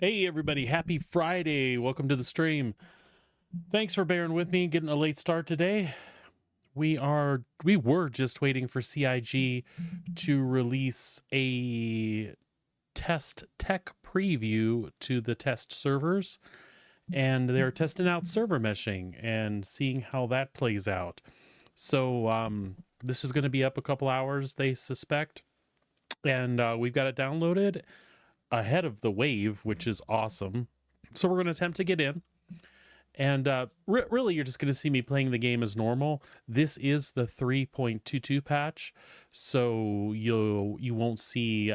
Hey everybody, happy Friday. Welcome to the stream. Thanks for bearing with me, getting a late start today. We were just waiting for CIG to release a test tech preview to the test servers, and they're testing out server meshing and seeing how that plays out. So this is going to be up a couple hours, they suspect, and we've got it downloaded ahead of the wave, which is awesome. So we're going to attempt to get in. And really, you're just going to see me playing the game as normal. This is the 3.22 patch, so you won't see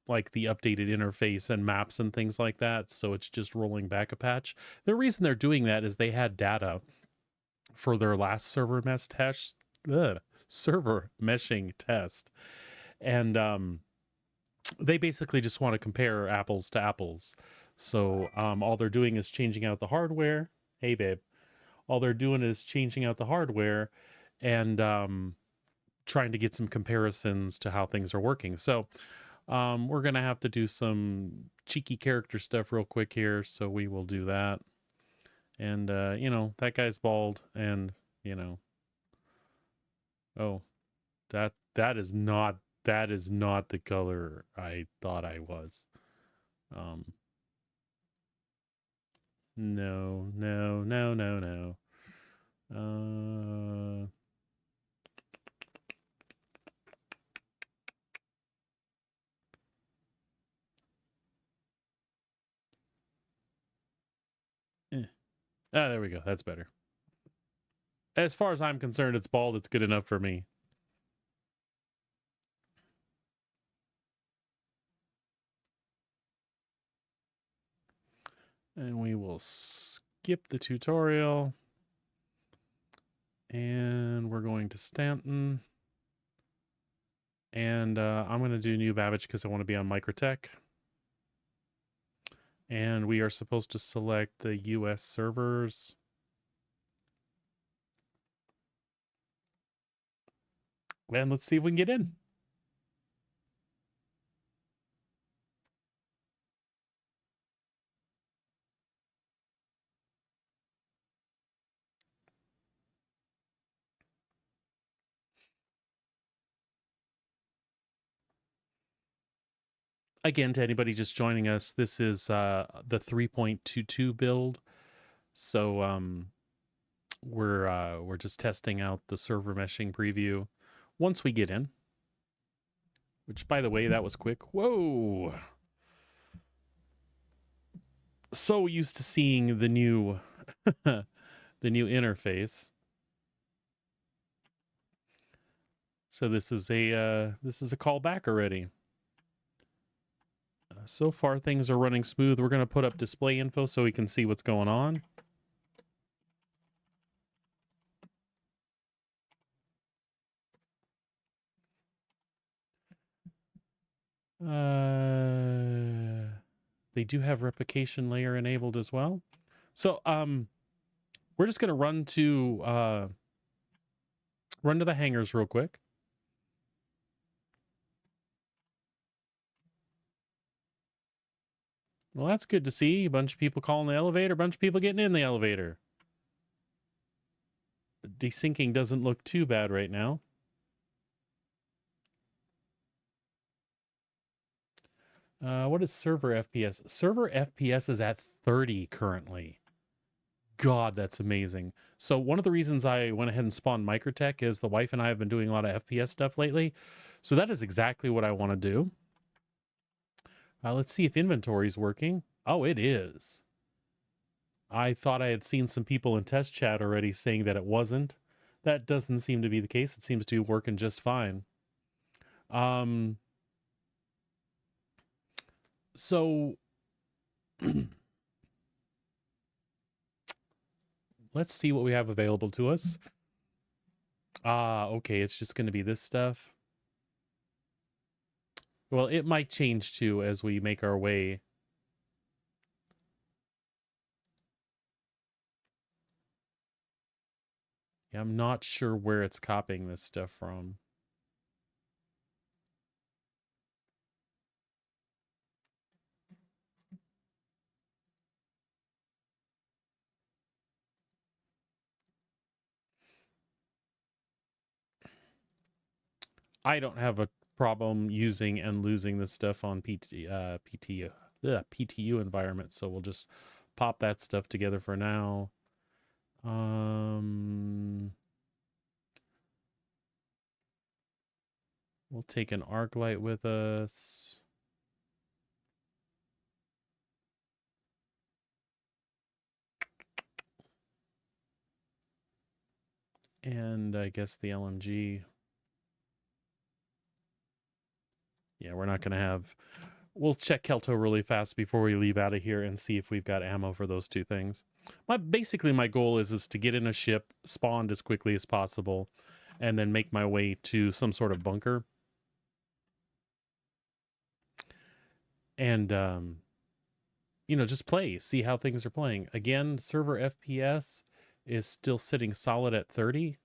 like the updated interface and maps and things like that. So it's just rolling back a patch. The reason they're doing that is they had data for their last server meshing test, and they basically just want to compare apples to apples. So all they're doing is changing out the hardware. Hey, babe. All they're doing is changing out the hardware and trying to get some comparisons to how things are working. So we're going to have to do some cheeky character stuff real quick here. So we will do that. And, that guy's bald. And, you know, oh, that is not the color I thought I was. Um, no, no, no, no, no. Uh, there we go. That's better. As far as I'm concerned, it's bald. It's good enough for me. And we will skip the tutorial. And we're going to Stanton. And I'm going to do New Babbage because I want to be on Microtech. And we are supposed to select the US servers. And let's see if we can get in. Again, to anybody just joining us, this is the 3.22 build. So we're just testing out the server meshing preview once we get in. Which, by the way, that was quick. Whoa! So used to seeing the new the new interface. So this is a callback already. So far things are running smooth. We're going to put up display info so we can see what's going on. They do have replication layer enabled as well. So we're just going to run to the hangars real quick. Well, that's good to see. A bunch of people calling the elevator, a bunch of people getting in the elevator. Desyncing doesn't look too bad right now. What is server FPS? Server FPS is at 30 currently. God, that's amazing. So one of the reasons I went ahead and spawned Microtech is the wife and I have been doing a lot of FPS stuff lately. So that is exactly what I want to do. Let's see if inventory is working. Oh, it is. I thought I had seen some people in test chat already saying that it wasn't. That doesn't seem to be the case. It seems to be working just fine. So let's see what we have available to us. Okay, it's just going to be this stuff. Well, it might change too as we make our way. Yeah, I'm not sure where it's copying this stuff from. I don't have a problem using and losing this stuff on PTU environment, so we'll just pop that stuff together for now. We'll take an arc light with us. And I guess the LMG. Yeah, we're not going to have... We'll check Kelto really fast before we leave out of here and see if we've got ammo for those two things. Basically, my goal is to get in a ship, spawned as quickly as possible, and then make my way to some sort of bunker. And, you know, just play, see how things are playing. Again, server FPS is still sitting solid at 30.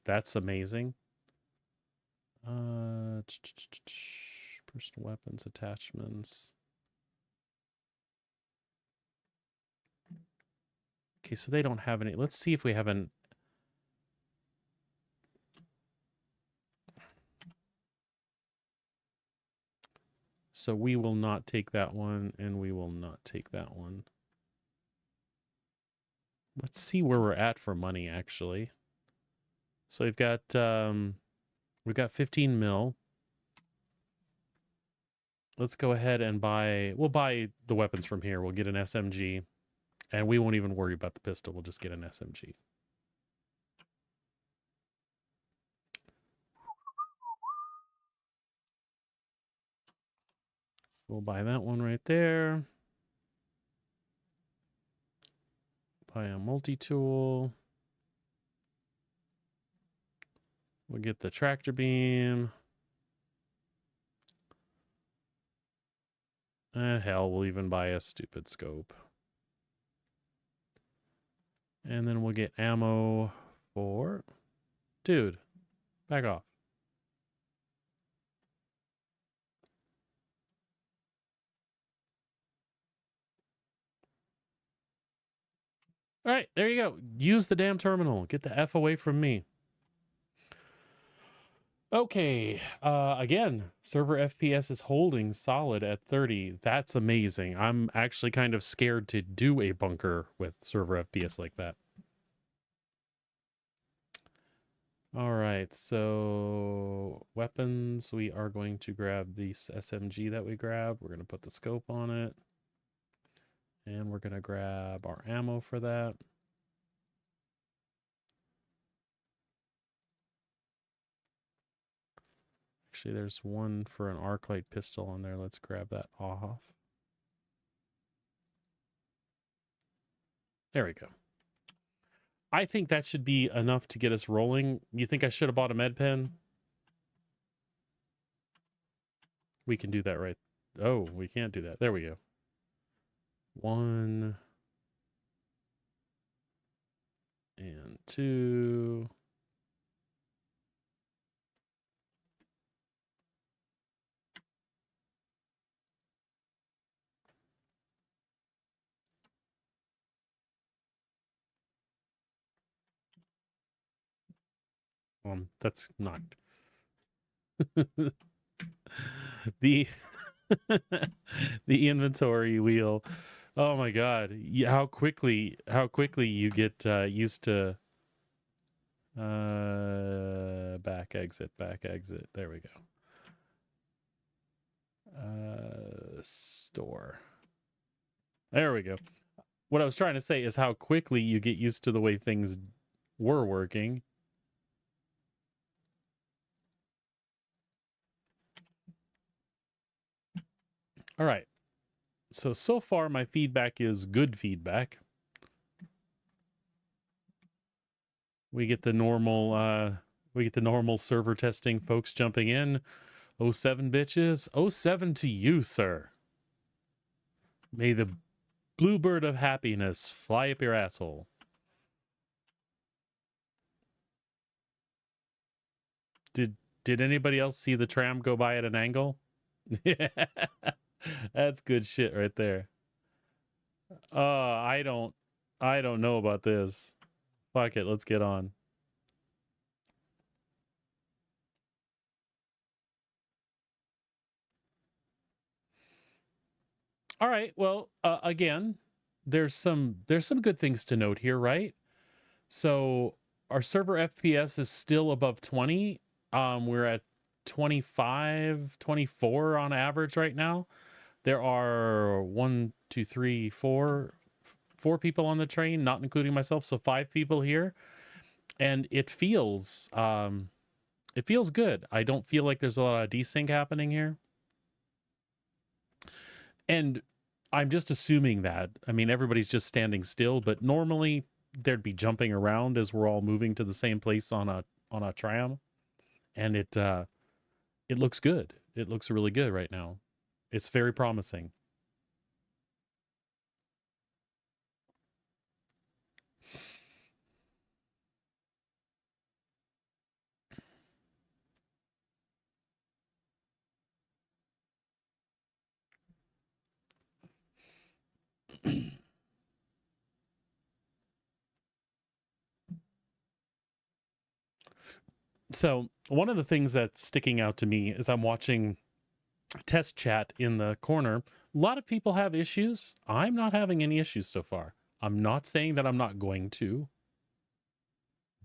That's amazing. Personal weapons, attachments. Okay, so they don't have any. Let's see if we have an... So we will not take that one, and we will not take that one. Let's see where we're at for money, actually. So we've got 15 mil. Let's go ahead and we'll buy the weapons from here. We'll get an SMG, and we won't even worry about the pistol. We'll just get an SMG. We'll buy that one right there. Buy a multi-tool. We'll get the tractor beam. Hell, we'll even buy a stupid scope. And then we'll get ammo for... Dude, back off. All right, there you go. Use the damn terminal. Get the F away from me. Okay, again, server FPS is holding solid at 30. That's amazing. I'm actually kind of scared to do a bunker with server FPS like that. All right, so weapons, we are going to grab the SMG that we grabbed. We're going to put the scope on it. And we're going to grab our ammo for that. Actually, there's one for an arc light pistol on there. Let's grab that off. There we go. I think that should be enough to get us rolling. You think I should have bought a med pen? We can do that, right? Oh, we can't do that. There we go. 1 and 2. That's not the the inventory wheel. Oh my god, how quickly you get used to back exit. There we go. Store. There we go. What I was trying to say is how quickly you get used to the way things were working. All right. So far my feedback is good feedback. We get the normal server testing folks jumping in. 07 bitches. 07 to you, sir. May the bluebird of happiness fly up your asshole. Did anybody else see the tram go by at an angle? Yeah. That's good shit right there. I don't know about this. Fuck it, let's get on. All right. Well, again, there's some good things to note here, right? So our server FPS is still above 20. We're at 25, 24 on average right now. There are one, two, three, four people on the train, not including myself, so five people here, and it feels good. I don't feel like there's a lot of desync happening here. And I'm just assuming that. I mean, everybody's just standing still, but normally there'd be jumping around as we're all moving to the same place on a tram, and it looks good. It looks really good right now. It's very promising. So, one of the things that's sticking out to me is I'm watching test chat in the corner. A lot of people have issues. I'm not having any issues so far. I'm not saying that I'm not going to,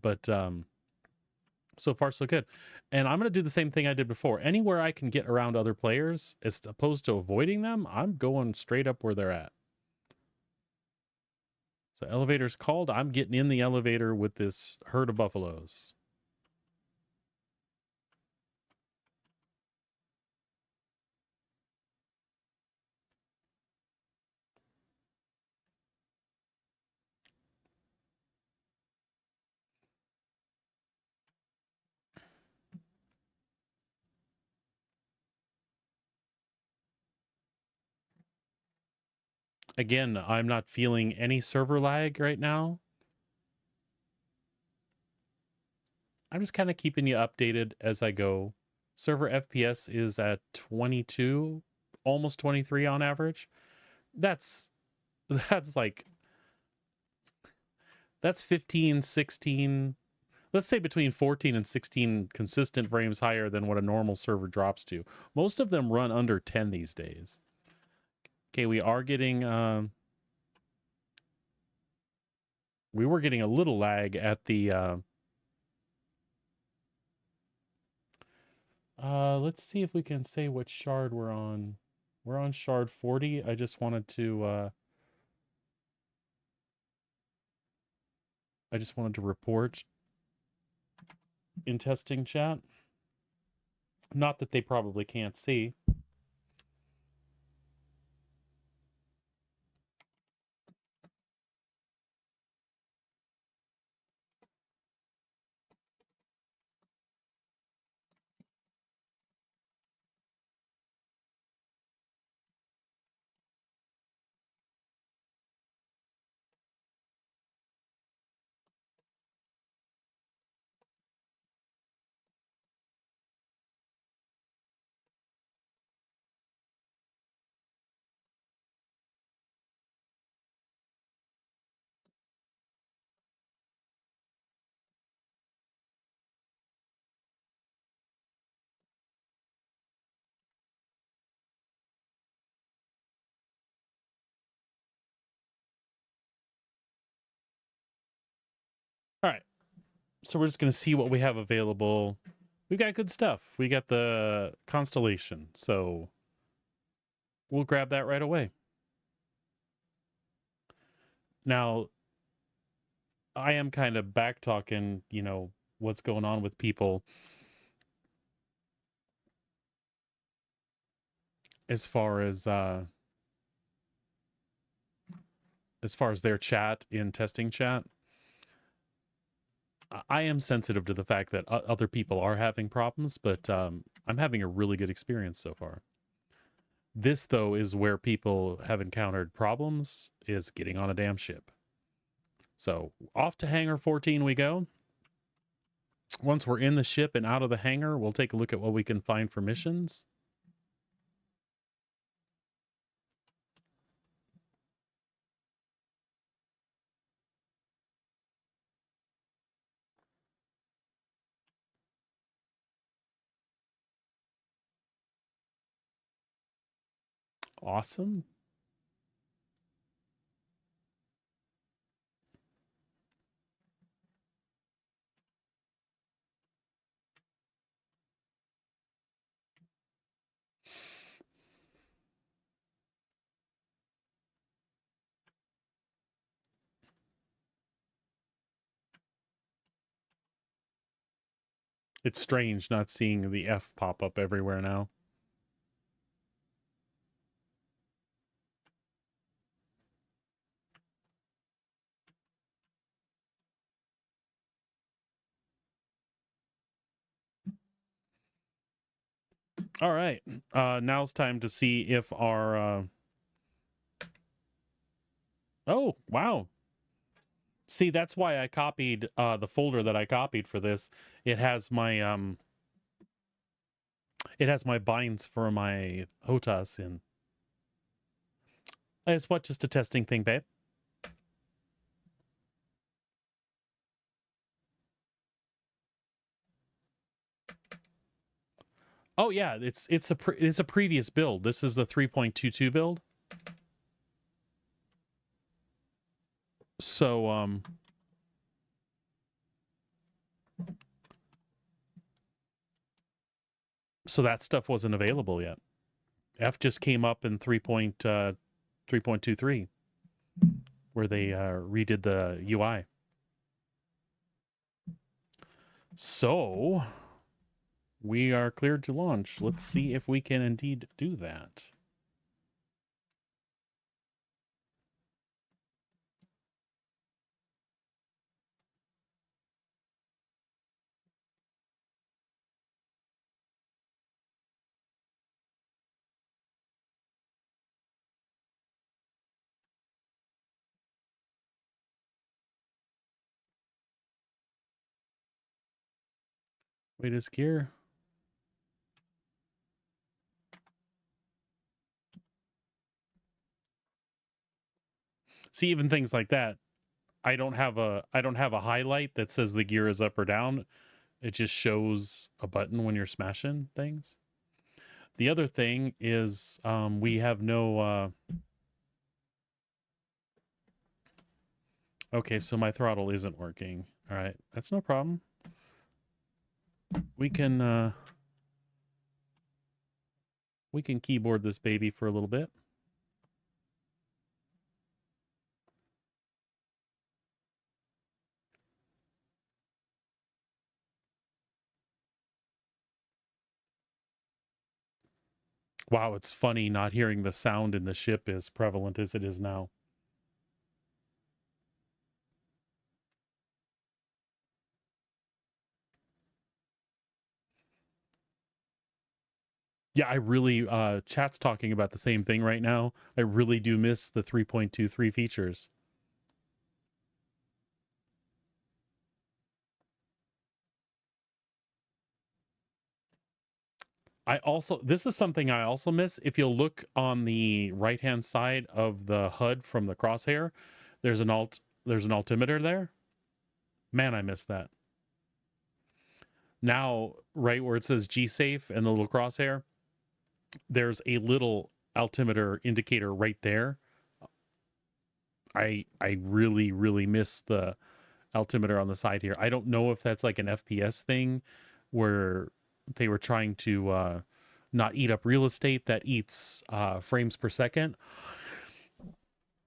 but so far so good. And I'm going to do the same thing I did before. Anywhere I can get around other players as opposed to avoiding them, I'm going straight up where they're at. So elevator's called. I'm getting in the elevator with this herd of buffaloes. Again, I'm not feeling any server lag right now. I'm just kind of keeping you updated as I go. Server FPS is at 22, almost 23 on average. That's that's like that's 15, 16, let's say between 14 and 16 consistent frames higher than what a normal server drops to. Most of them run under 10 these days. Okay, we were getting a little lag at the let's see if we can say what shard we're on. We're on shard 40. I just wanted to report in testing chat. Not that they probably can't see. All right. So we're just going to see what we have available. We got good stuff. We got the constellation. So we'll grab that right away. Now, I am kind of back talking, what's going on with people as far as their chat in testing chat. I am sensitive to the fact that other people are having problems, but I'm having a really good experience so far. This, though, is where people have encountered problems, is getting on a damn ship. So off to hangar 14 we go. Once we're in the ship and out of the hangar, we'll take a look at what we can find for missions. Awesome. It's strange not seeing the F pop up everywhere now. All right. Now it's time to see if our oh, wow. See, that's why I copied the folder that I copied for this. It has my binds for my HOTAS in. It's what, just a testing thing, babe? Oh yeah, it's a previous build. This is the 3.22 build. So so that stuff wasn't available yet. F just came up in 3.23 where they redid the UI. So we are cleared to launch. Let's see if we can indeed do that. Wait, is gear? See, even things like that. I don't have a highlight that says the gear is up or down. It just shows a button when you're smashing things. The other thing is we have no okay, so my throttle isn't working. All right, that's no problem. We can keyboard this baby for a little bit. Wow, it's funny not hearing the sound in the ship as prevalent as it is now. Yeah, I really chat's talking about the same thing right now. I really do miss the 3.23 features. This is something I also miss. If you'll look on the right hand side of the HUD from the crosshair, there's an altimeter there. Man, I miss that. Now, right where it says G safe and the little crosshair, there's a little altimeter indicator right there. I really miss the altimeter on the side here. I don't know if that's like an FPS thing where they were trying to not eat up real estate that eats frames per second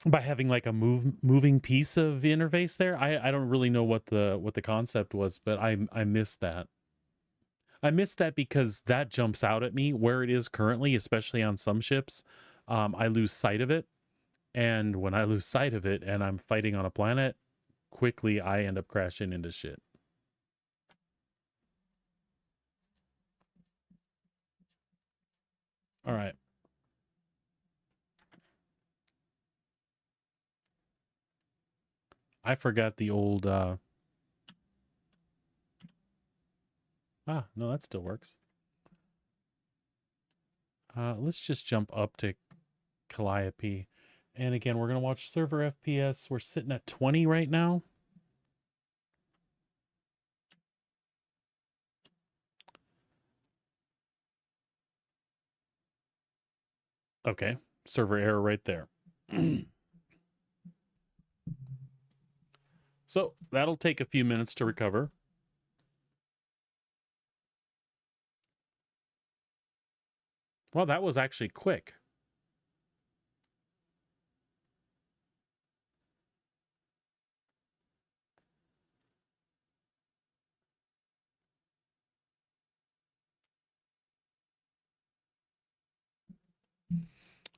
by having like a moving piece of interface there. I don't really know what the concept was, but I miss that. I miss that because that jumps out at me where it is currently, especially on some ships. I lose sight of it, and when I lose sight of it and I'm fighting on a planet, quickly I end up crashing into shit. All right. I forgot the old no, that still works. Let's just jump up to Calliope. And again, we're gonna watch server FPS. We're sitting at 20 right now. Okay, server error right there. So that'll take a few minutes to recover. Well, that was actually quick.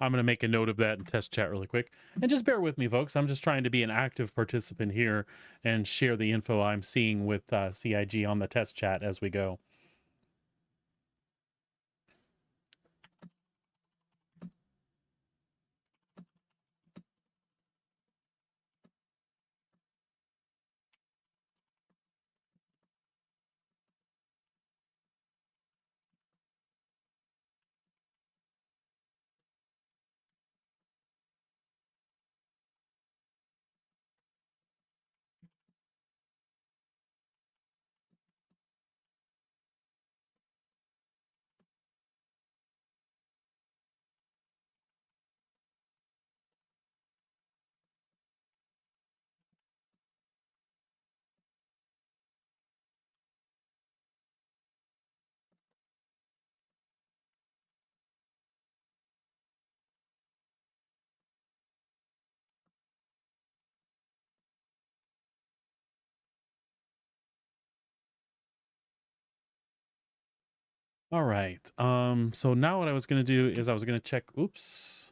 I'm going to make a note of that and test chat really quick. And just bear with me, folks. I'm just trying to be an active participant here and share the info I'm seeing with CIG on the test chat as we go. All right. So now what I was going to do is I was going to check, oops.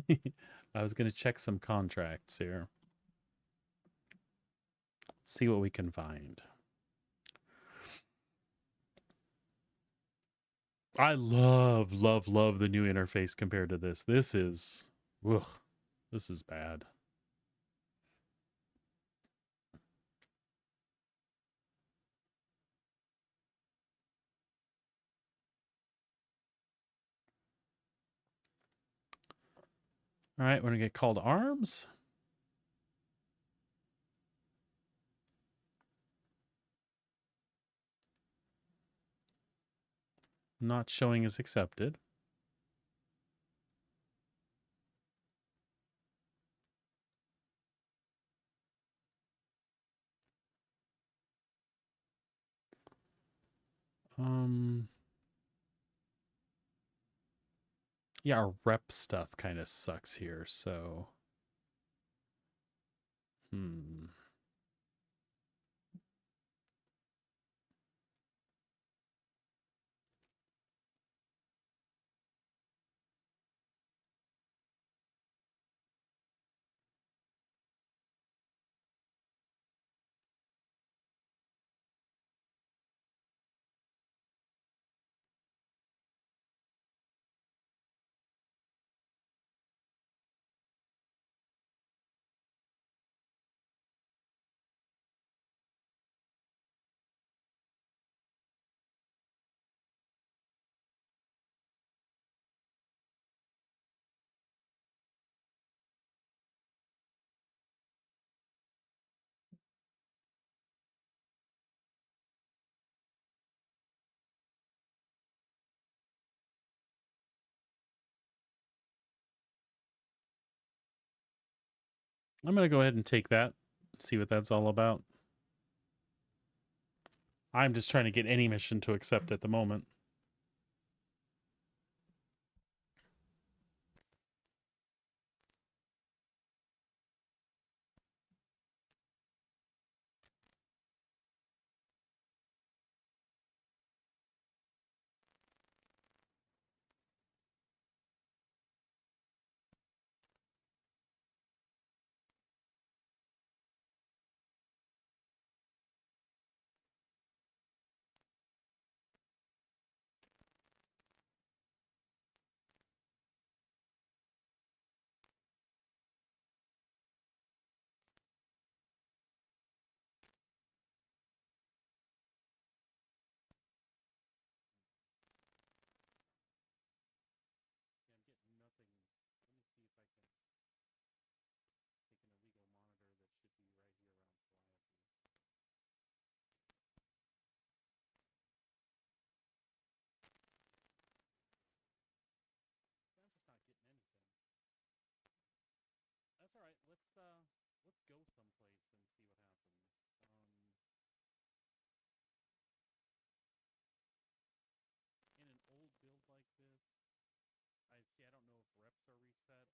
I was going to check some contracts here. Let's see what we can find. I love the new interface compared to this. This is bad. All right, we're going to get call to arms. Not showing as accepted. Yeah, our rep stuff kind of sucks here, so I'm going to go ahead and take that, see what that's all about. I'm just trying to get any mission to accept at the moment. That's all right. Let's go someplace and see what happens. In an old build like this, I don't know if reps are reset or whatnot, but bad. Let's make way for Crusaders. Out.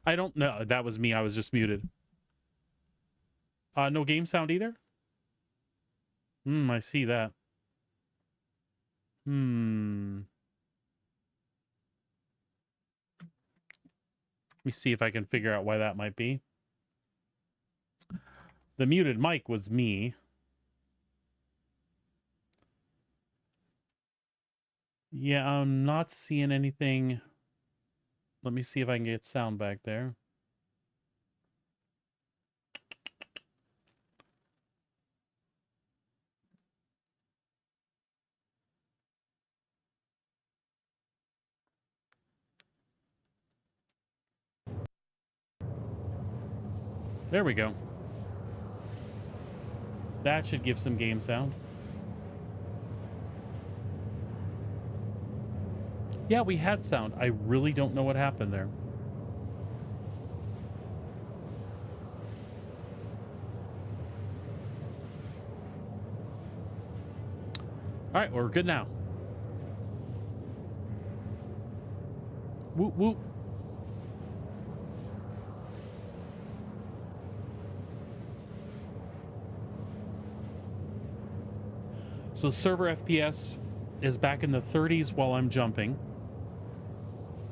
I don't know. That was me. I was just muted. No game sound either? I see that. Let me see if I can figure out why that might be. The muted mic was me. Yeah, I'm not seeing anything. Let me see if I can get sound back there. There we go. That should give some game sound. Yeah, we had sound. I really don't know what happened there. All right, we're good now. Whoop, whoop. So server FPS is back in the 30s while I'm jumping,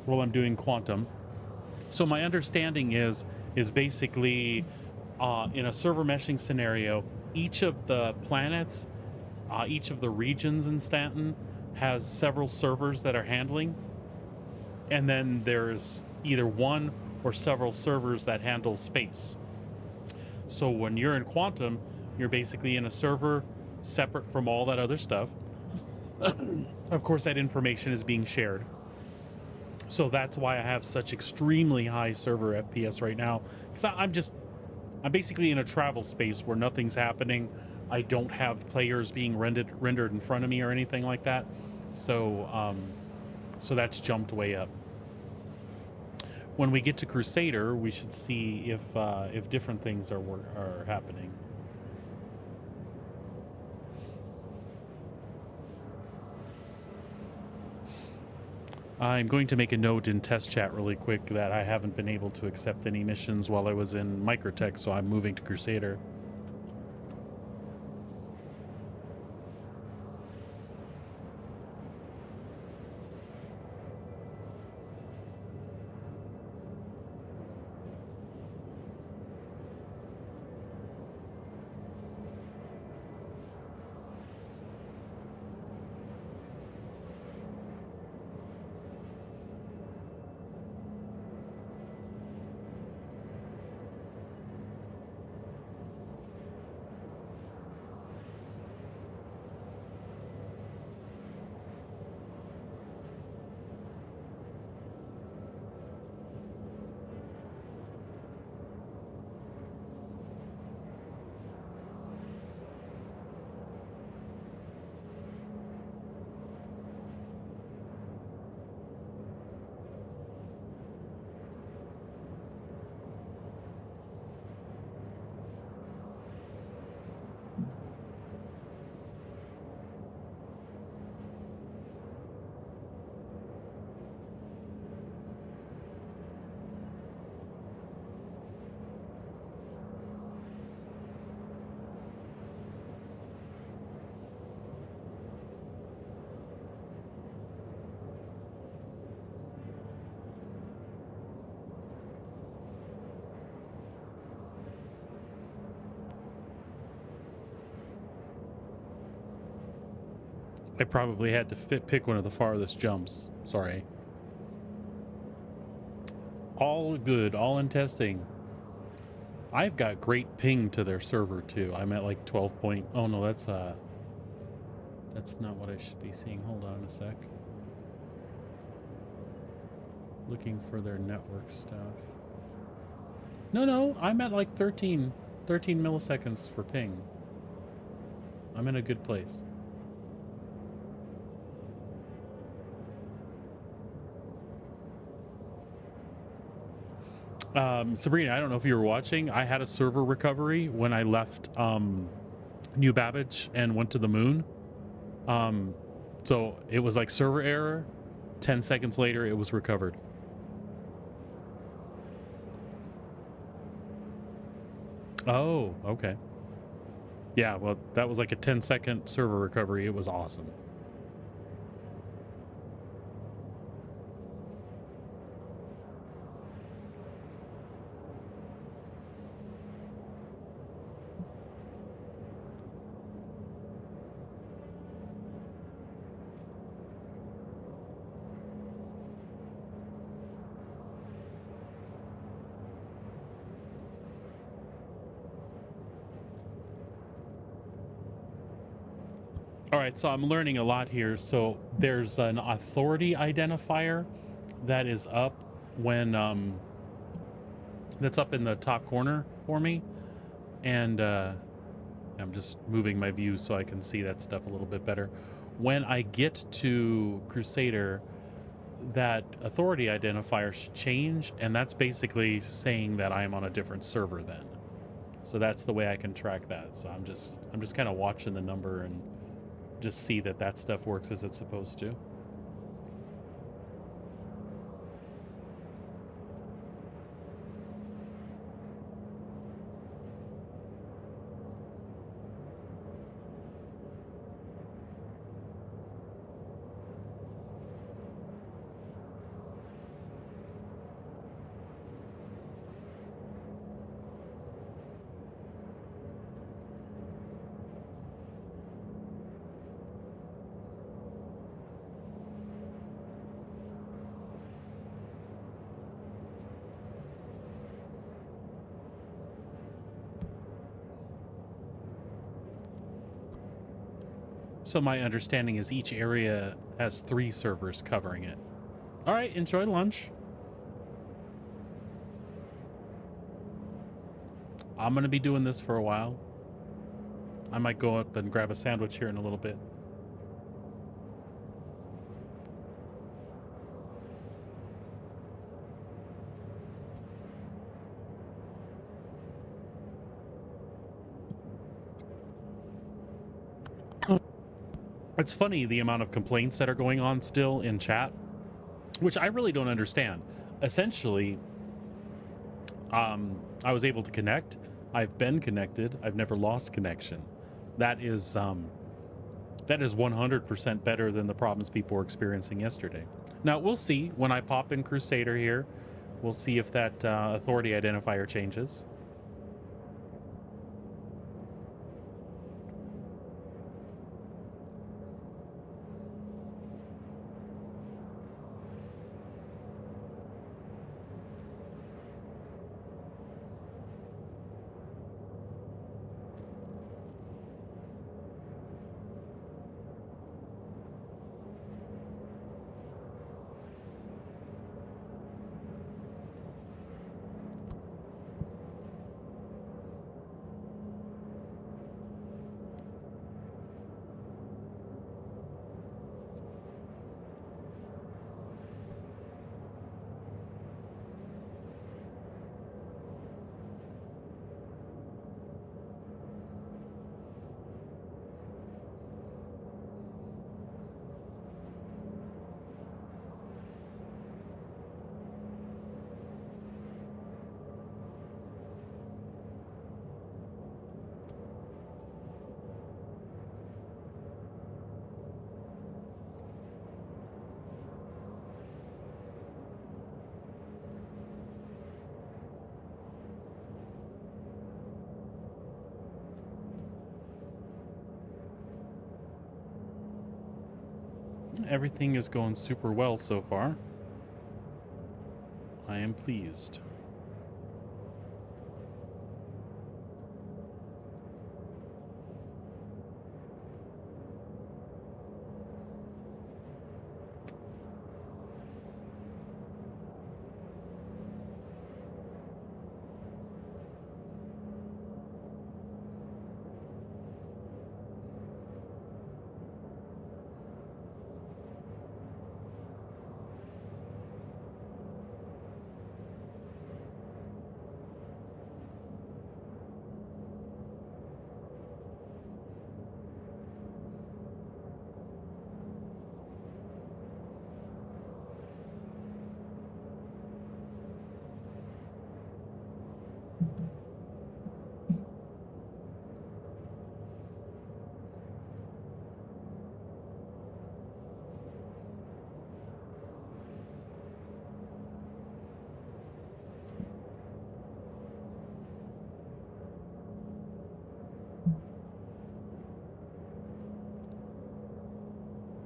while I'm doing quantum. So my understanding is basically in a server meshing scenario, each of the planets, each of the regions in Stanton has several servers that are handling. And then there's either one or several servers that handle space. So when you're in quantum, you're basically in a server separate from all that other stuff. Of course, that information is being shared. So that's why I have such extremely high server FPS right now. Because I'm basically in a travel space where nothing's happening. I don't have players being rendered in front of me or anything like that. So, so that's jumped way up. When we get to Crusader, we should see if different things are happening. I'm going to make a note in test chat really quick that I haven't been able to accept any missions while I was in Microtech, so I'm moving to Crusader. I probably had to pick one of the farthest jumps. Sorry. All good, all in testing. I've got great ping to their server too. I'm at like 12 point. Oh no, that's not what I should be seeing. Hold on a sec. Looking for their network stuff. No, I'm at like 13 milliseconds for ping. I'm in a good place. Sabrina, I don't know if you were watching. I had a server recovery when I left New Babbage and went to the moon. So it was like server error. 10 seconds later, it was recovered. Oh, okay. Yeah, well, that was like a 10-second server recovery. It was awesome. All right, so I'm learning a lot here. So there's an authority identifier that is up when that's up in the top corner for me, and I'm just moving my view so I can see that stuff a little bit better. When I get to Crusader, that authority identifier should change, and that's basically saying that I'm on a different server then. So that's the way I can track that. So I'm just kind of watching the number and just see that that stuff works as it's supposed to. So my understanding is each area has 3 servers covering it. All right, enjoy lunch. I'm going to be doing this for a while. I might go up and grab a sandwich here in a little bit. It's funny the amount of complaints that are going on still in chat, which I really don't understand. Essentially, I was able to connect. I've been connected. I've never lost connection. That is 100% better than the problems people were experiencing yesterday. Now we'll see when I pop in Crusader here. We'll see if that authority identifier changes. Everything is going super well so far. I am pleased.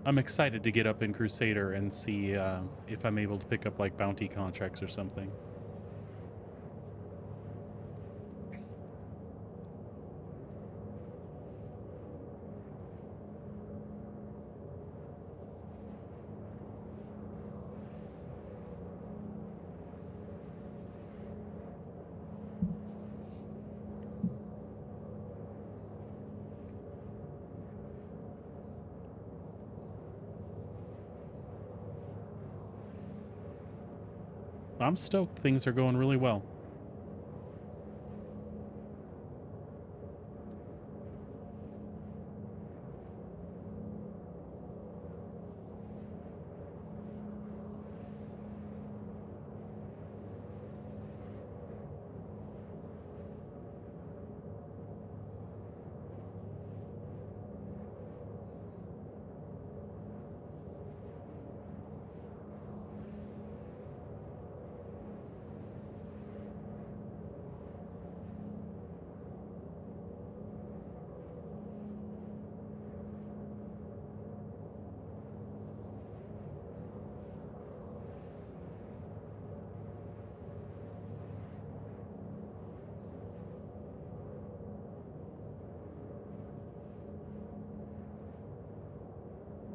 I'm excited to get up in Crusader and see if I'm able to pick up like bounty contracts or something. I'm stoked. Things are going really well.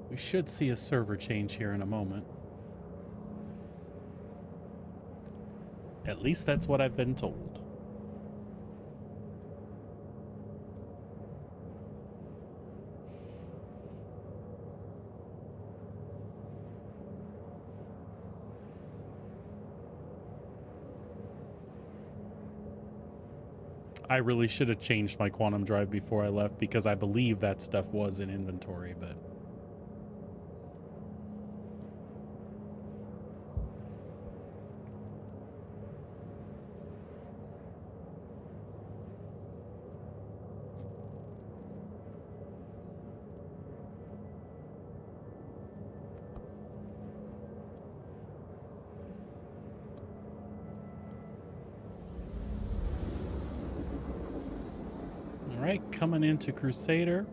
We should see a server change here in a moment. At least that's what I've been told. I really should have changed my quantum drive before I left because I believe that stuff was in inventory, but... Alright, coming into Crusader.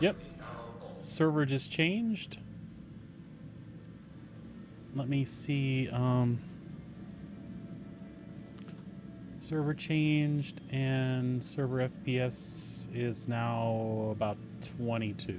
Yep. Server just changed. Let me see. Server changed and server FPS is now about 22.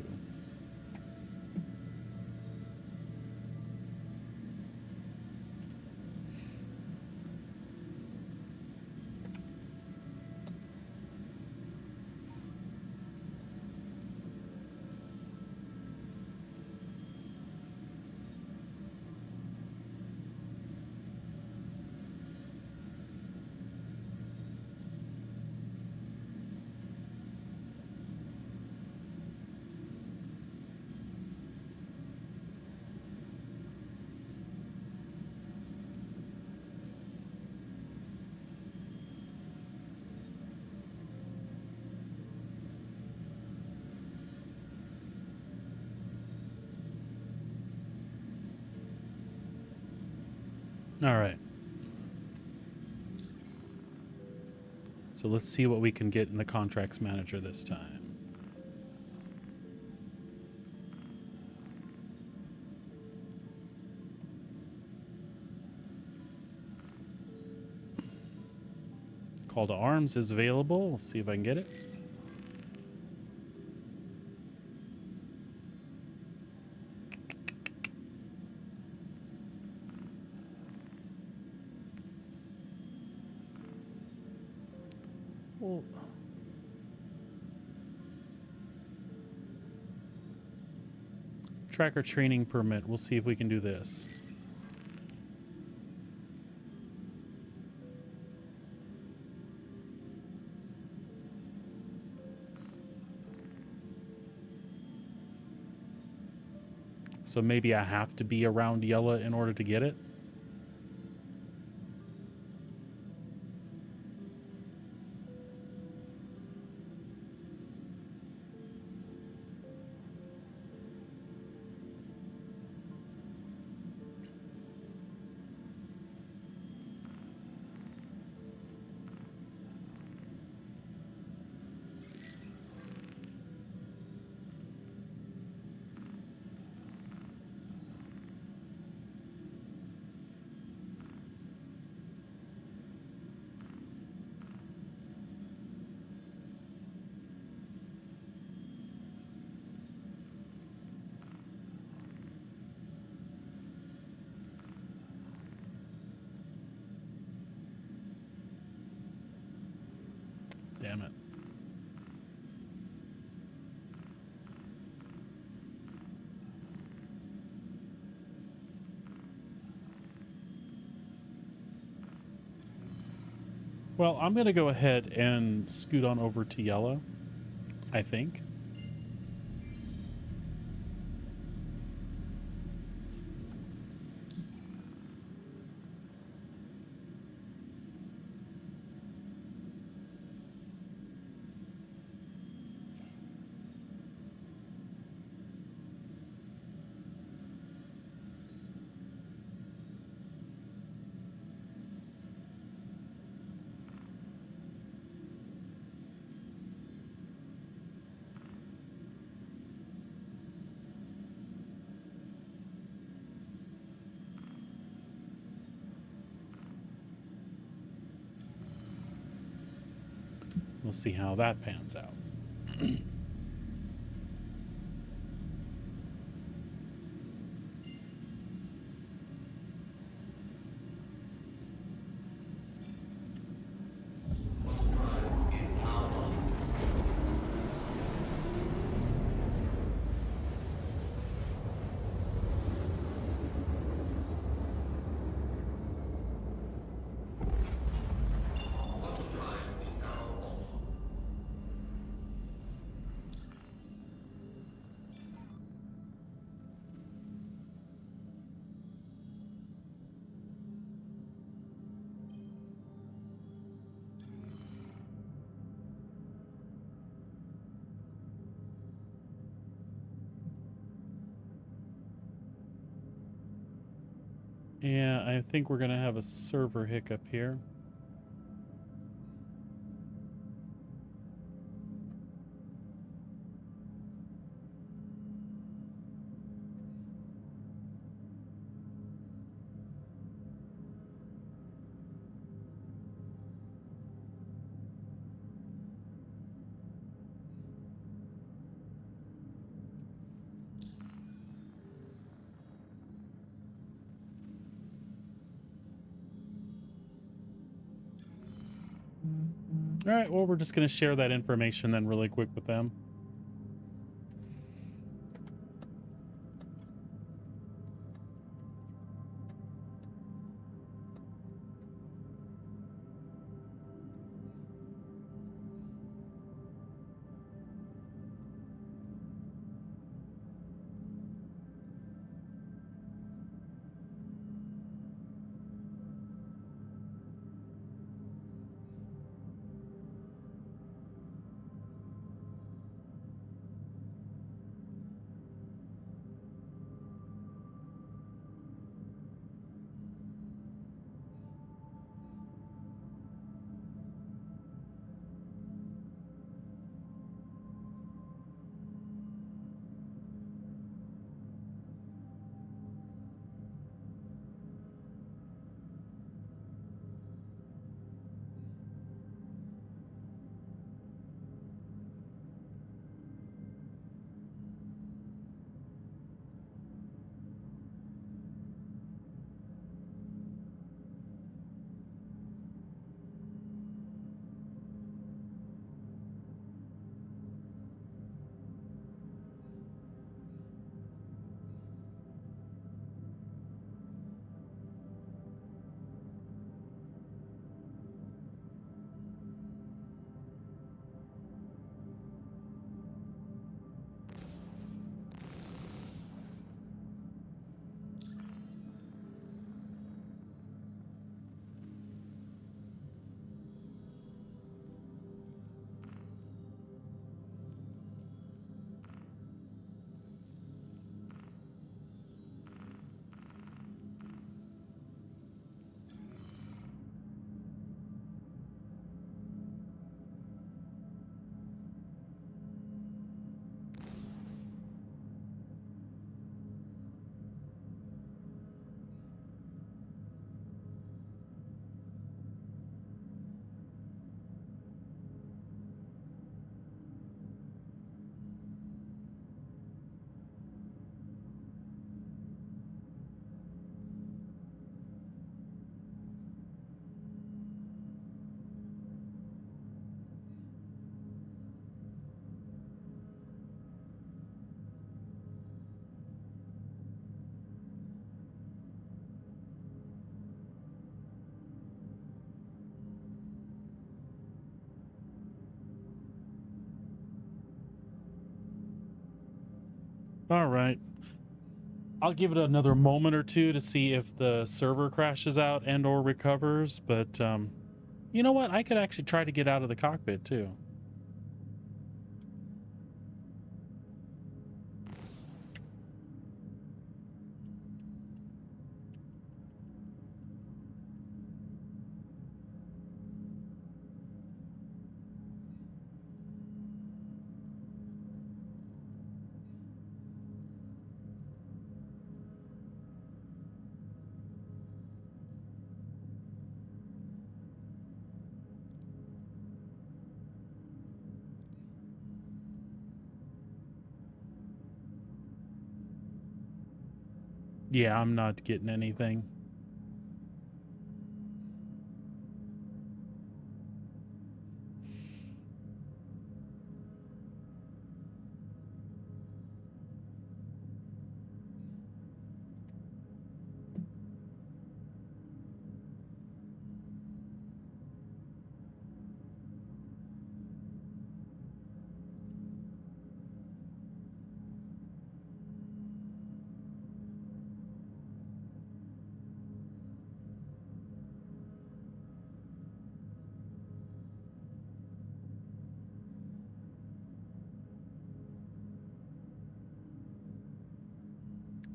All right. So let's see what we can get in the contracts manager this time. Call to arms is available. Let's see if I can get it. Well, tracker training permit. We'll see if we can do this. So maybe I have to be around Yella in order to get it. Well, I'm going to go ahead and scoot on over to yellow, I think. We'll see how that pans out. Yeah, I think we're going to have a server hiccup here. All right, well, we're just going to share that information then really quick with them. All right. I'll give it another moment or two to see if the server crashes out and or recovers, but you know what? I could actually try to get out of the cockpit too. Yeah, I'm not getting anything.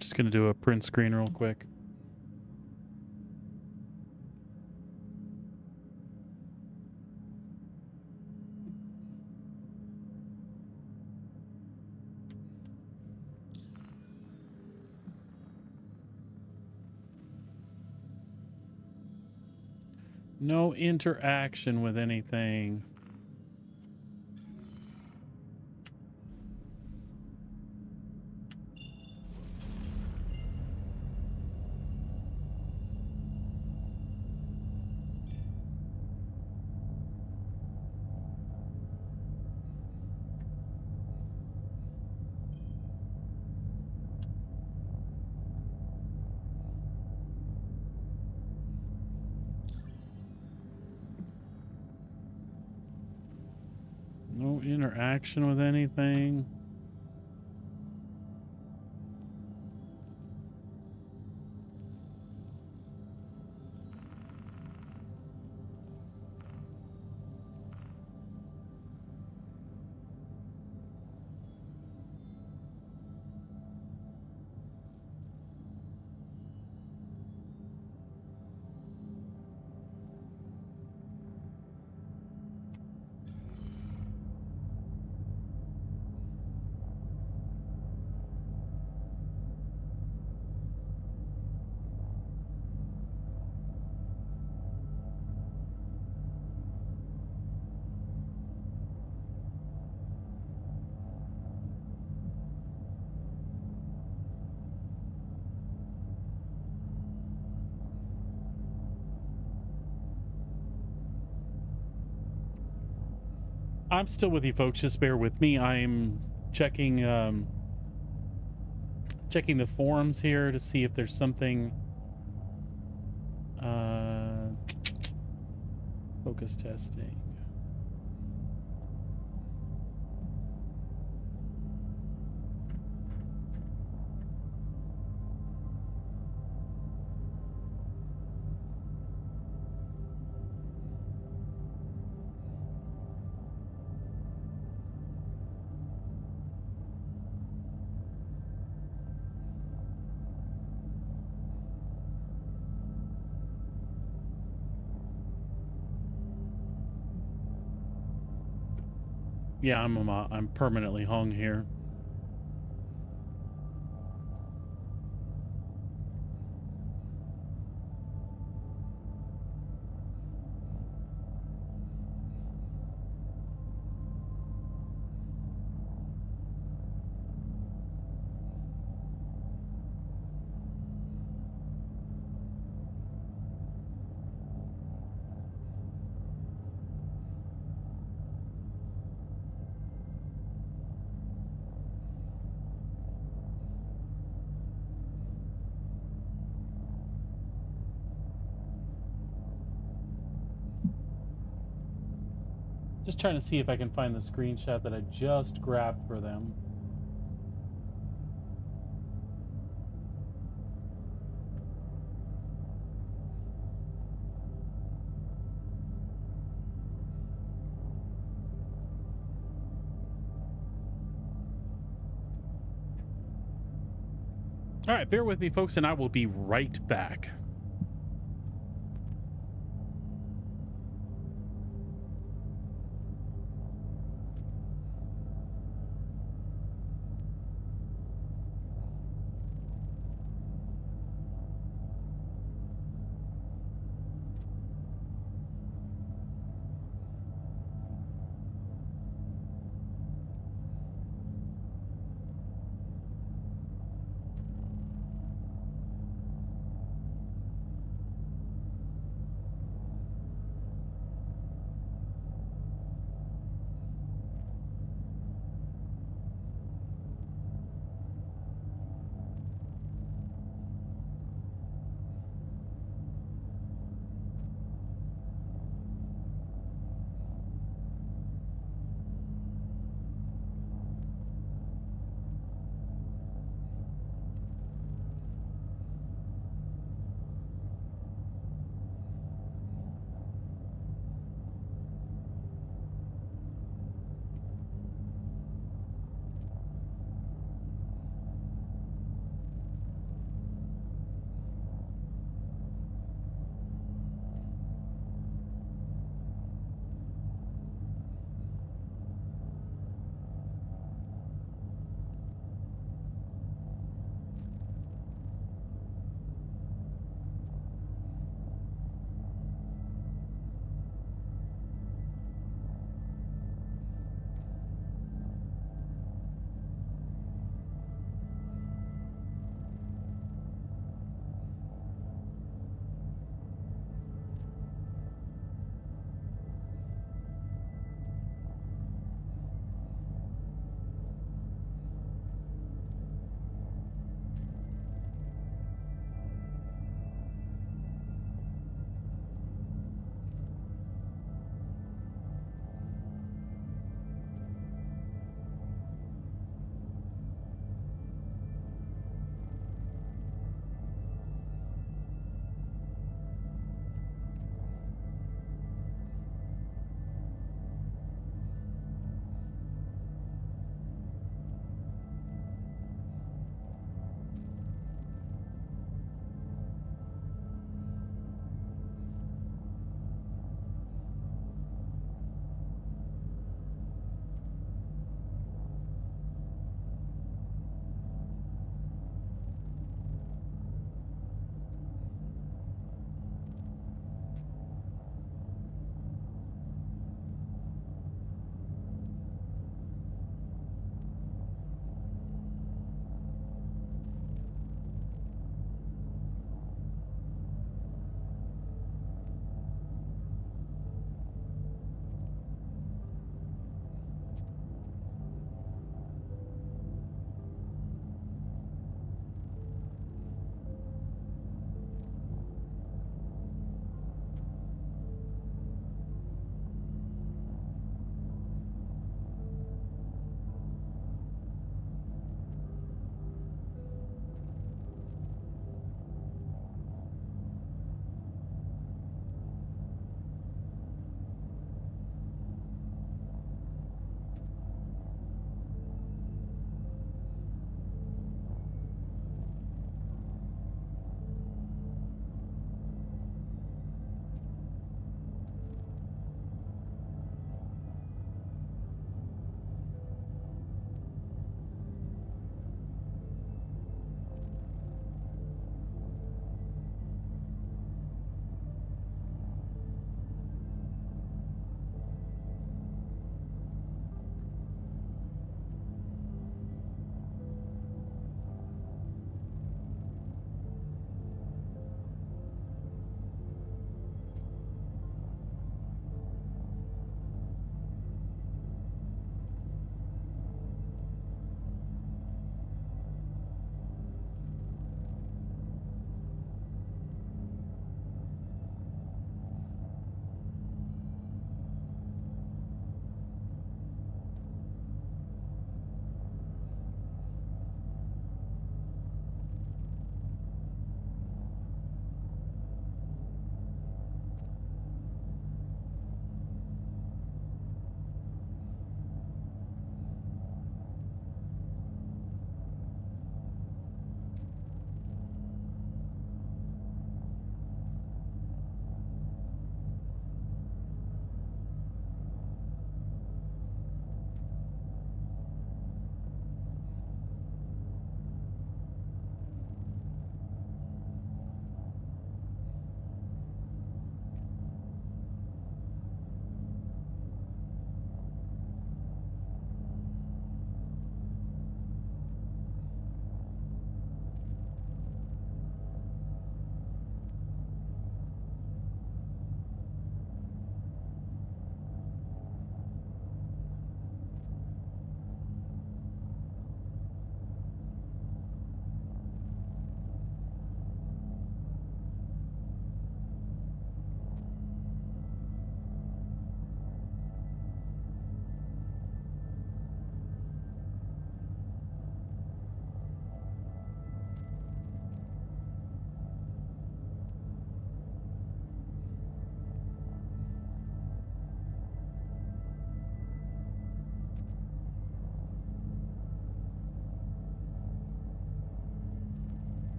Just gonna do a print screen real quick. No interaction with anything. No interaction with anything. I'm still with you folks, just bear with me. I'm checking checking the forums here to see if there's something focus testing. Yeah, I'm permanently hung here. Just trying to see if I can find the screenshot that I just grabbed for them. All right, bear with me, folks, and I will be right back.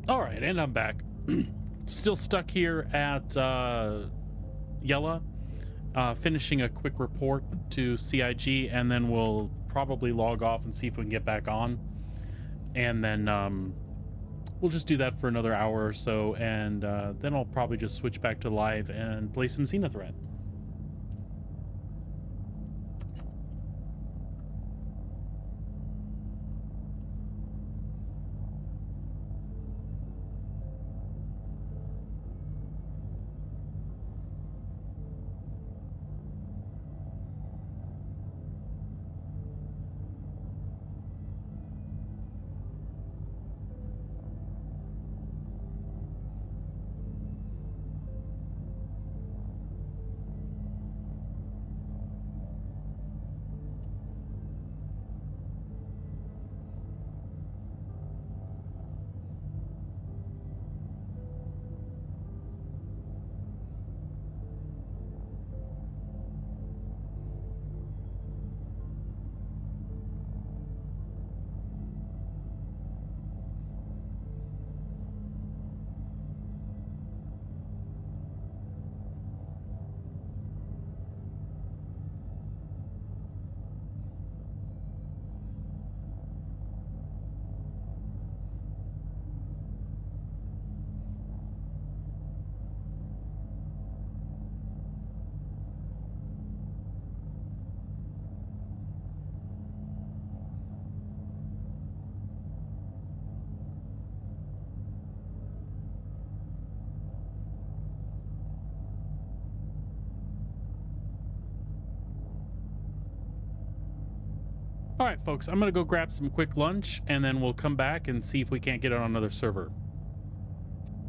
All right, and I'm back. Still stuck here at Yella, finishing a quick report to CIG, and then we'll probably log off and see if we can get back on. And then we'll just do that for another hour or so, and then I'll probably just switch back to live and play some Xenothreat. All right, folks, I'm going to go grab some quick lunch, and then we'll come back and see if we can't get on another server.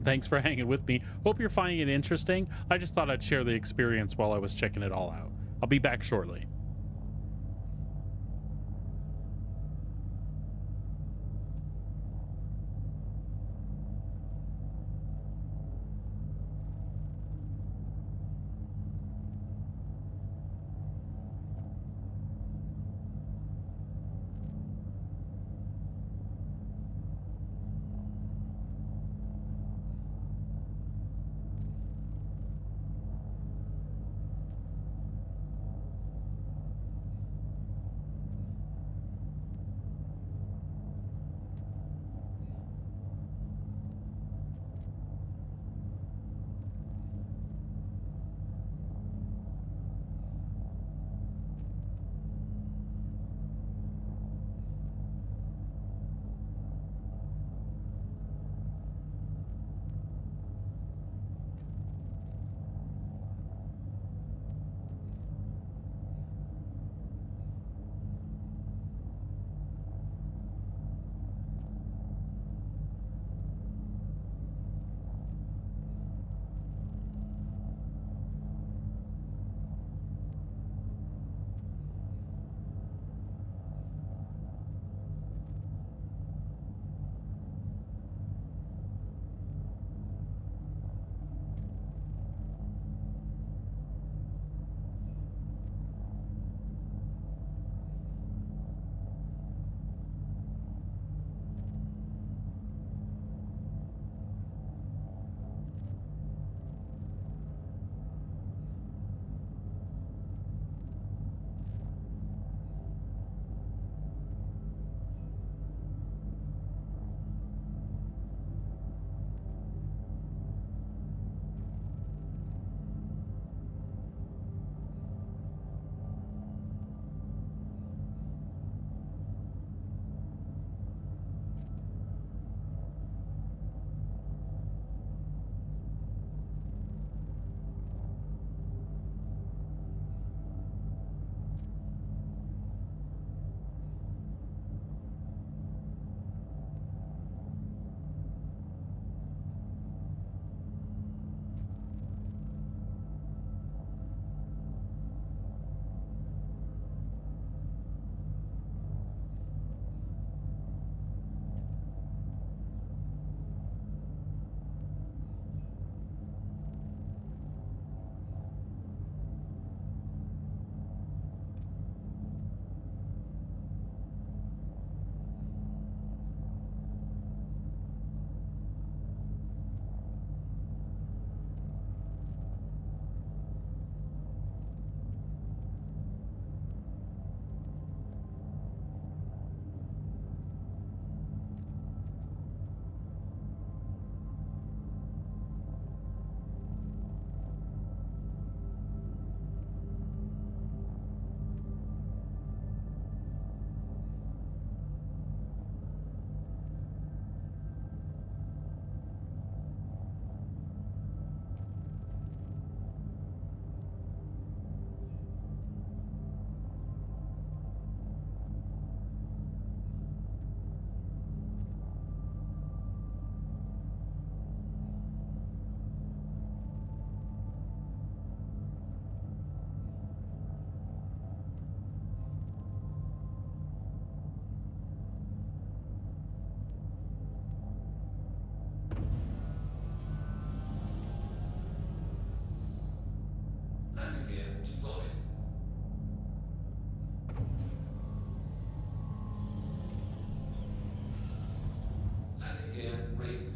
Thanks for hanging with me. Hope you're finding it interesting. I just thought I'd share the experience while I was checking it all out. I'll be back shortly. again raised.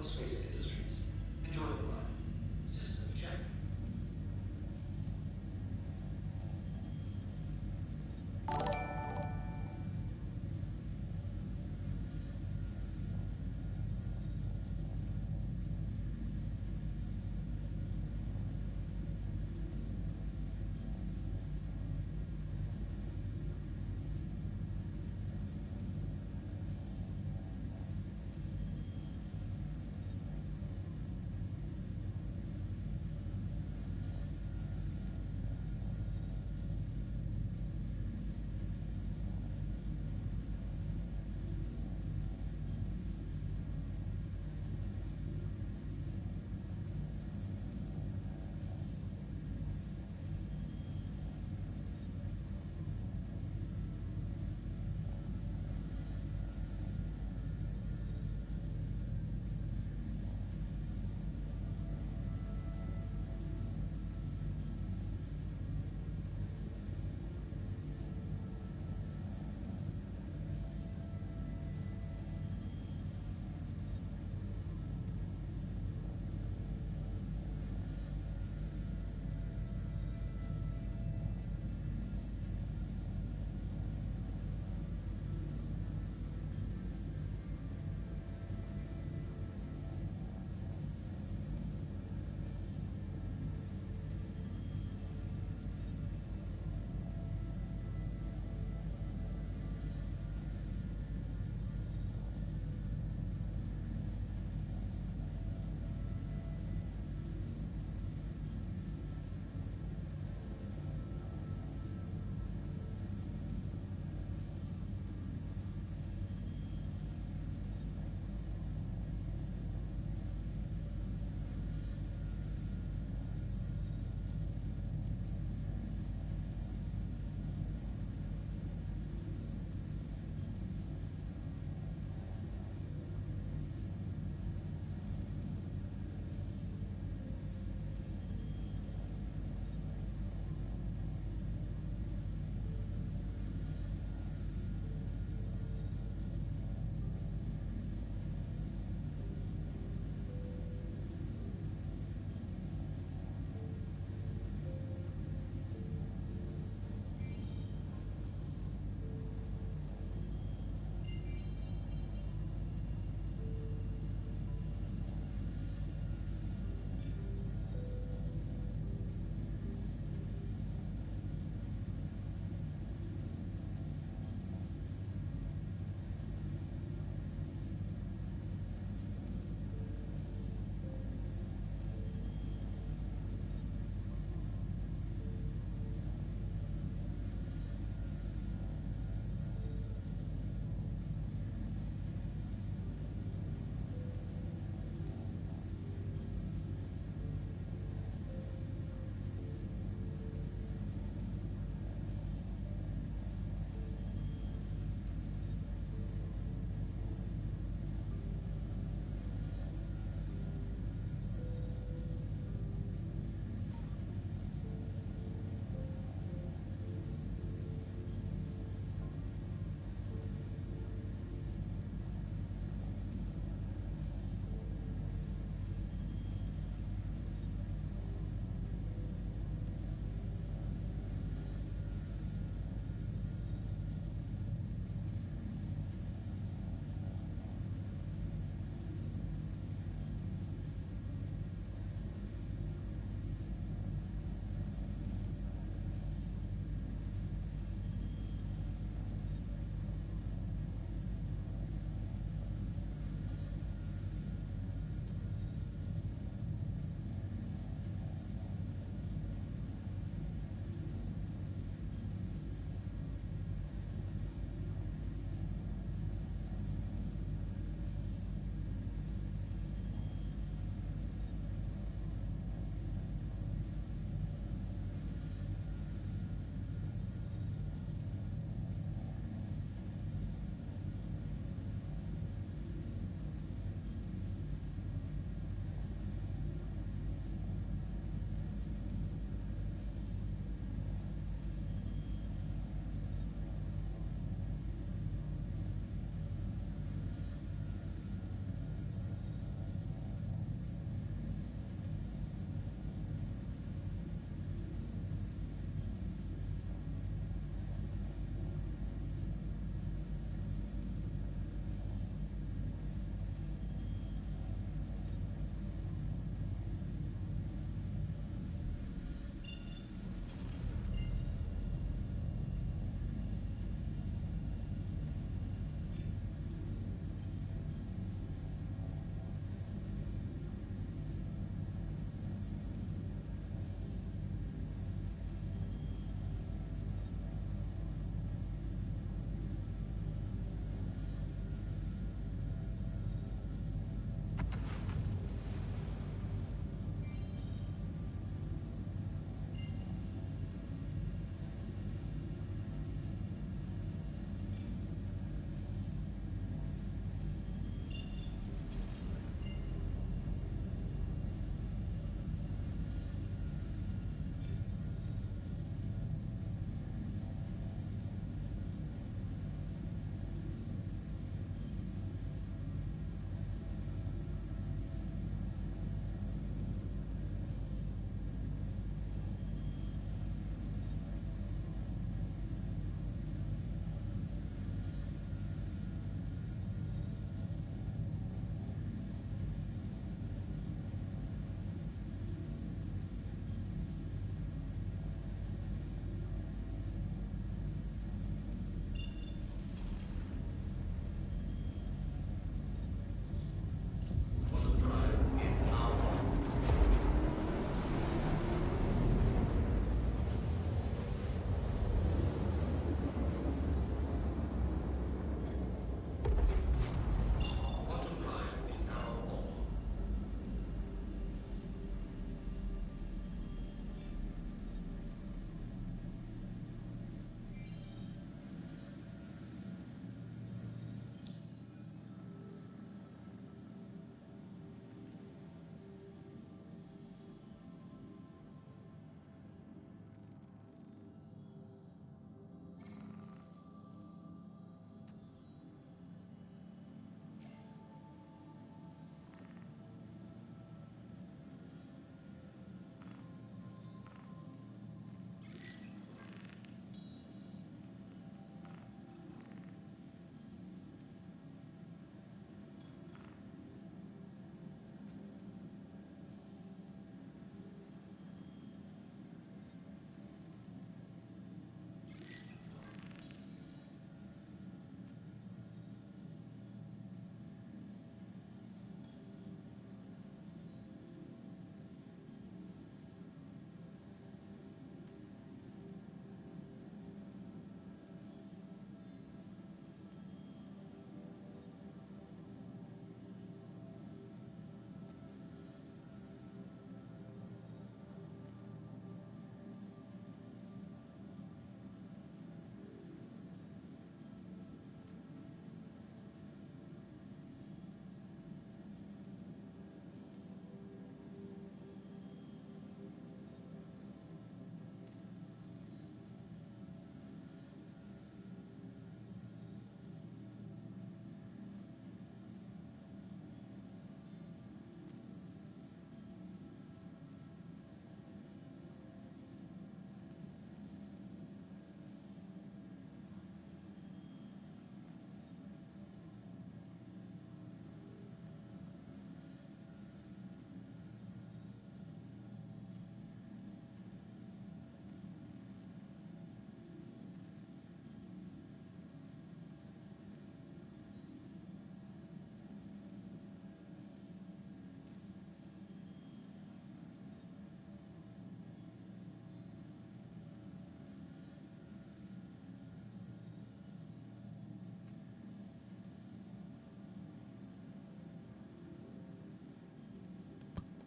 persuasive industries. Enjoy the ride. System check.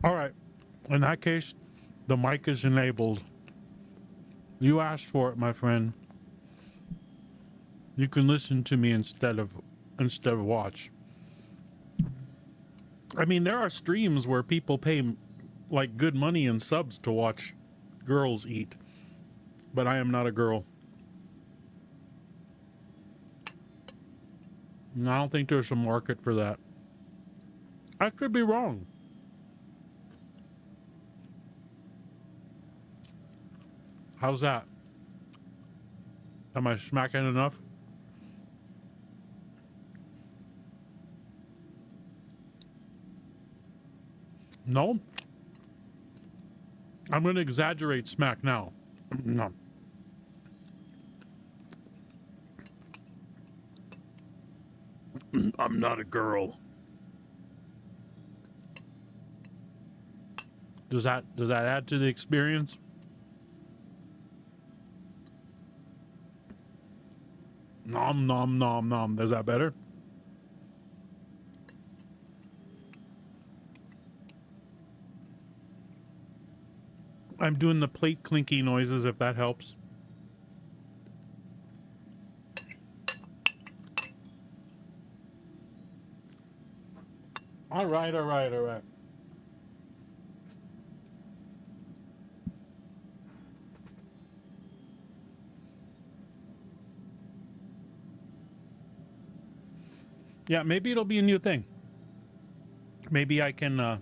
All right. In that case, the mic is enabled. You asked for it, my friend. You can listen to me instead of watch. I mean, there are streams where people pay like good money and subs to watch girls eat, but I am not a girl. And I don't think there's a market for that. I could be wrong. How's that? Am I smacking enough? No? I'm going to exaggerate smack now. No. I'm not a girl. Does that add to the experience? Nom nom nom nom. Is that better? I'm doing the plate clinky noises if that helps. All right, all right, all right. Yeah, maybe it'll be a new thing. Maybe I can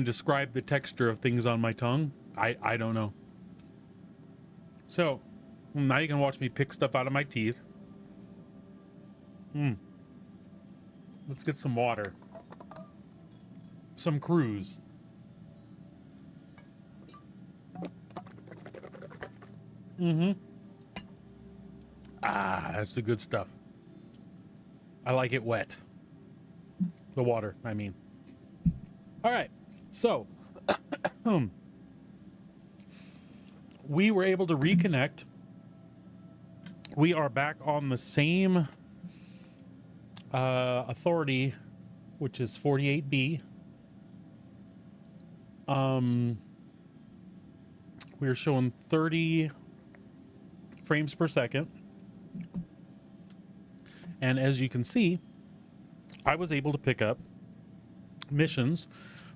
describe the texture of things on my tongue. I don't know. So now you can watch me pick stuff out of my teeth. Let's get some water. Some cruise. Ah, that's the good stuff. I like it wet. The water, I mean. All right, so we were able to reconnect. We are back on the same authority, which is 48B. We're showing 30 frames per second. And as you can see, I was able to pick up missions,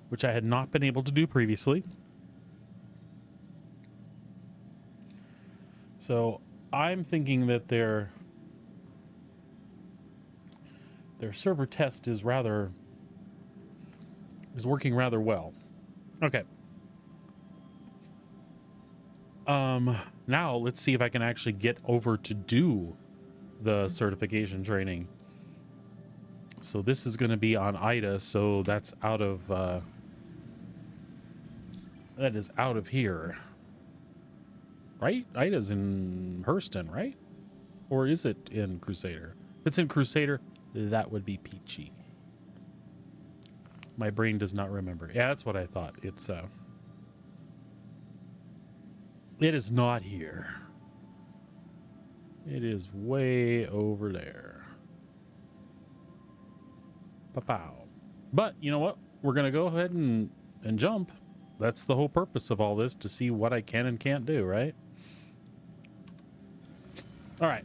which I had not been able to do previously. So I'm thinking that their server test is working rather well. Okay. Now let's see if I can actually get over to do the certification training. So this is going to be on Ida, so that's out of that is out of here, right? Ida's in Hurston, right? Or is it in Crusader? If it's in Crusader, that would be peachy. My brain does not remember. Yeah, that's what I thought. It is not here. It is way over there. Pow. But you know what? We're gonna go ahead and jump. That's the whole purpose of all this, to see what I can and can't do, right? All right.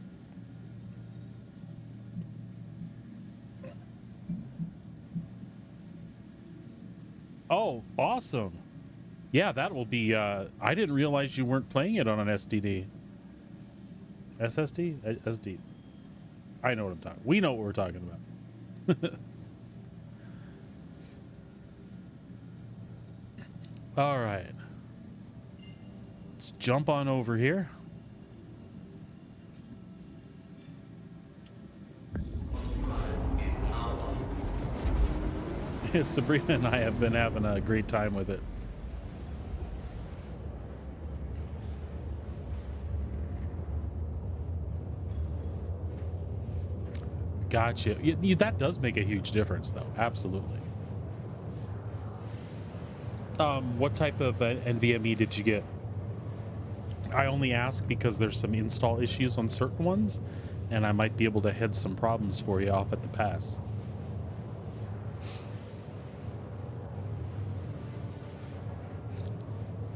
Oh, awesome. Yeah, that will be, I didn't realize you weren't playing it on an SSD. SSD? SD. I know what I'm talking. We know what we're talking about. All right. Let's jump on over here. Sabrina and I have been having a great time with it. Gotcha. That does make a huge difference, though. Absolutely. What type of NVMe did you get? I only ask because there's some install issues on certain ones, and I might be able to head some problems for you off at the pass.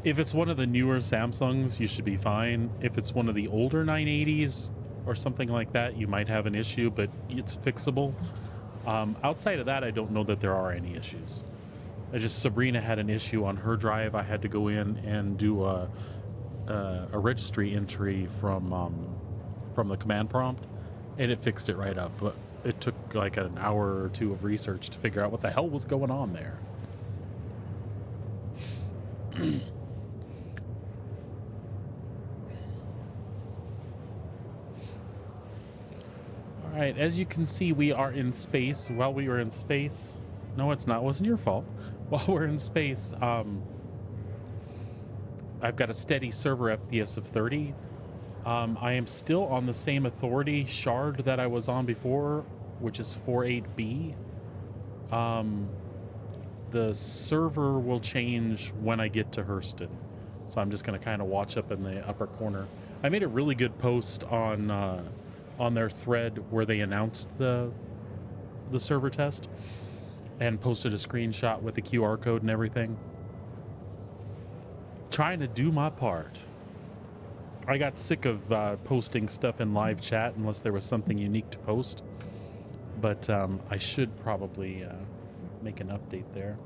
If it's one of the newer Samsungs, you should be fine. If it's one of the older 980s or something like that, you might have an issue, but it's fixable. Outside of that, I don't know that there are any issues. Sabrina had an issue on her drive. I had to go in and do a registry entry from the command prompt, and it fixed it right up. But it took like an hour or two of research to figure out what the hell was going on there. All right, as you can see, we are in space. While we were in space, no, it's not. It wasn't your fault. While we're in space, I've got a steady server FPS of 30. I am still on the same authority shard that I was on before, which is 48B. The server will change when I get to Hurston, so I'm just going to kind of watch up in the upper corner. I made a really good post on their thread where they announced the server test, and posted a screenshot with the QR code and everything. Trying to do my part. I got sick of posting stuff in live chat unless there was something unique to post. But I should probably make an update there.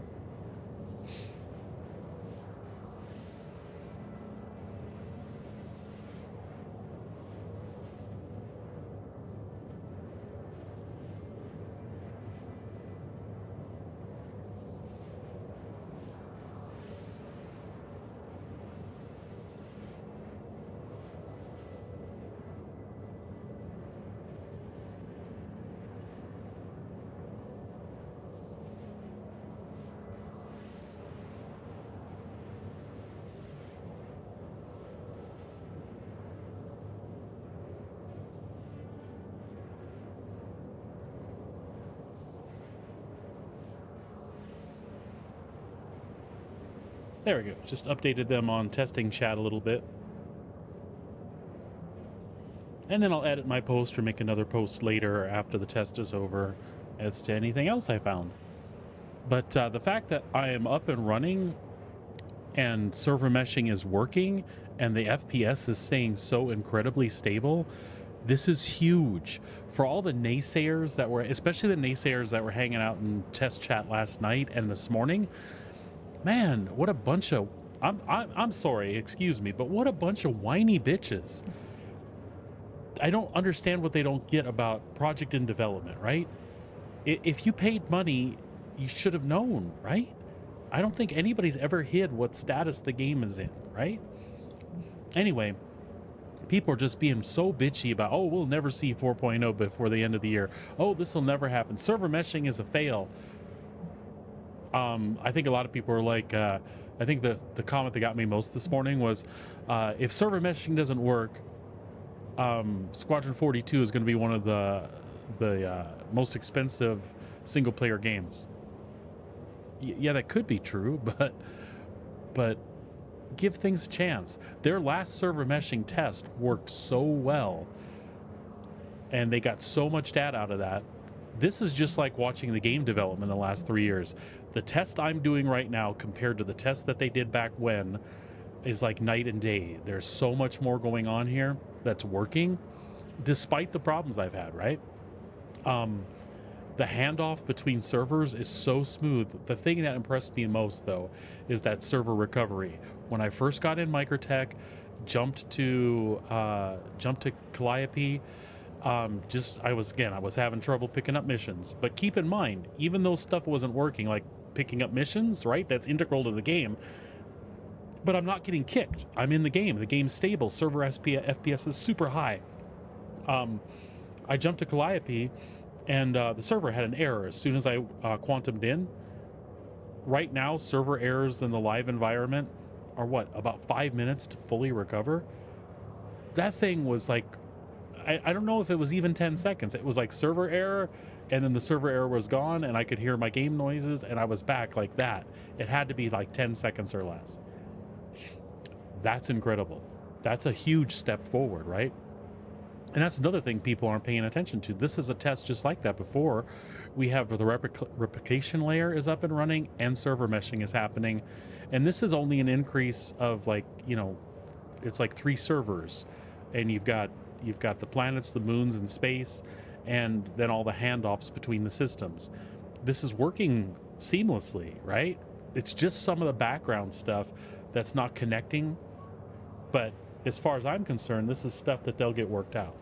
There we go. Just updated them on testing chat a little bit. And then I'll edit my post or make another post later after the test is over as to anything else I found. But the fact that I am up and running and server meshing is working and the FPS is staying so incredibly stable, this is huge. For all the naysayers that were, especially the naysayers that were hanging out in test chat last night and this morning, man, what a bunch of, I'm sorry, excuse me, but what a bunch of whiny bitches. I don't understand what they don't get about project in development, right? If you paid money, you should have known, right? I don't think anybody's ever hid what status the game is in, right? Anyway, people are just being so bitchy about, oh, we'll never see 4.0 before the end of the year. Oh, this will never happen. Server meshing is a fail. I think a lot of people are like, I think the comment that got me most this morning was, if server meshing doesn't work, Squadron 42 is going to be one of the most expensive single player games. Yeah, that could be true, but give things a chance. Their last server meshing test worked so well, and they got so much data out of that. This is just like watching the game development in the last 3 years. The test I'm doing right now compared to the test that they did back when is like night and day. There's so much more going on here that's working, despite the problems I've had, right? The handoff between servers is so smooth. The thing that impressed me most, though, is that server recovery. When I first got in Microtech, jumped to Calliope, I was having trouble picking up missions. But keep in mind, even though stuff wasn't working, like picking up missions, right? That's integral to the game. But I'm not getting kicked. I'm in the game. The game's stable. Server FPS is super high. I jumped to Calliope, and the server had an error as soon as I quantumed in. Right now, server errors in the live environment are about 5 minutes to fully recover. That thing was like, I don't know if it was even 10 seconds. It was like server error, and then the server error was gone, and I could hear my game noises, and I was back like that. It had to be like 10 seconds or less. That's incredible. That's a huge step forward, right? And that's another thing people aren't paying attention to. This is a test just like that before, we have the replication layer is up and running, and server meshing is happening. And this is only an increase of, like, you know, it's like 3 servers, and you've got the planets, the moons, and space, and then all the handoffs between the systems. This is working seamlessly, right? It's just some of the background stuff that's not connecting, but as far as I'm concerned, this is stuff that they'll get worked out.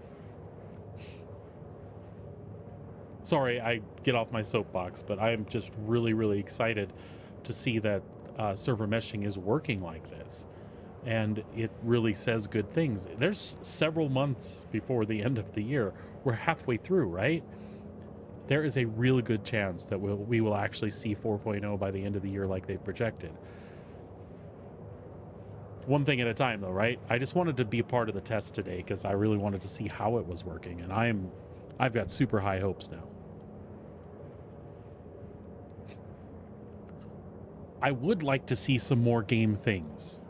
Sorry, I get off my soapbox, but I'm just really, really excited to see that server meshing is working like this. And it really says good things. There's several months before the end of the year. We're halfway through, right? There is a really good chance that we will actually see 4.0 by the end of the year like they projected. One thing at a time, though, right? I just wanted to be a part of the test today because I really wanted to see how it was working, and I've got super high hopes now. I would like to see some more game things.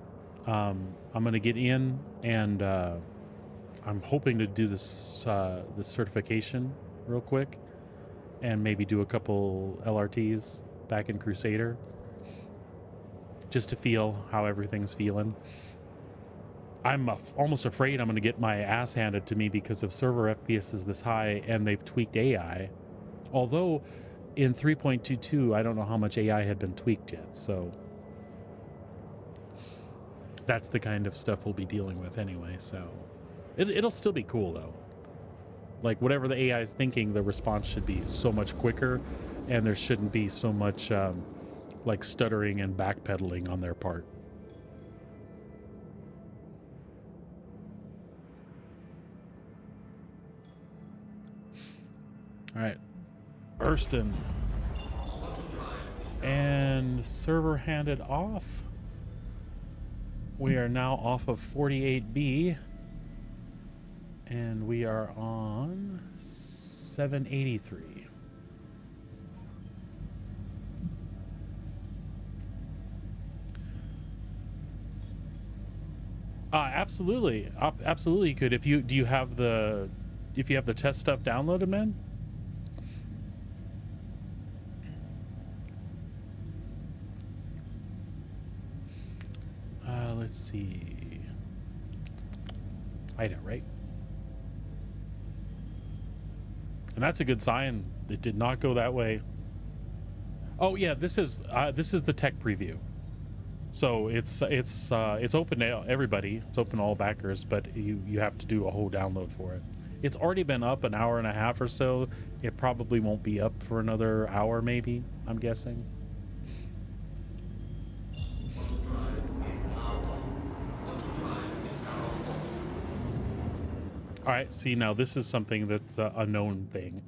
I'm going to get in, and I'm hoping to do this certification real quick, and maybe do a couple LRTs back in Crusader, just to feel how everything's feeling. I'm almost afraid I'm going to get my ass handed to me because of server FPS is this high, and they've tweaked AI. Although in 3.22, I don't know how much AI had been tweaked yet, so that's the kind of stuff we'll be dealing with anyway. So it'll still be cool, though. Like, whatever the AI is thinking, the response should be so much quicker, and there shouldn't be so much like stuttering and backpedaling on their part. All right, Erston. And server handed off. We are now off of 48B, and we are on 783. Absolutely, absolutely you could. If you have the test stuff downloaded, man. Let's see. Ida, right? And that's a good sign. It did not go that way. Oh yeah, this is the tech preview. So it's open to everybody. It's open to all backers, but you have to do a whole download for it. It's already been up an hour and a half or so. It probably won't be up for another hour, maybe, I'm guessing. All right, see, now this is something that's a known thing.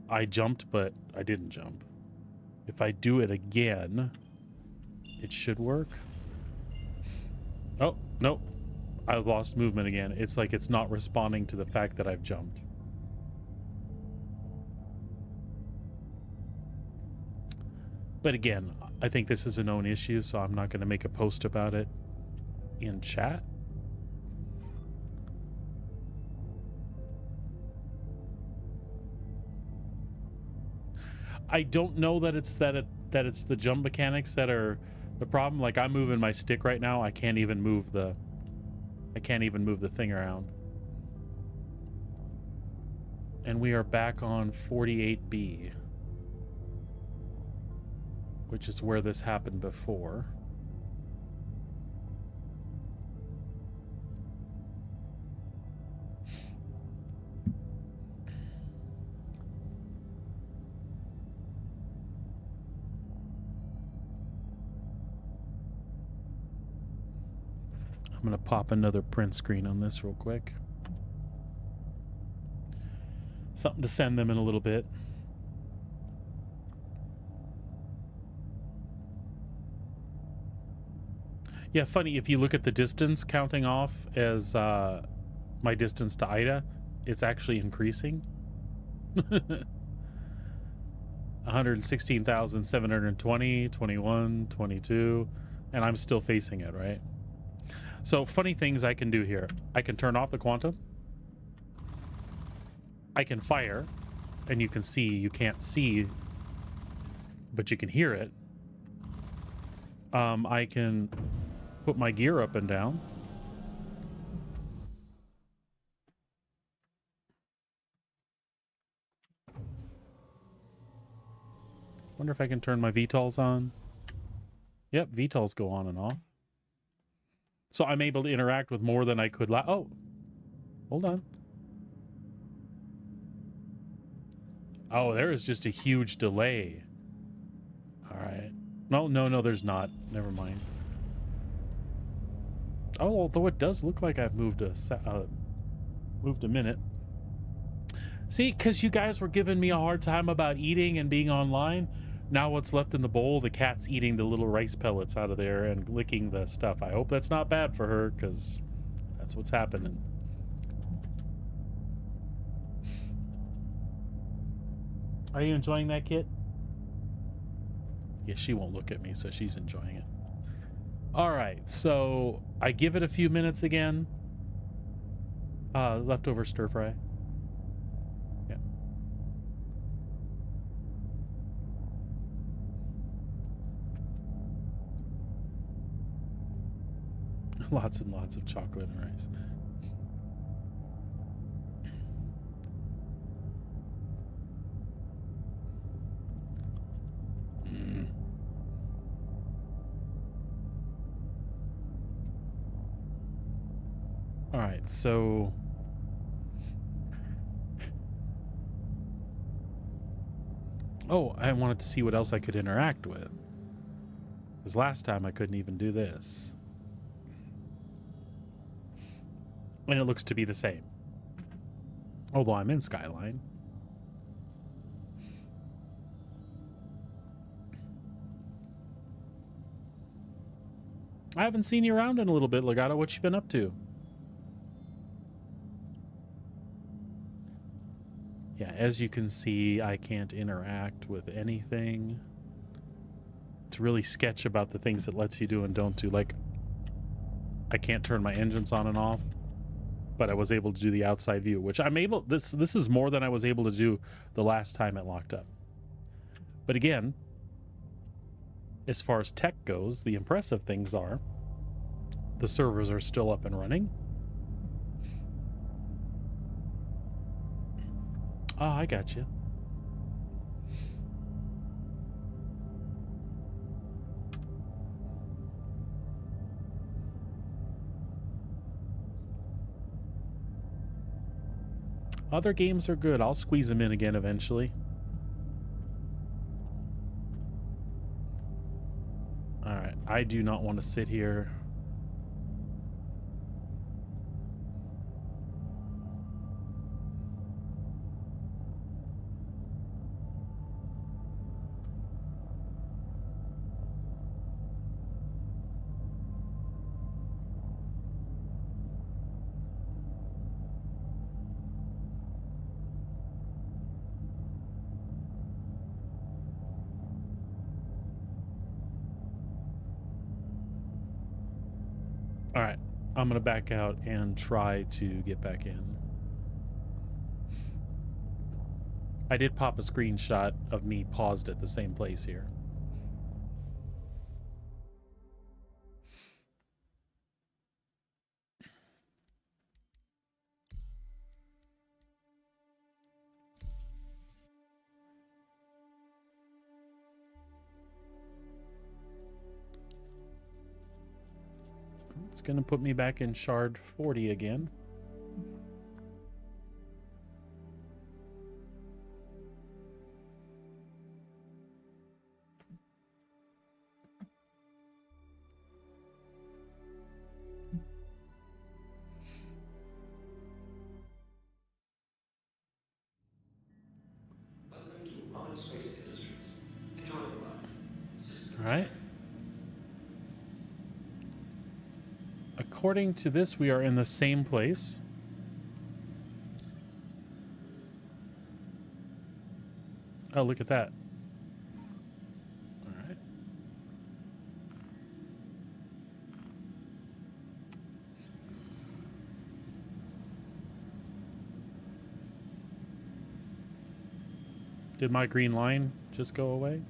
I jumped, but I didn't jump. If I do it again, it should work. Oh, nope. I've lost movement again. It's like it's not responding to the fact that I've jumped. But again, I think this is a known issue, so I'm not going to make a post about it in chat. I don't know that it's the jump mechanics that are the problem. Like, I'm moving my stick right now. I can't even move the thing around. And we are back on 48B, which is where this happened before. I'm going to pop another print screen on this real quick. Something to send them in a little bit. Yeah, funny, if you look at the distance counting off as my distance to Ida, it's actually increasing. 116,720, 21, 22, and I'm still facing it, right? So funny things I can do here. I can turn off the quantum. I can fire. and you can see, you can't see, but you can hear it. I can put my gear up and down. Wonder if I can turn my VTOLs on. Yep, VTOLs go on and off. So I'm able to interact with more than I could oh, hold on. Oh, there is just a huge delay. All right. No, there's not. Never mind. Oh, although it does look like I've moved a minute. See, because you guys were giving me a hard time about eating and being online. Now what's left in the bowl, the cat's eating the little rice pellets out of there and licking the stuff. I hope that's not bad for her, because that's what's happening. Are you enjoying that, Kit? Yeah, she won't look at me, so she's enjoying it. All right, so I give it a few minutes again. Leftover stir fry. Yeah. Lots and lots of chocolate and rice. All right, so oh, I wanted to see what else I could interact with. Because last time I couldn't even do this. And it looks to be the same. Although I'm in Skyline. I haven't seen you around in a little bit, Legato. What you been up to? Yeah, as you can see, I can't interact with anything. It's really sketch about the things it lets you do and don't do. Like, I can't turn my engines on and off, but I was able to do the outside view, which I'm able... This is more than I was able to do the last time it locked up. But again, as far as tech goes, the impressive things are the servers are still up and running. Oh, I got you. Other games are good. I'll squeeze them in again eventually. All right. I do not want to sit here. All right. I'm going to back out and try to get back in. I did pop a screenshot of me paused at the same place here. It's going to put me back in shard 40 again. Welcome to Roman Space Industries. Enjoy the ride. System All right. check. According to this, we are in the same place. Oh, look at that. All right. Did my green line just go away?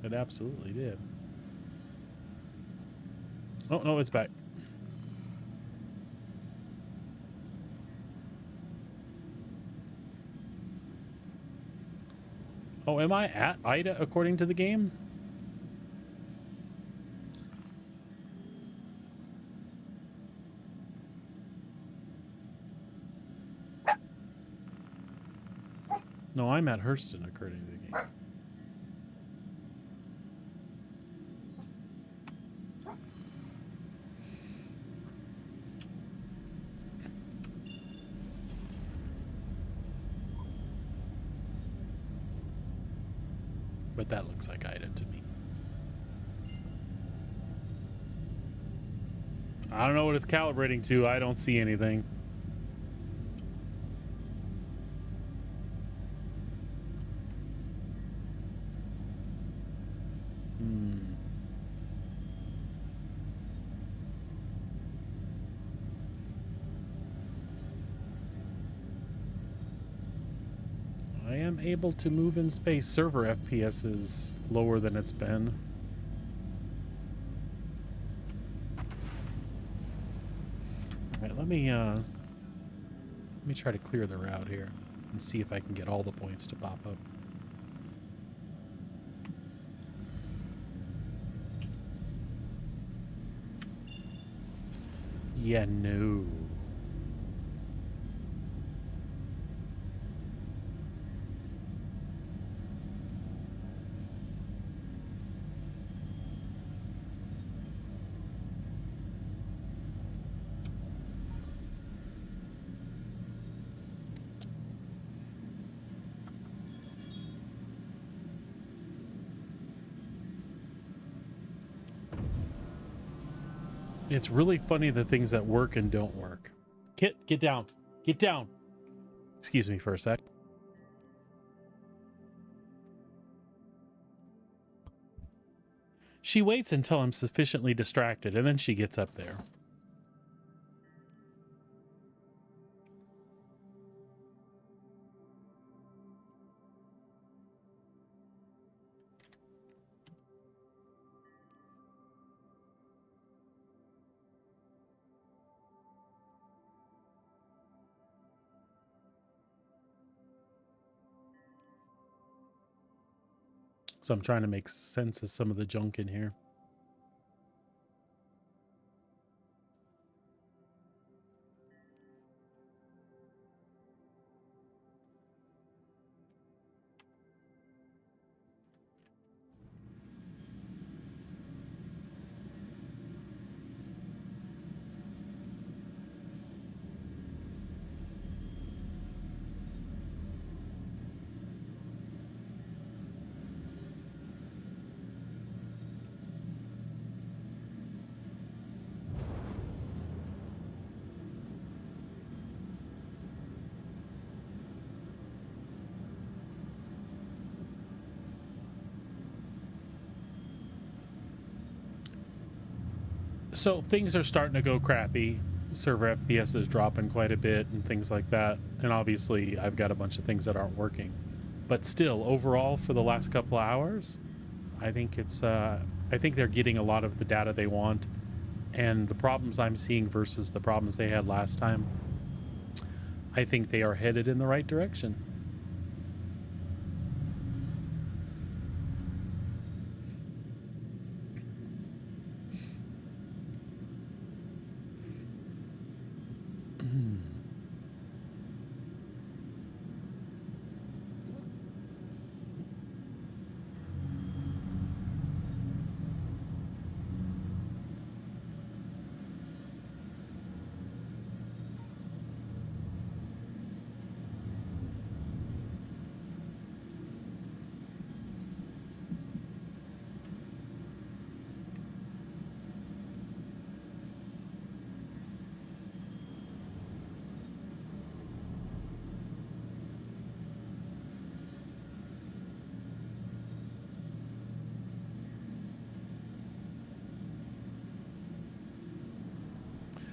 It absolutely did. Oh, no, it's back. Oh, am I at Ida according to the game? No, I'm at Hurston according to the game. But that looks like Ida to me. I don't know what it's calibrating to. I don't see anything. I am able to move in space. Server FPS is lower than it's been. All right, let me try to clear the route here and see if I can get all the points to pop up. Yeah, no. It's really funny the things that work and don't work. Kit, get down. Get down. Excuse me for a sec. She waits until I'm sufficiently distracted, and then she gets up there. So I'm trying to make sense of some of the junk in here. So things are starting to go crappy. Server FPS is dropping quite a bit and things like that. And obviously I've got a bunch of things that aren't working. But still, overall, for the last couple of hours, I think it's I think they're getting a lot of the data they want. And the problems I'm seeing versus the problems they had last time, I think they are headed in the right direction.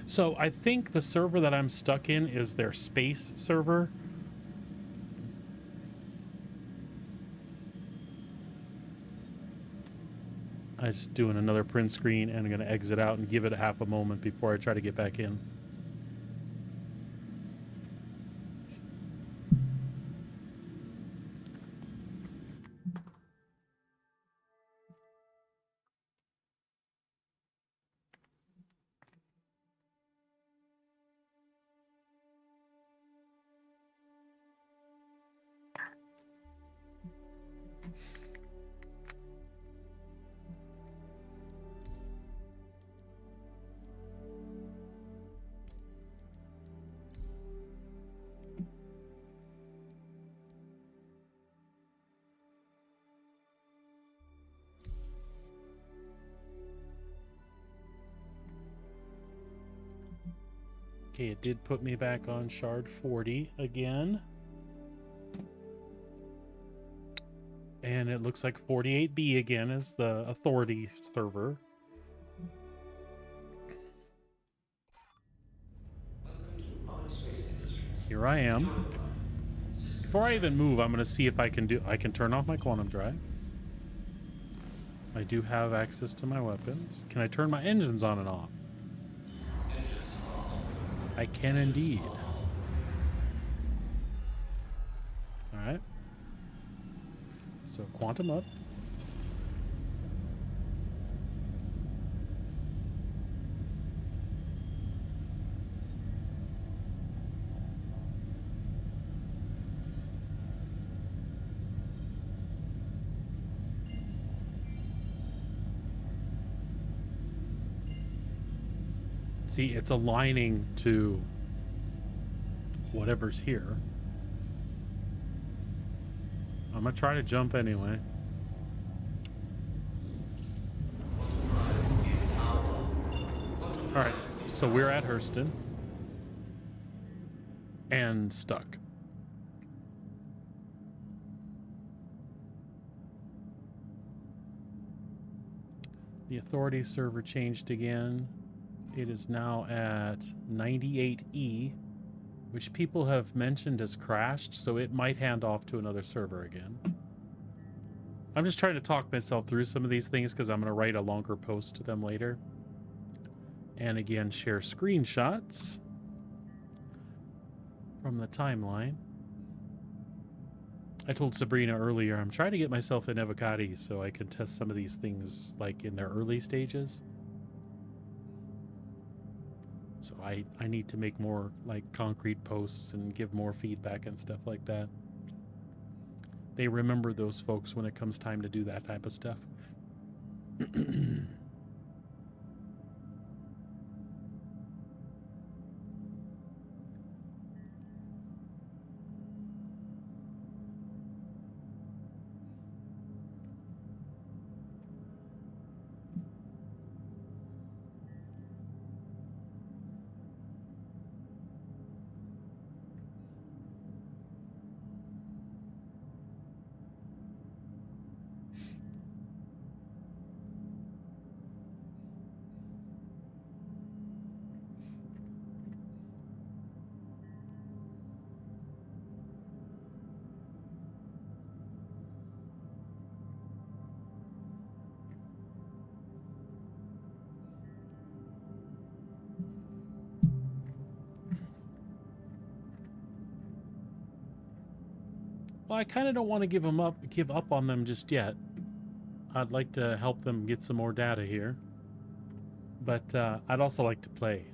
So I think the server that I'm stuck in is their space server. I'm just doing another print screen, and I'm going to exit out and give it a half a moment before I try to get back in. Okay, it did put me back on shard 40 again. And it looks like 48B again is the authority server. Welcome to Public Space Industries. Here I am. Enjoy the ride. System Before I even check. move, I'm going to see if I can turn off my quantum drive. I do have access to my weapons. Can I turn my engines on and off? Engines on. I can indeed. All right. So quantum up. See, it's aligning to whatever's here. I'm gonna try to jump anyway. All right, so we're at Hurston and stuck. The authority server changed again. It is now at 98E, which people have mentioned has crashed, so it might hand off to another server again. I'm just trying to talk myself through some of these things because I'm going to write a longer post to them later. And again, share screenshots from the timeline. I told Sabrina earlier, I'm trying to get myself an Evocati so I can test some of these things like in their early stages. So I need to make more like concrete posts and give more feedback and stuff like that. They remember those folks when it comes time to do that type of stuff. Well, I kind of don't want to give up on them just yet. I'd like to help them get some more data here. But I'd also like to play.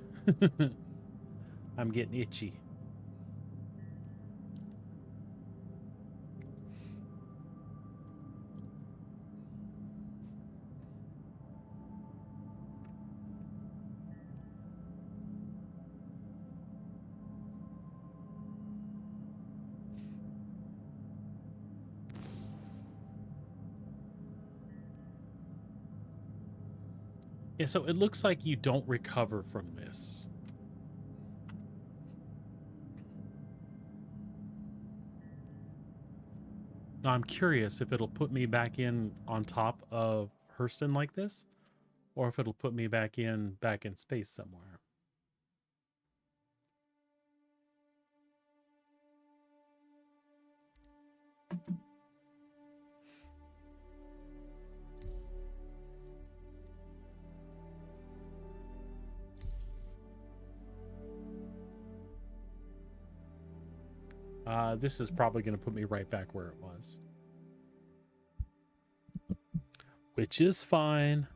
I'm getting itchy. Yeah, so it looks like you don't recover from this. Now I'm curious if it'll put me back in on top of Hurston like this, or if it'll put me back in space somewhere. This is probably going to put me right back where it was. Which is fine.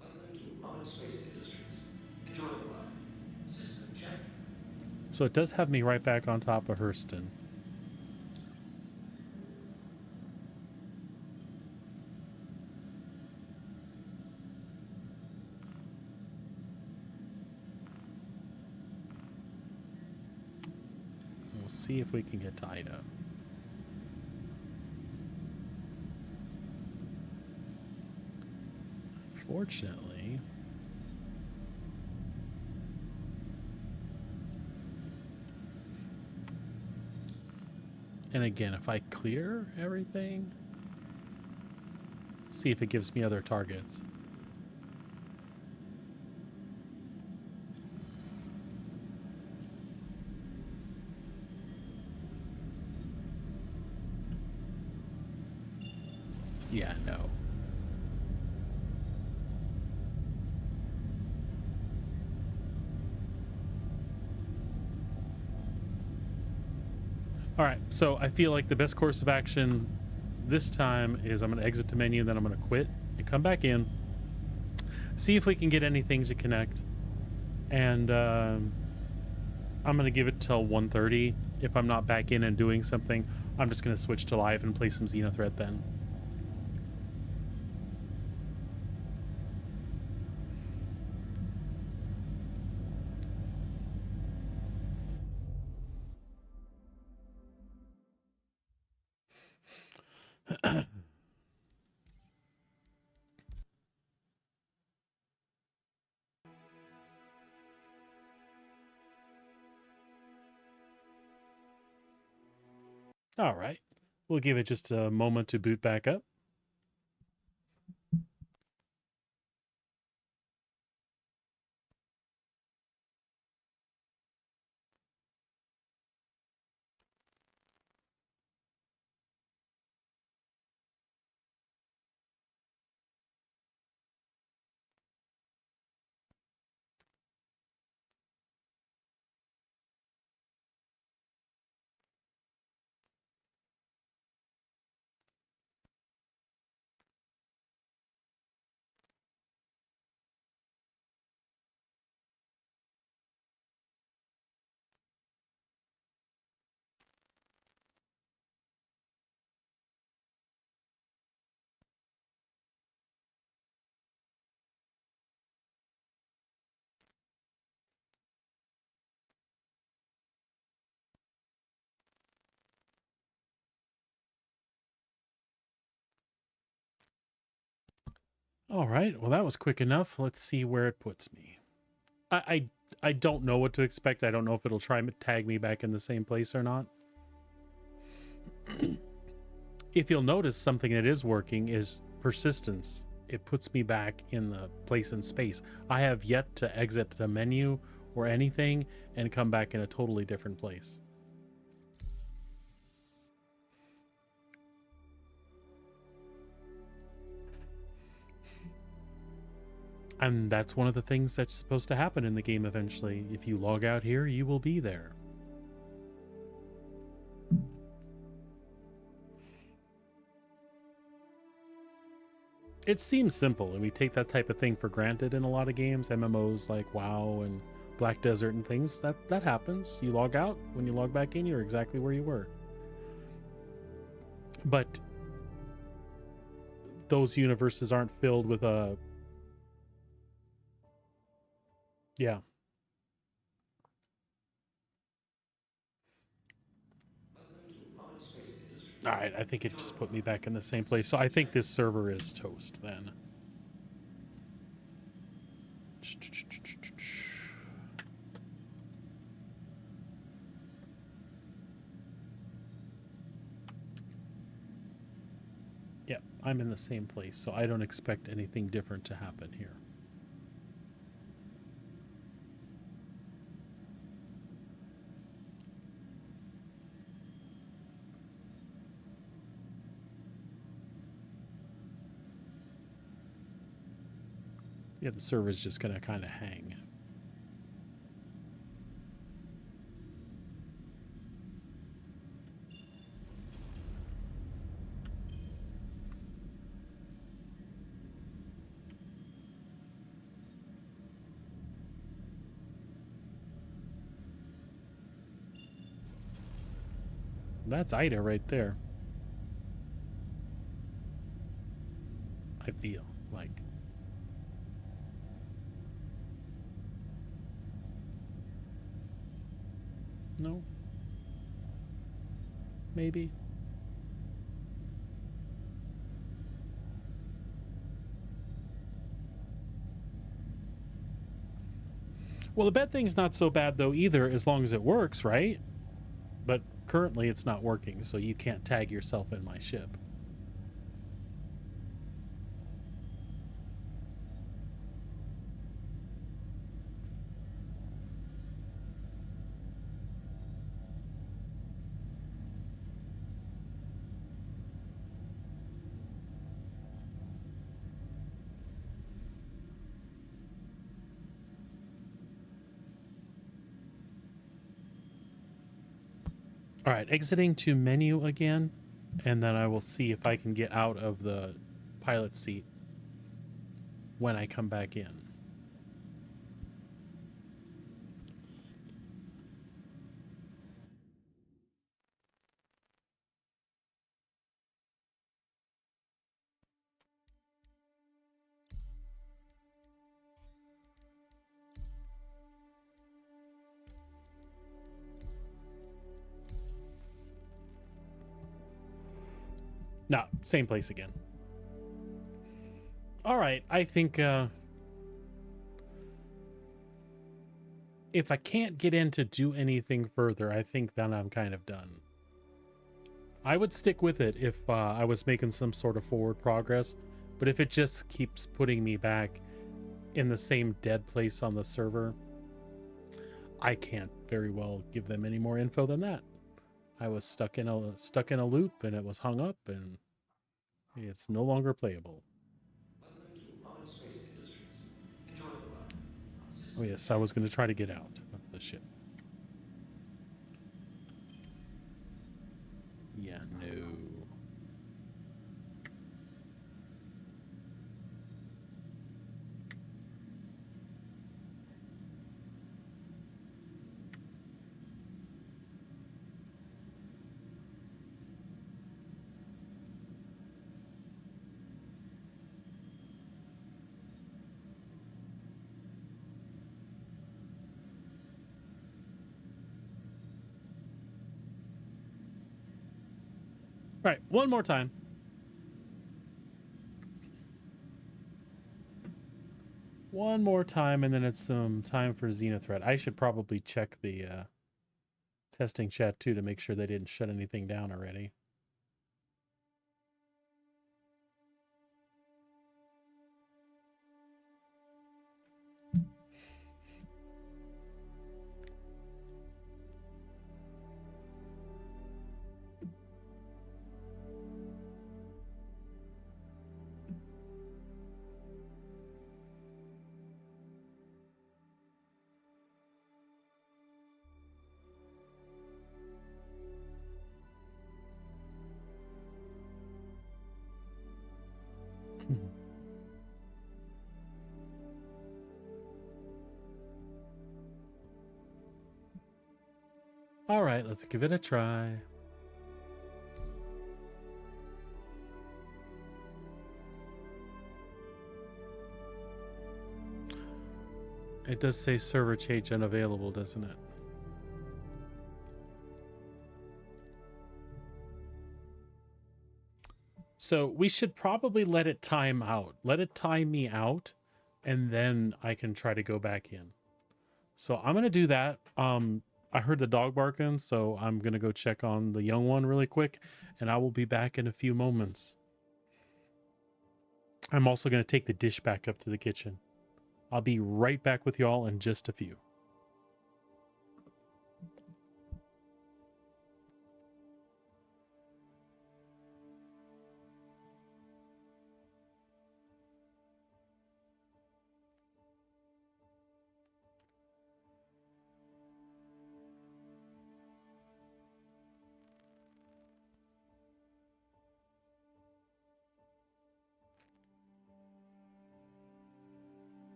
Welcome to Roman Space Industries. Enjoy the ride. System check. So it does have me right back on top of Hurston. We'll see if we can get to Ida. Fortunately, and again, if I clear everything, see if it gives me other targets. Yeah, no. All right, so I feel like the best course of action this time is I'm going to exit the menu, then I'm going to quit and come back in, see if we can get anything to connect, and I'm going to give it till 1:30. If I'm not back in and doing something, I'm just going to switch to live and play some Xenothreat then. All right. We'll give it just a moment to boot back up. All right. Well, that was quick enough. Let's see where it puts me. I don't know what to expect. I don't know if it'll try and tag me back in the same place or not. If you'll notice, something that is working is persistence. It puts me back in the place in space. I have yet to exit the menu or anything and come back in a totally different place. And that's one of the things that's supposed to happen in the game eventually. If you log out here, you will be there. It seems simple, and we take that type of thing for granted in a lot of games, MMOs like WoW and Black Desert and things. That happens. You log out, when you log back in, you're exactly where you were. But those universes aren't filled with a... Yeah. Welcome to Roman Space Industries. All right, I think it Enjoy just the put me ride. back in the same place. So I think this server is toast then. Yep, I'm in the same place, so I don't expect anything different to happen here. Yeah, the server's just gonna kind of hang. That's Ida right there. I feel like. No? Maybe? Well, the bed thing's not so bad though either, as long as it works, right? But currently it's not working, so you can't tag yourself in my ship. All right, exiting to menu again, and then I will see if I can get out of the pilot seat when I come back in. No, same place again. All right, I think if I can't get in to do anything further, I think then I'm kind of done. I would stick with it if I was making some sort of forward progress, but if it just keeps putting me back in the same dead place on the server, I can't very well give them any more info than that. I was stuck in a loop, and it was hung up, and it's no longer playable. Welcome to Space Industries. Enjoy the ride. Oh yes, I was going to try to get out of the ship. Yeah, no. All right, one more time. One more time, and then it's some time for Xenothreat. I should probably check the testing chat too to make sure they didn't shut anything down already. All right, let's give it a try. It does say server change unavailable, doesn't it? So we should probably let it time out. Let it time me out, and then I can try to go back in. So I'm gonna do that. I heard the dog barking, so I'm gonna go check on the young one really quick, and I will be back in a few moments. I'm also gonna take the dish back up to the kitchen. I'll be right back with y'all in just a few.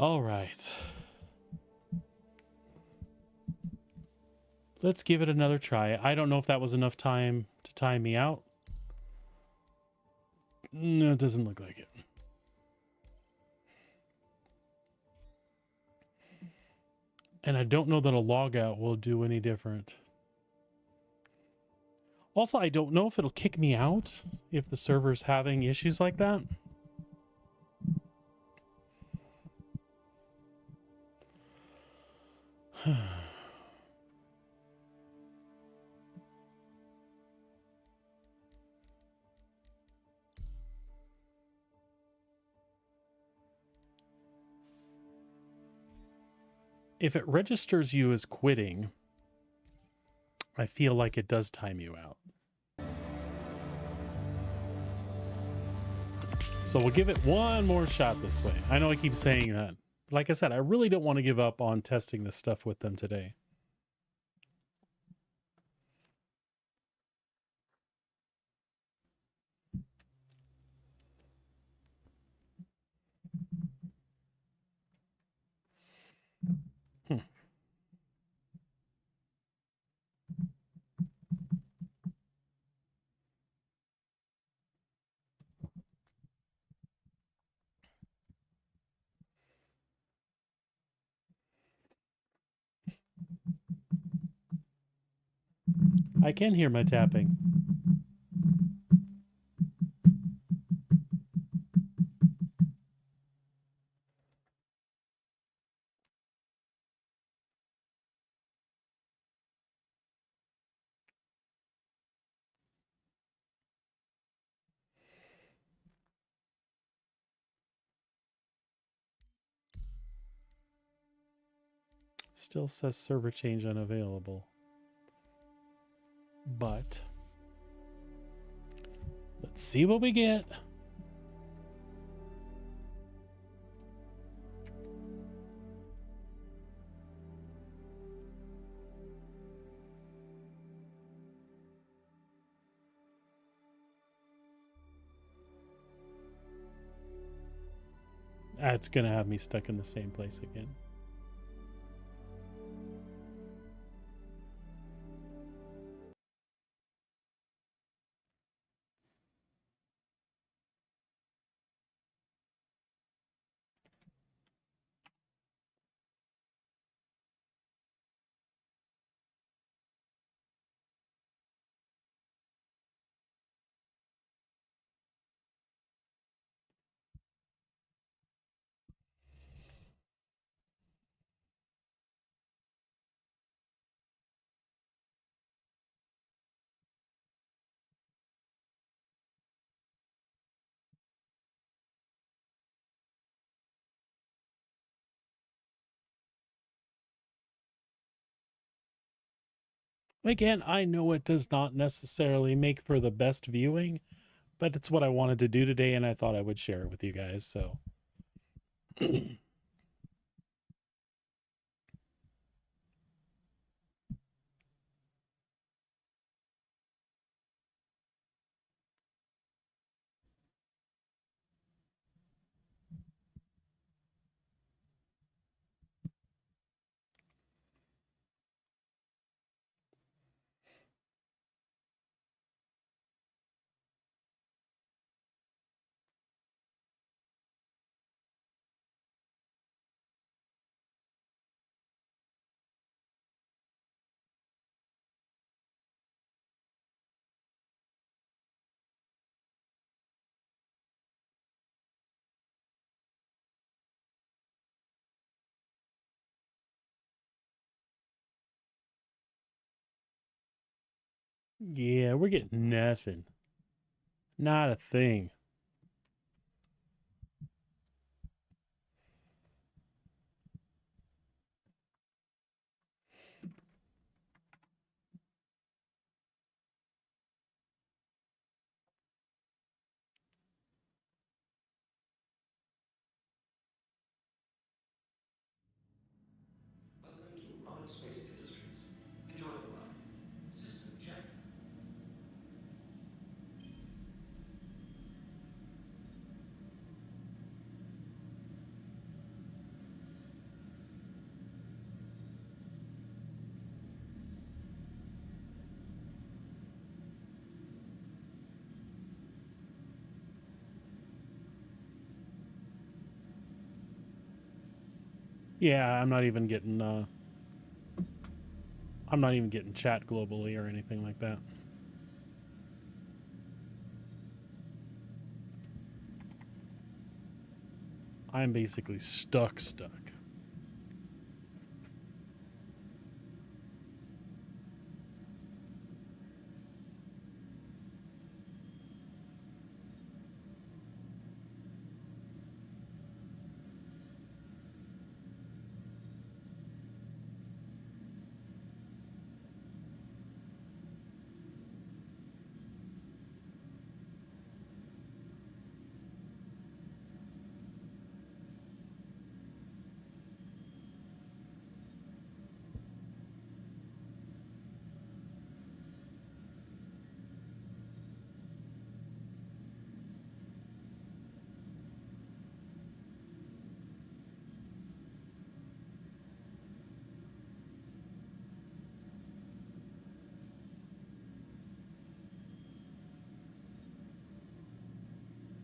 All right. Let's give it another try. I don't know if that was enough time to time me out. No, it doesn't look like it. And I don't know that a logout will do any different. Also, I don't know if it'll kick me out if the server's having issues like that. If it registers you as quitting, I feel like it does time you out. So we'll give it one more shot this way. I know I keep saying that. Like I said, I really don't want to give up on testing this stuff with them today. I can hear my tapping. Still says server change unavailable. But let's see what we get. It's going to have me stuck in the same place again. Again, I know it does not necessarily make for the best viewing, but it's what I wanted to do today, and I thought I would share it with you guys. So, yeah, we're getting nothing. Not a thing. Welcome to Rocket Space Industries. Enjoy the ride. System check. Yeah, I'm not even getting chat globally or anything like that. I'm basically stuck.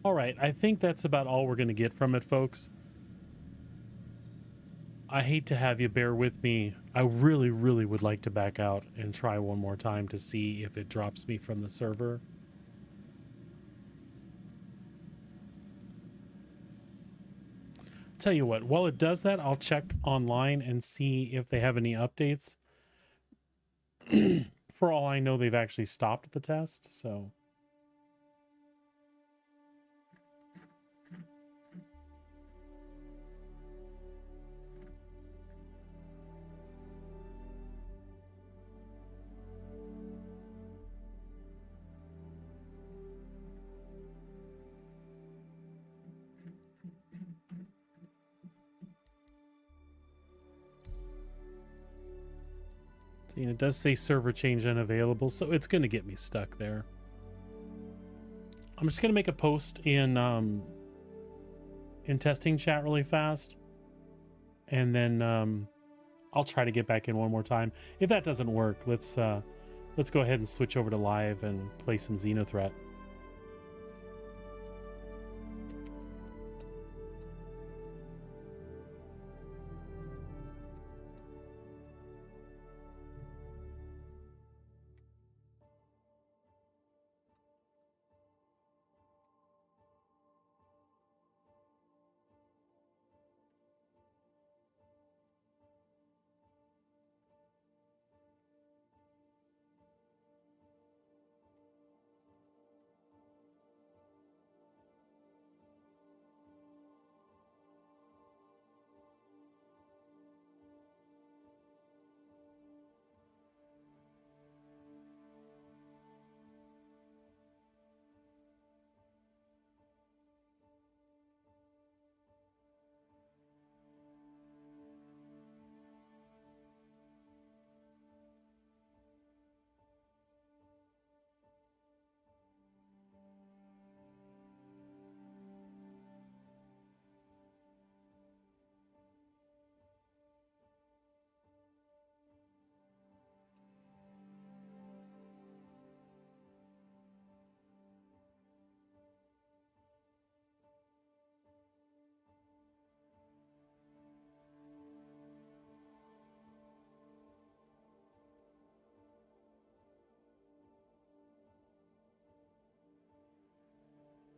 All right, I think that's about all we're going to get from it, folks. I hate to have you bear with me. I really, really would like to back out and try one more time to see if it drops me from the server. Tell you what, while it does that, I'll check online and see if they have any updates. For all I know, they've actually stopped the test, so... See, and it does say server change unavailable, so it's going to get me stuck there. I'm just going to make a post in testing chat really fast, and then I'll try to get back in one more time. If that doesn't work, let's go ahead and switch over to live and play some Xenothreat.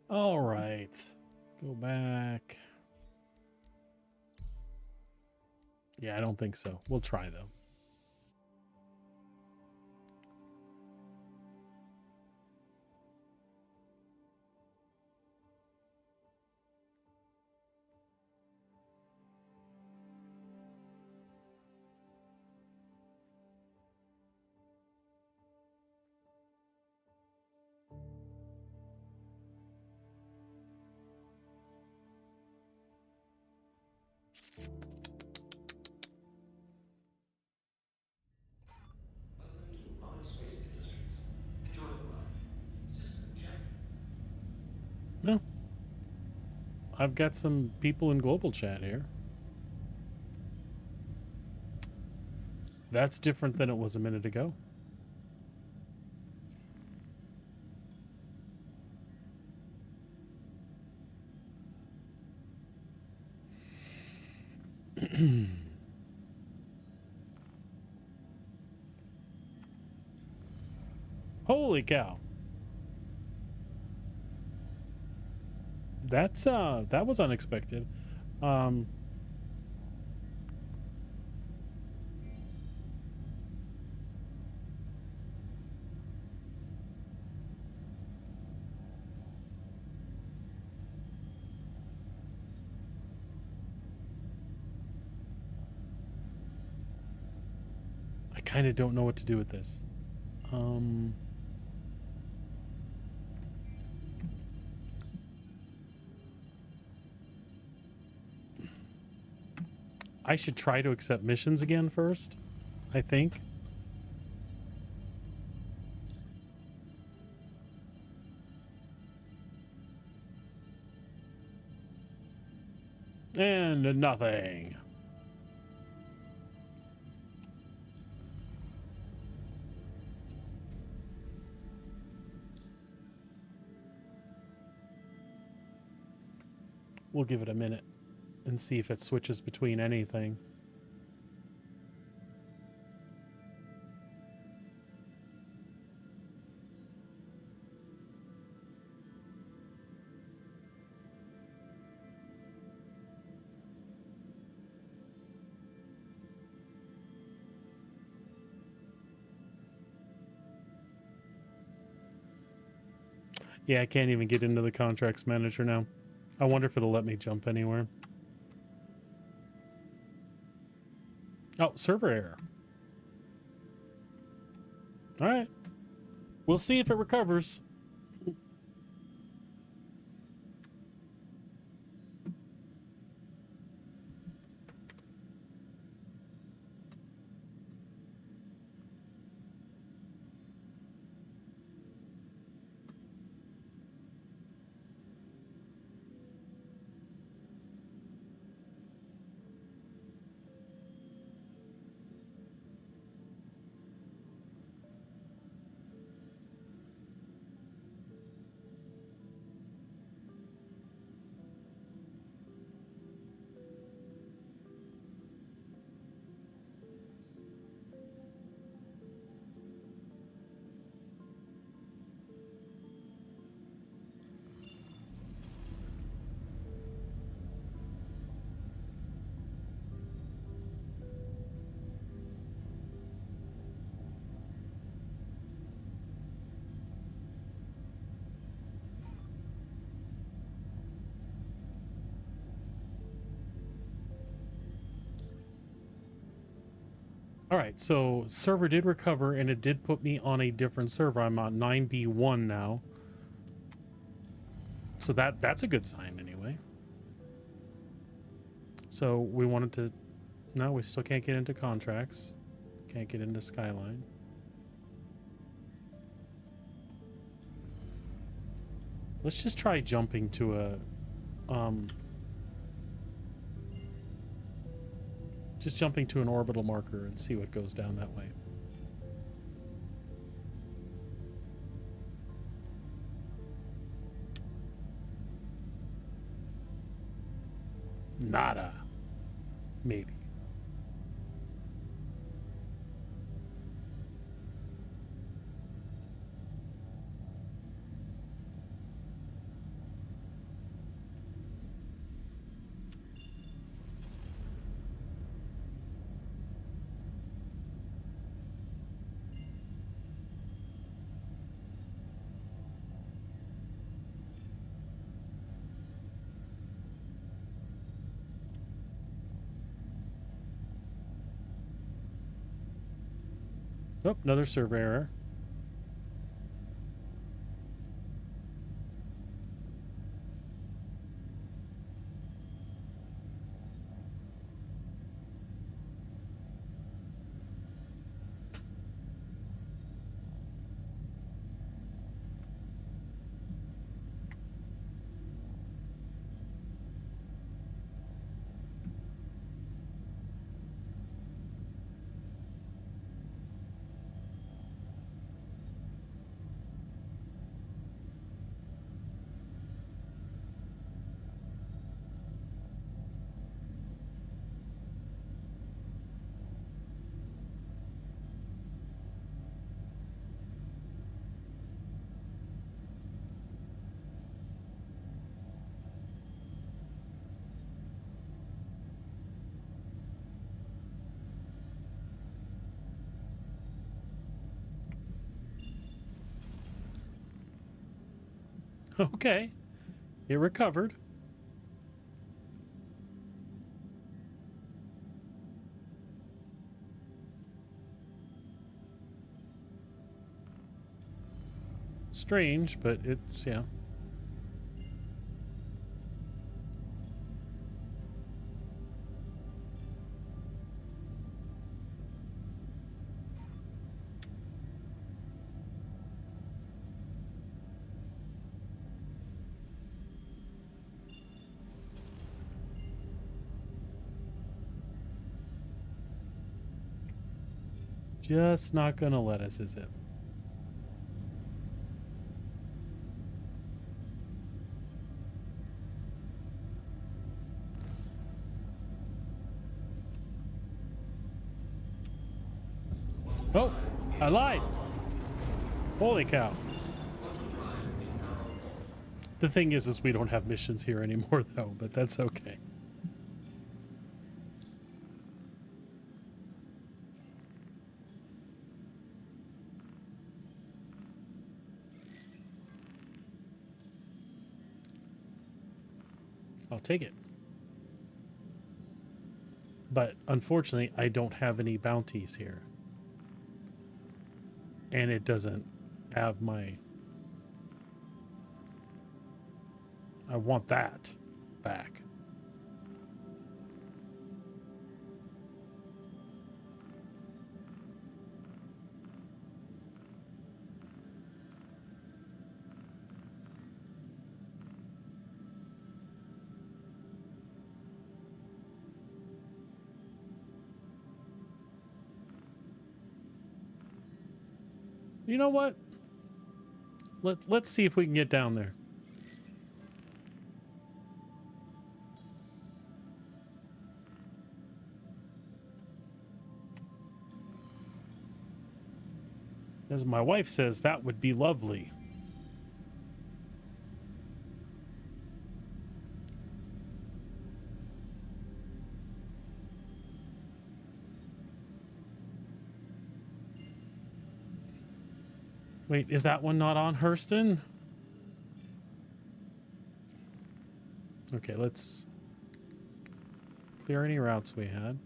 All right, go back. Yeah, I don't think so. We'll try though. Welcome to Modern Space Industries. Enjoy the ride. System check. No, I've got some people in global chat here. That's different than it was a minute ago. Holy cow. That's that was unexpected. I kind of don't know what to do with this. I should try to accept missions again first, I think. And nothing. We'll give it a minute and see if it switches between anything. Yeah, I can't even get into the contracts manager now. I wonder if it'll let me jump anywhere. Oh, server error. All right. We'll see if it recovers. All right, so server did recover, and it did put me on a different server. I'm on 9B1 now. So that's a good sign anyway. So we wanted to... No, we still can't get into contracts. Can't get into Skyline. Let's just try jumping to a... just jumping to an orbital marker and see what goes down that way. Nada. Maybe. Oh, another server error. Okay. It recovered. Strange, but it's, yeah. Just not gonna let us, is it? Oh, I lied. Holy cow. The thing is we don't have missions here anymore, though, but that's okay. I'll take it. But unfortunately, I don't have any bounties here. And it doesn't have my... I want that back. You know what? Let's see if we can get down there. As my wife says, that would be lovely. Wait, is that one not on Hurston? Okay, let's clear any routes we had.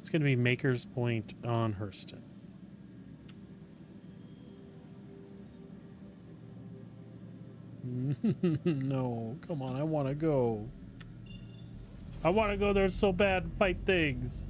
It's going to be Maker's Point on Hurston. No, come on, I want to go. I want to go there so bad and fight things.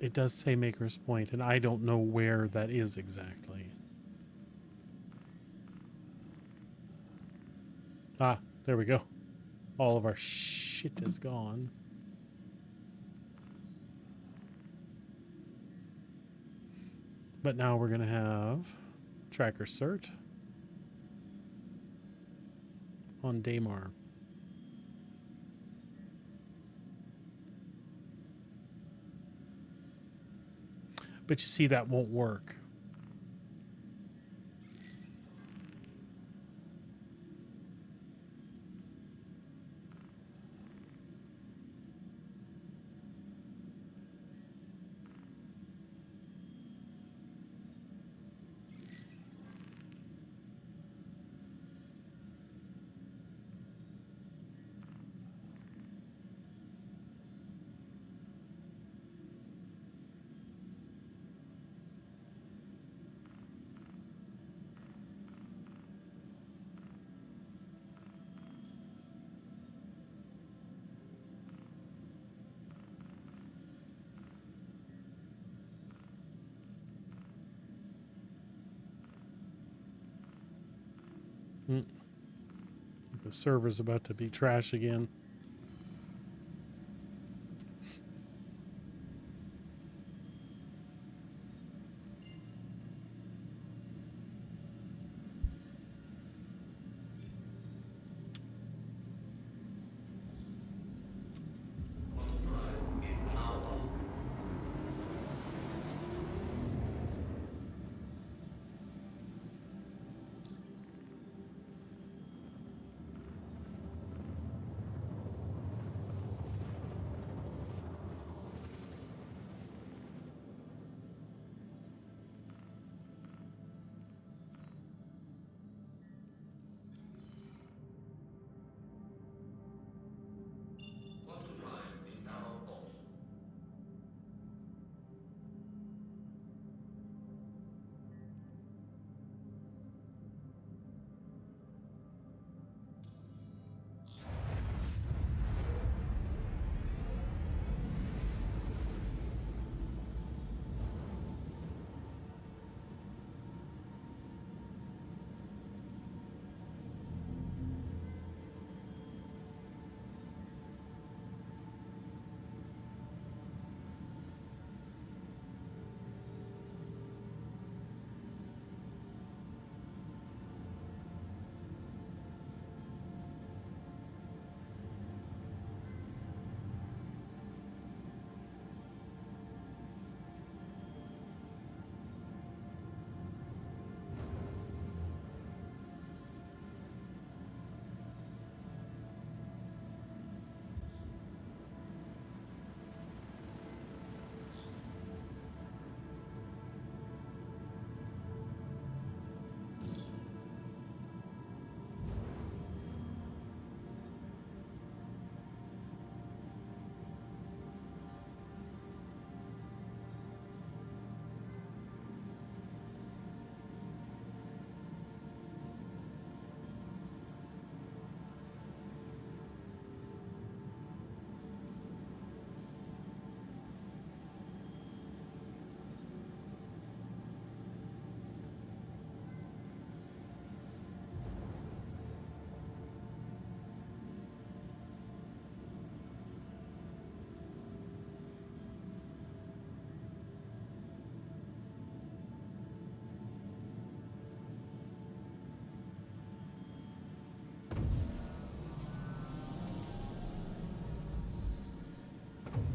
It does say Maker's Point, and I don't know where that is exactly. Ah, there we go. All of our shit is gone. But now we're going to have tracker cert on Daymar. But you see, that won't work. Mm. The server's about to be trash again. Quantum drive is now on. Quantum drive is now off.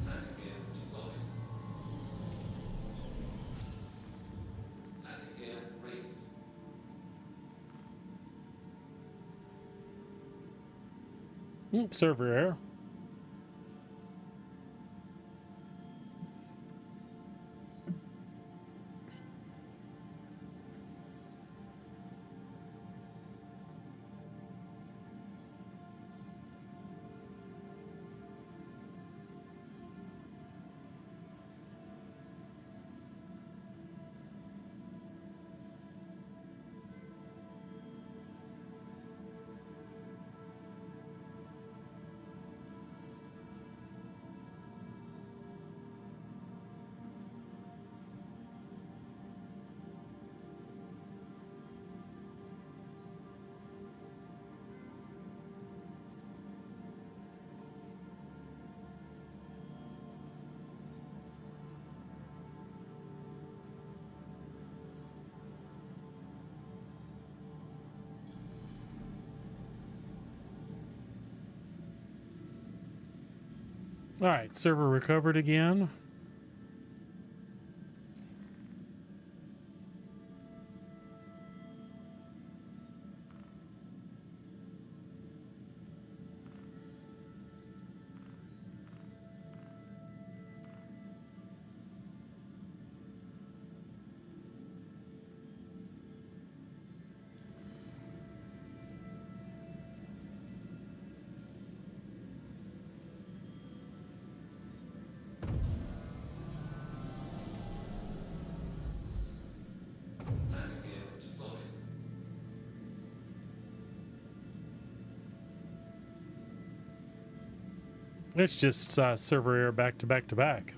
Landing gear deployed. Landing gear raised. Server error. All right, server recovered again. Landing gear deployed. It's just server error back to back to back.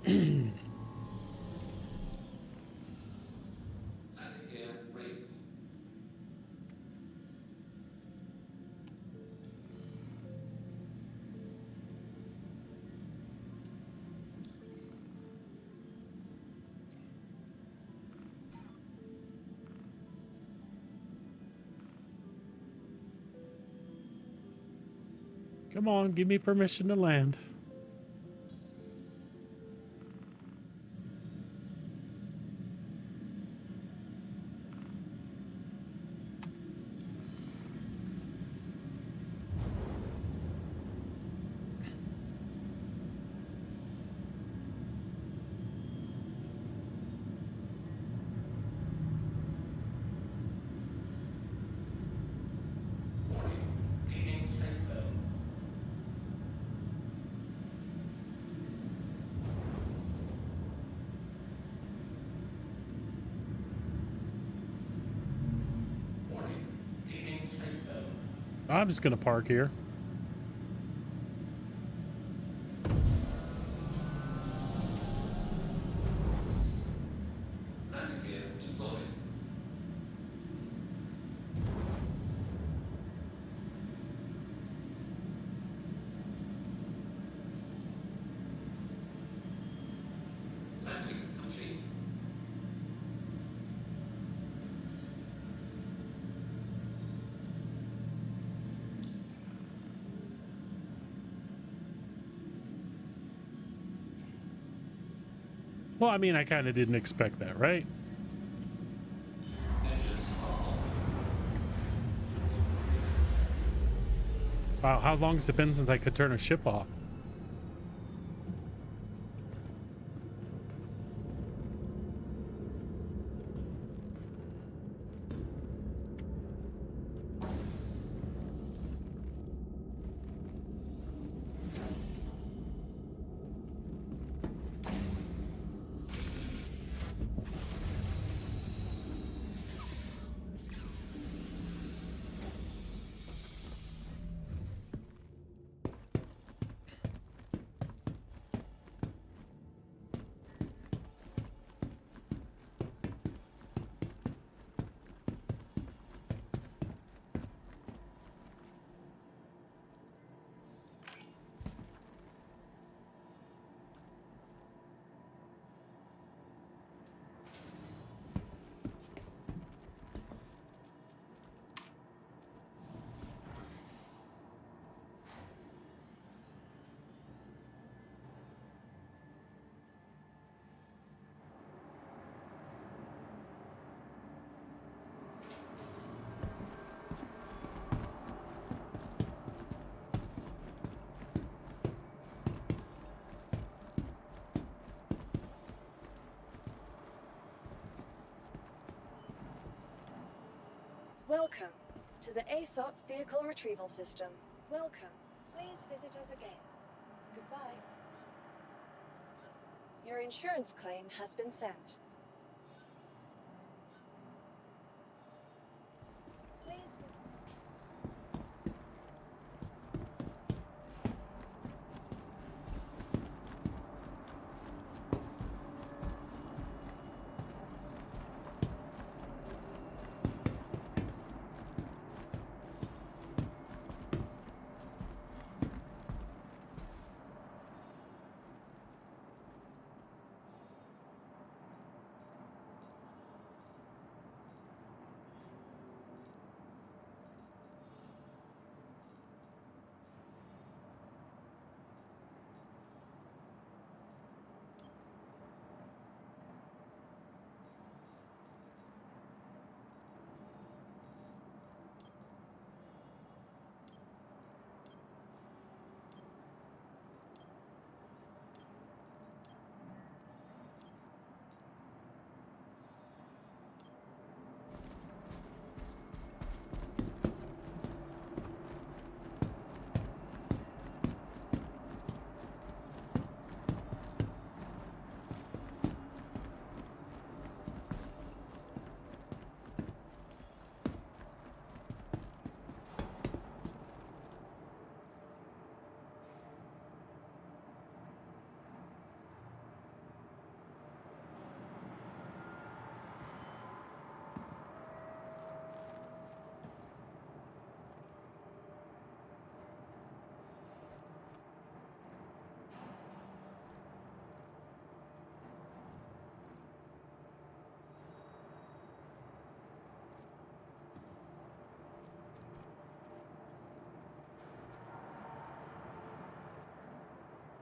Landing gear raised. Come on, give me permission to land. Warning. Leaving safe zone. Warning. Leaving safe zone. I'm just gonna park here. Landing gear deployed. Landing complete. Well, I mean, I kind of didn't expect that, right? Engines are off. Wow, how long has it been since I could turn a ship off? to the ASOP Vehicle Retrieval System. Welcome. Please visit us again. Goodbye. Your insurance claim has been sent. Please.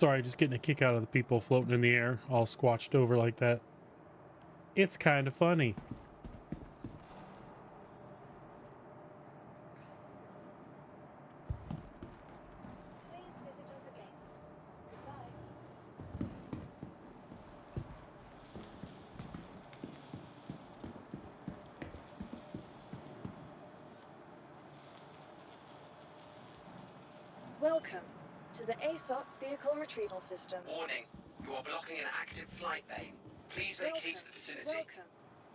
Sorry, just getting a kick out of the people floating in the air, all squatched over like that. It's kind of funny. Please visit us again. Goodbye. Welcome to the ASOP Vehicle Retrieval System. Warning, you are blocking an active flight lane. Please vacate the vicinity. Welcome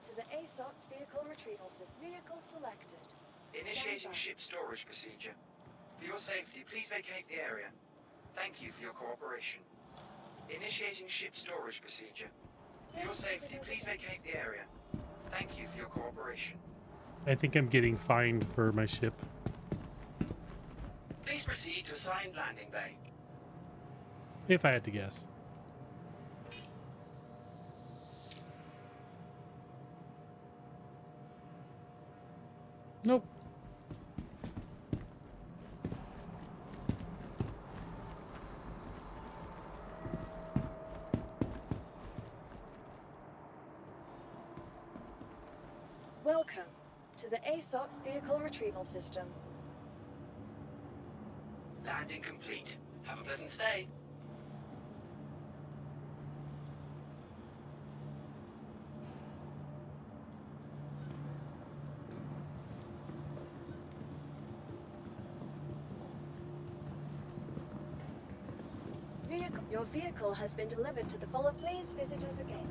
to the ASOP Vehicle Retrieval System. Vehicle selected. Initiating Stand by. ship storage procedure. For your safety, please vacate the area. Thank you for your cooperation. Initiating ship storage procedure. For your safety, please vacate the area. Thank you for your cooperation. I think I'm getting fined for my ship. Please proceed to assigned landing bay. If I had to guess. Nope. Welcome to the ASOP Vehicle Retrieval System. Landing complete. Have a pleasant stay. Your vehicle has been delivered to the follow. Please visit us again.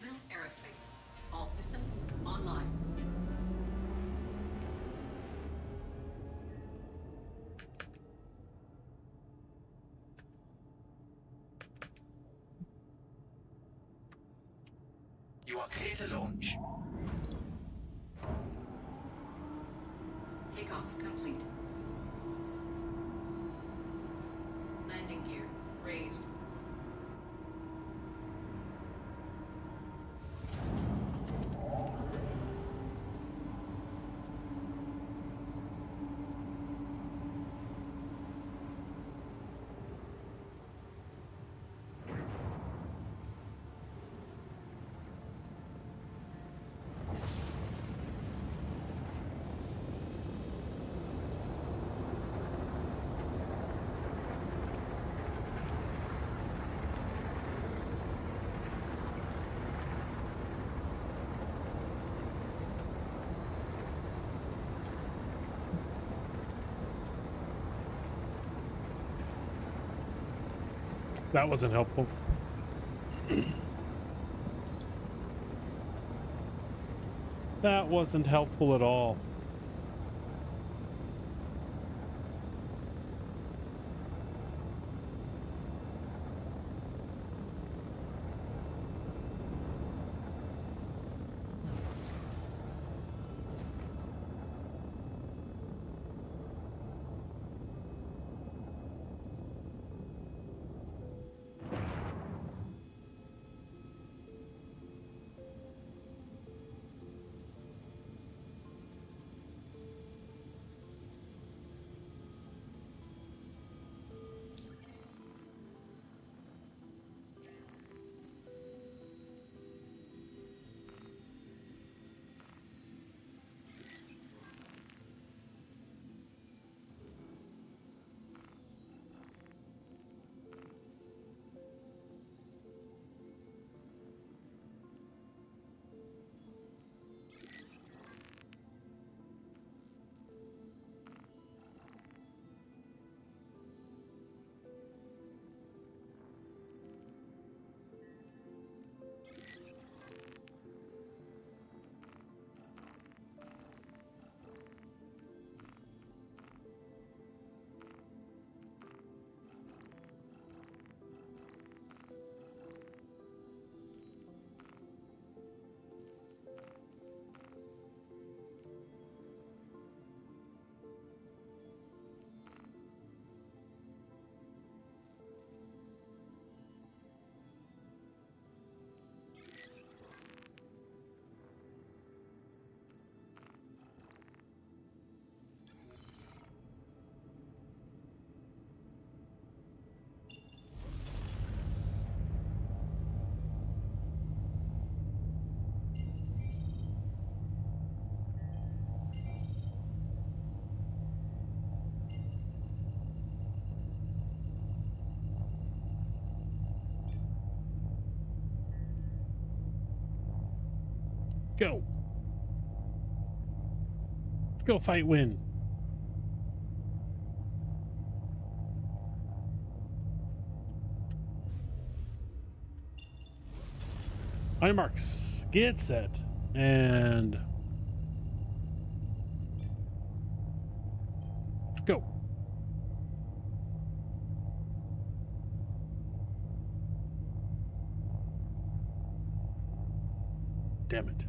Jacksonville Aerospace. All systems online. You are clear to launch. Takeoff complete. Landing gear raised. That wasn't helpful. That wasn't helpful at all. Go. Go fight win. On your marks. Get set. And go. Damn it.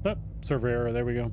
Oh, server error. There we go.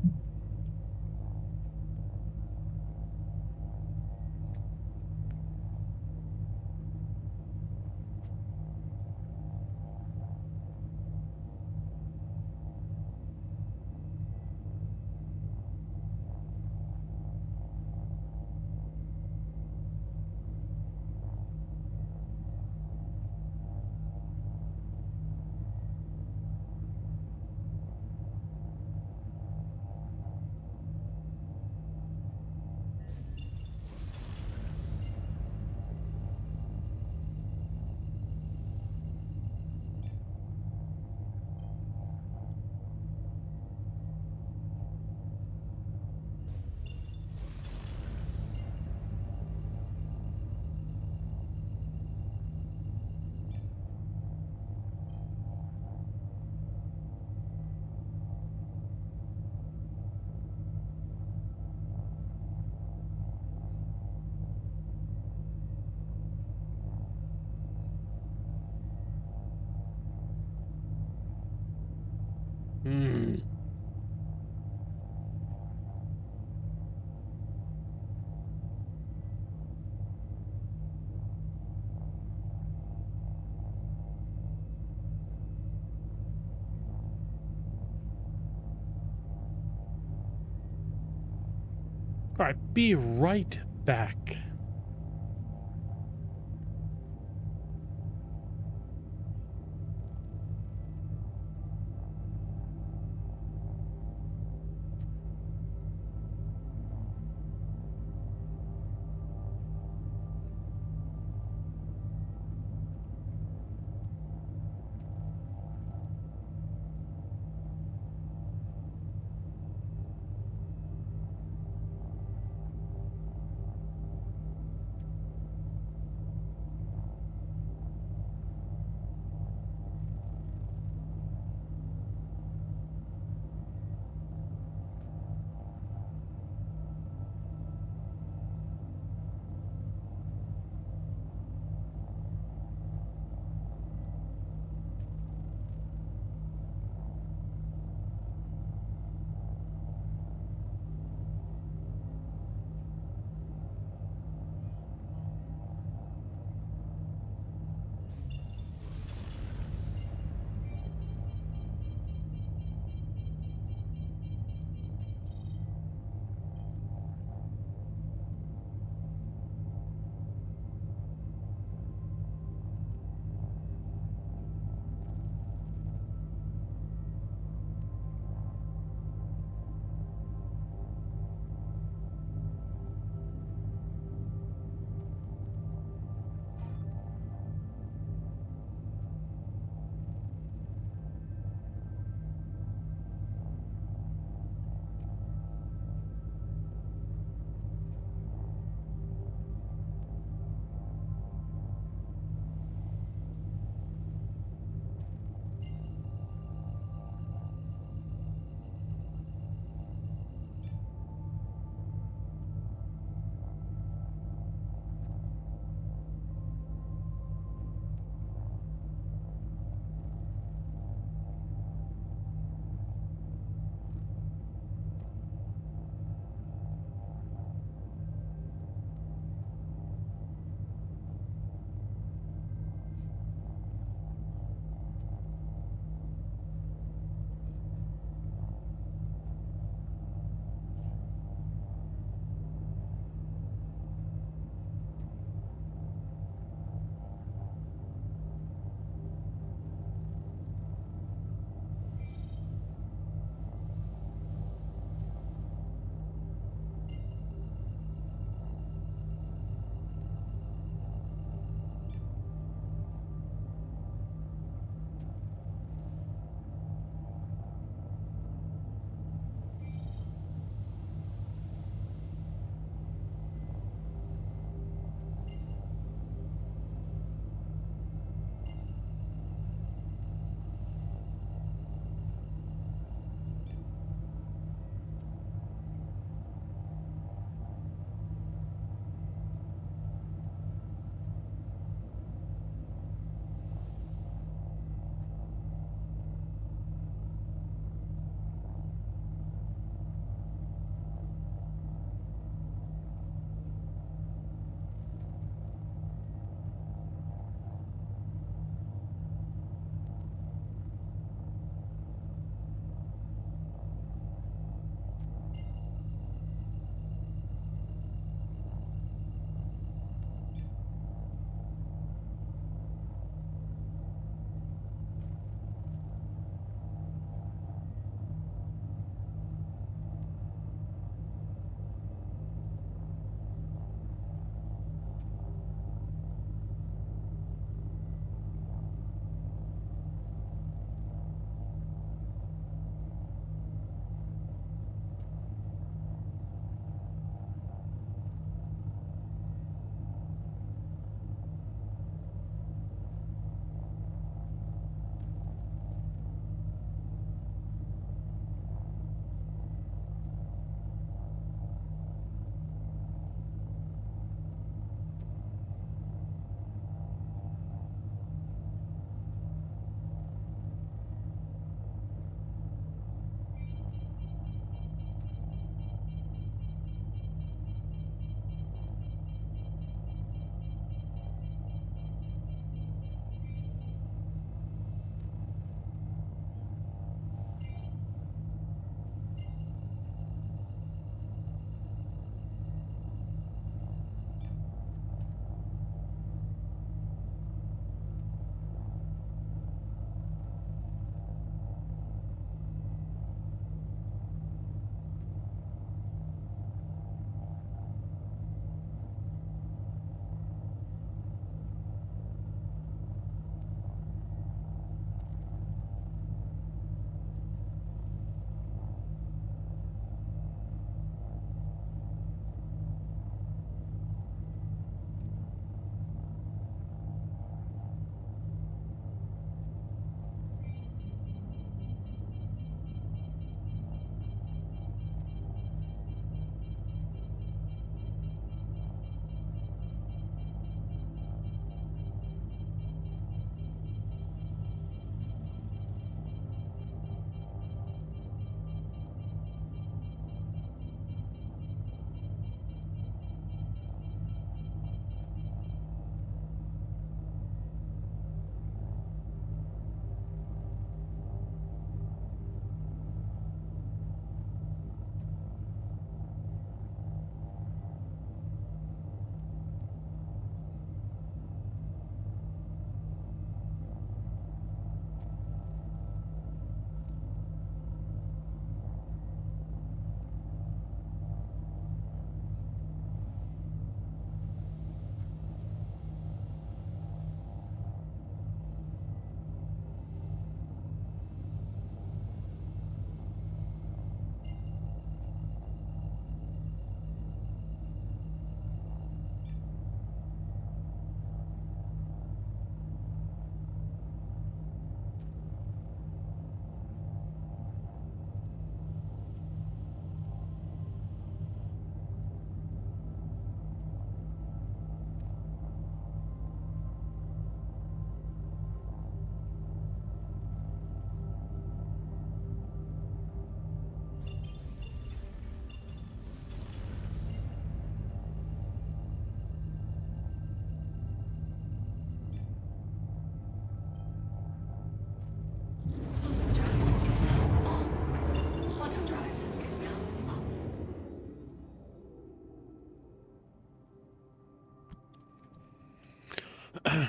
Hmm. All right, be right back.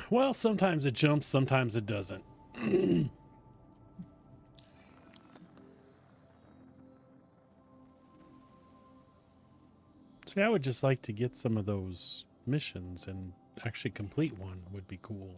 Well, sometimes it jumps, sometimes it doesn't. See, I would just like to get some of those missions and actually complete one would be cool.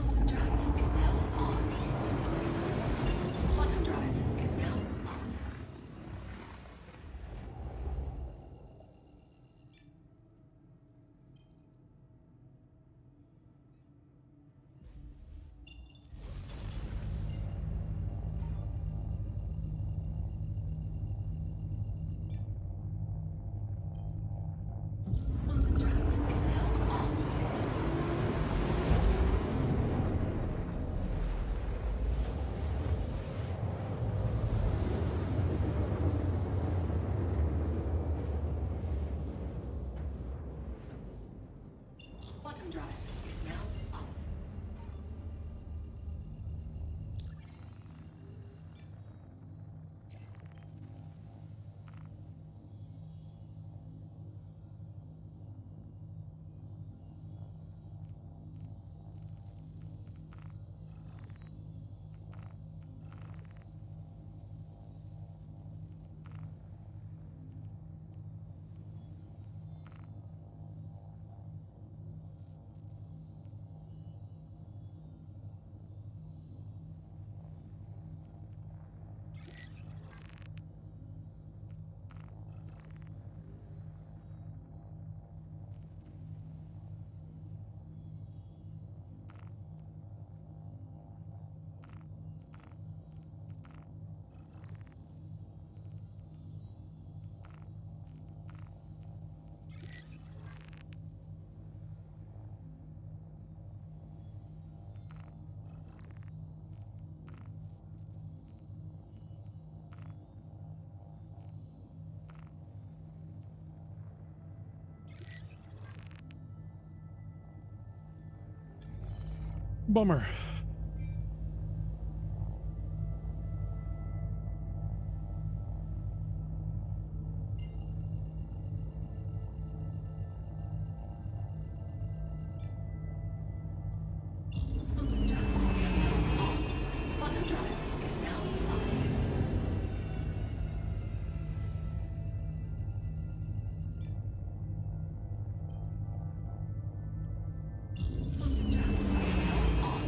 Quantum drive is now on. Quantum drive is now off. Quantum drive is now on. Quantum drive is now off. Bummer. Quantum drive is now on. Quantum drive is now off. Quantum drive is now on.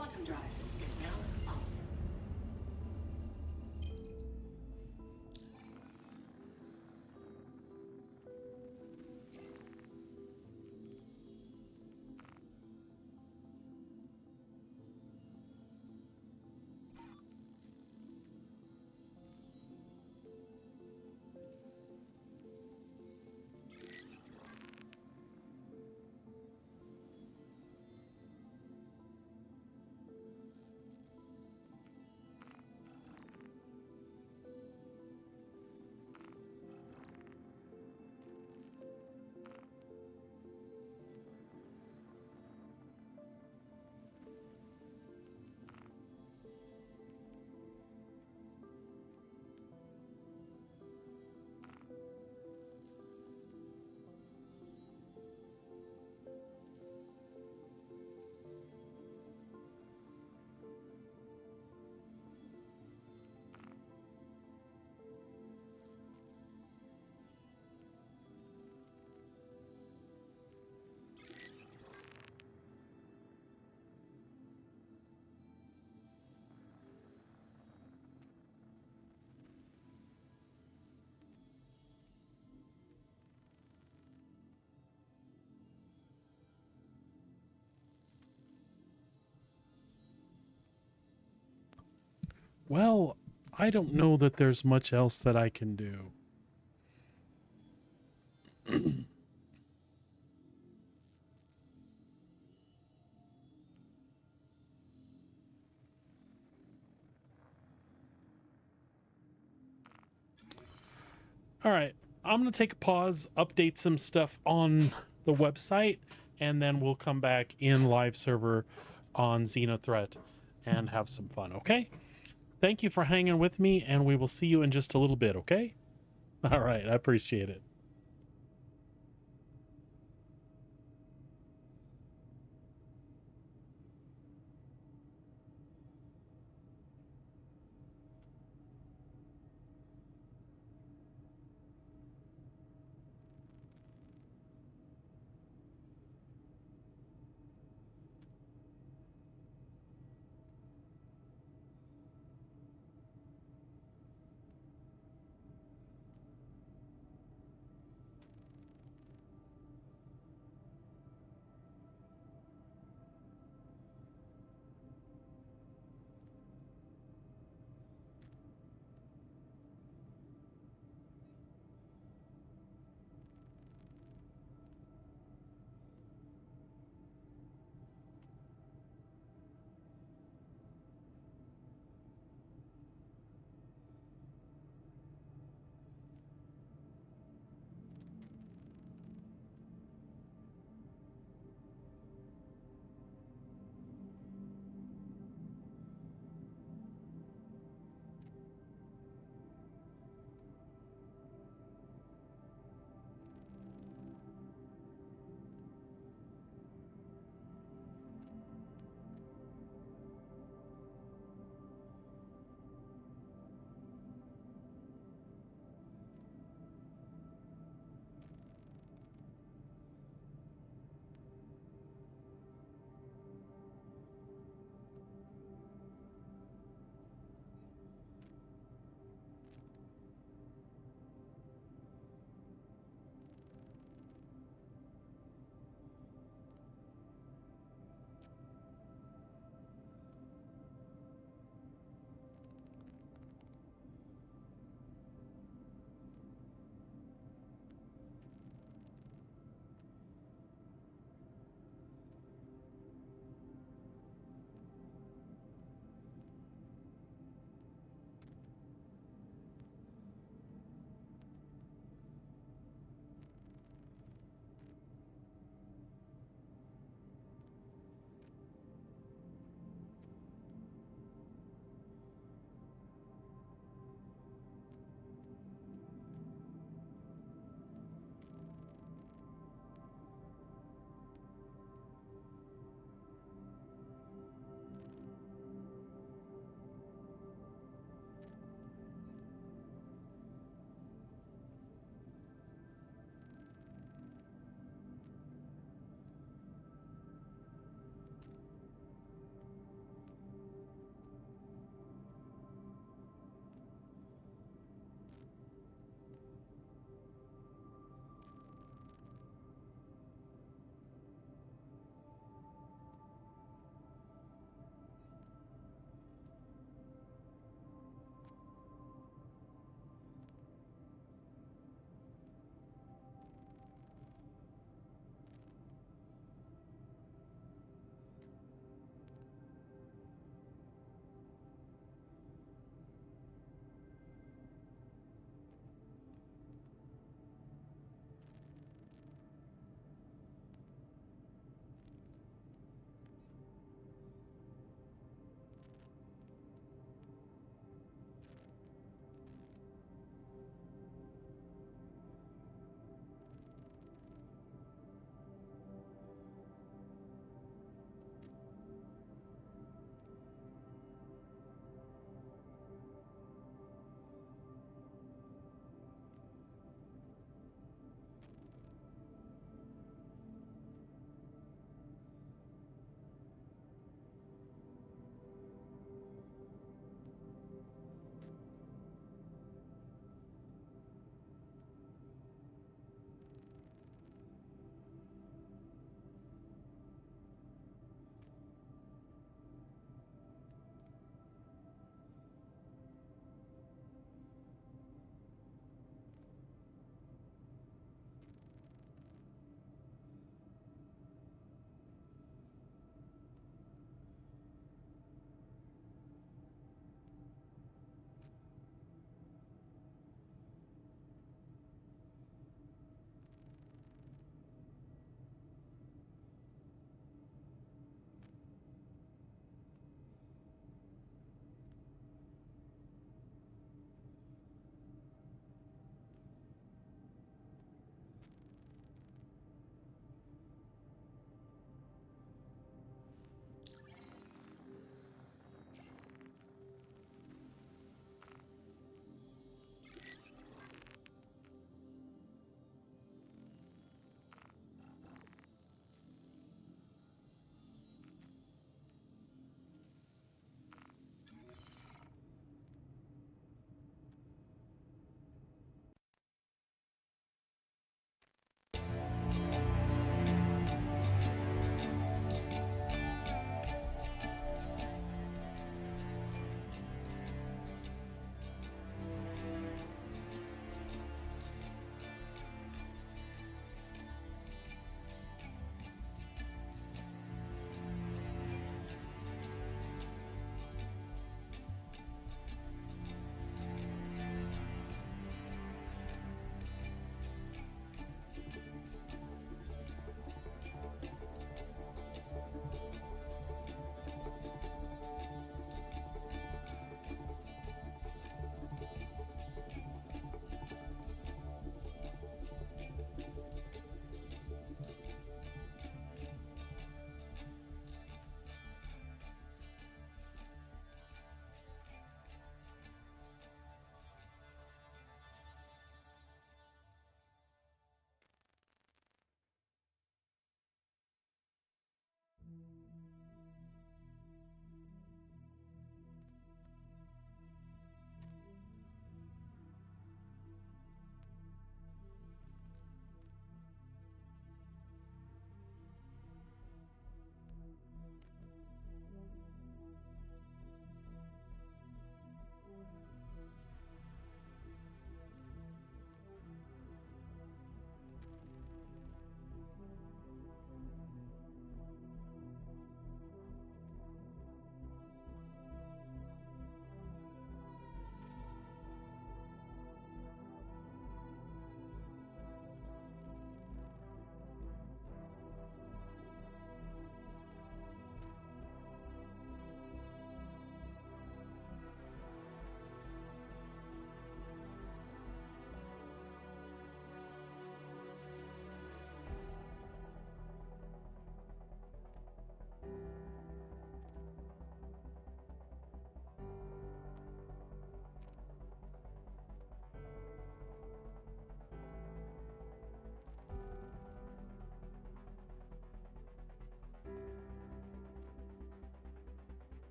Quantum drive is now off. Well, I don't know that there's much else that I can do. All right, I'm going to take a pause, update some stuff on the website, and then we'll come back in live server on Xenothreat and have some fun, okay? Thank you for hanging with me, and we will see you in just a little bit, okay? All right, I appreciate it.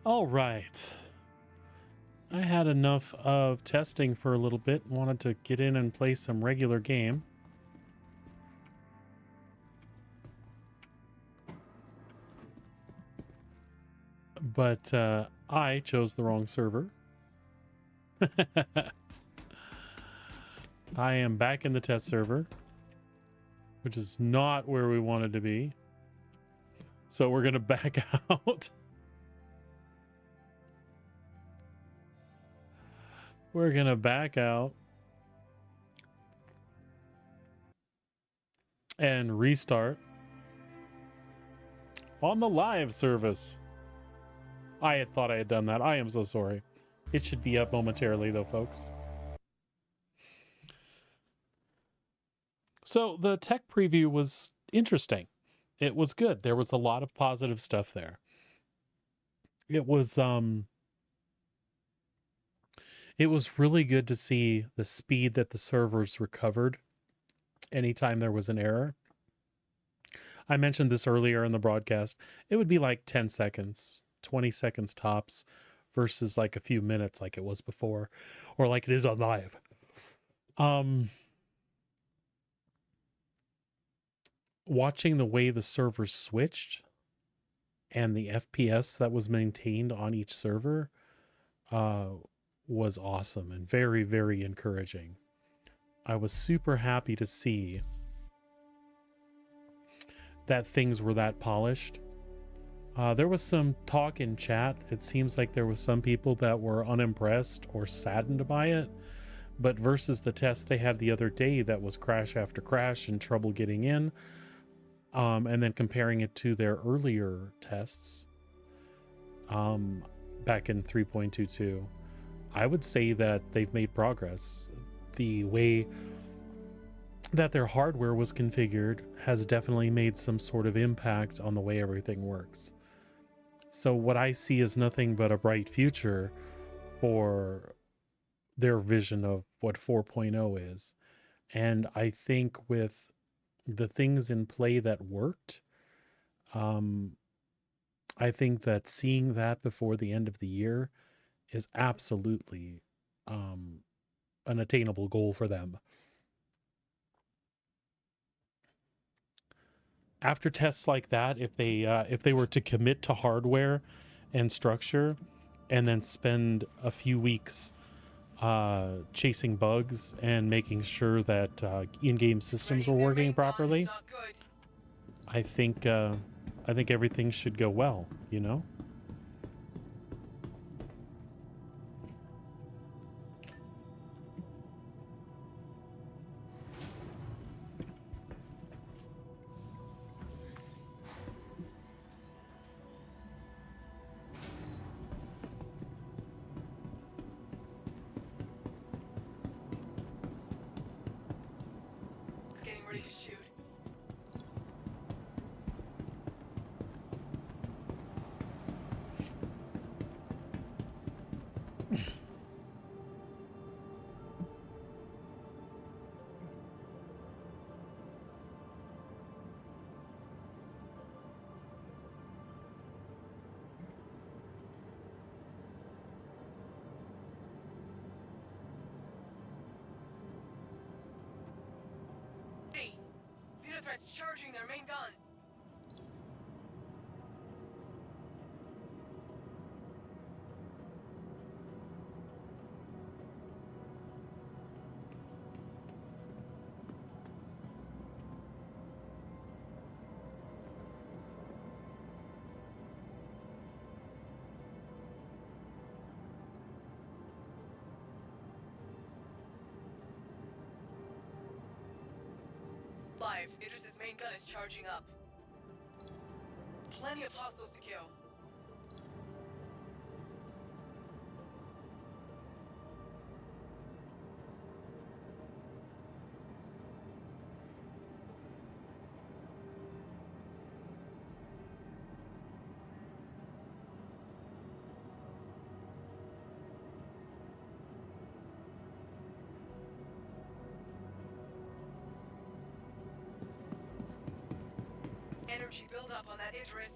All right. I had enough of testing for a little bit. Wanted to get in and play some regular game. But I chose the wrong server. I am back in the test server, which is not where we wanted to be. So we're going to back out. We're going to back out and restart on the live service. I had thought I had done that. I am so sorry. It should be up momentarily though, folks. So the tech preview was interesting. It was good. There was a lot of positive stuff there. It was really good to see the speed that the servers recovered anytime there was an error. I mentioned this earlier in the broadcast. It would be like 10 seconds, 20 seconds tops versus like a few minutes like it was before or like it is on live. Watching the way the servers switched and the FPS that was maintained on each server was awesome and very, very encouraging. I was super happy to see that things were that polished. There was some talk in chat. It seems like there was some people that were unimpressed or saddened by it, but versus the test they had the other day that was crash after crash and trouble getting in, and then comparing it to their earlier tests back in 3.22, I would say that they've made progress. The way that their hardware was configured has definitely made some sort of impact on the way everything works. So what I see is nothing but a bright future for their vision of what 4.0 is. And I think with the things in play that worked, I think that seeing that before the end of the year is absolutely an attainable goal for them. After tests like that, if they were to commit to hardware and structure and then spend a few weeks chasing bugs and making sure that in-game systems were working properly, I think everything should go well, you know? Getting ready to shoot. Hey, Xenothreat's charging their main gun. Live, Idris's main gun is charging up. Plenty of hostiles to kill. Energy buildup on that Idris.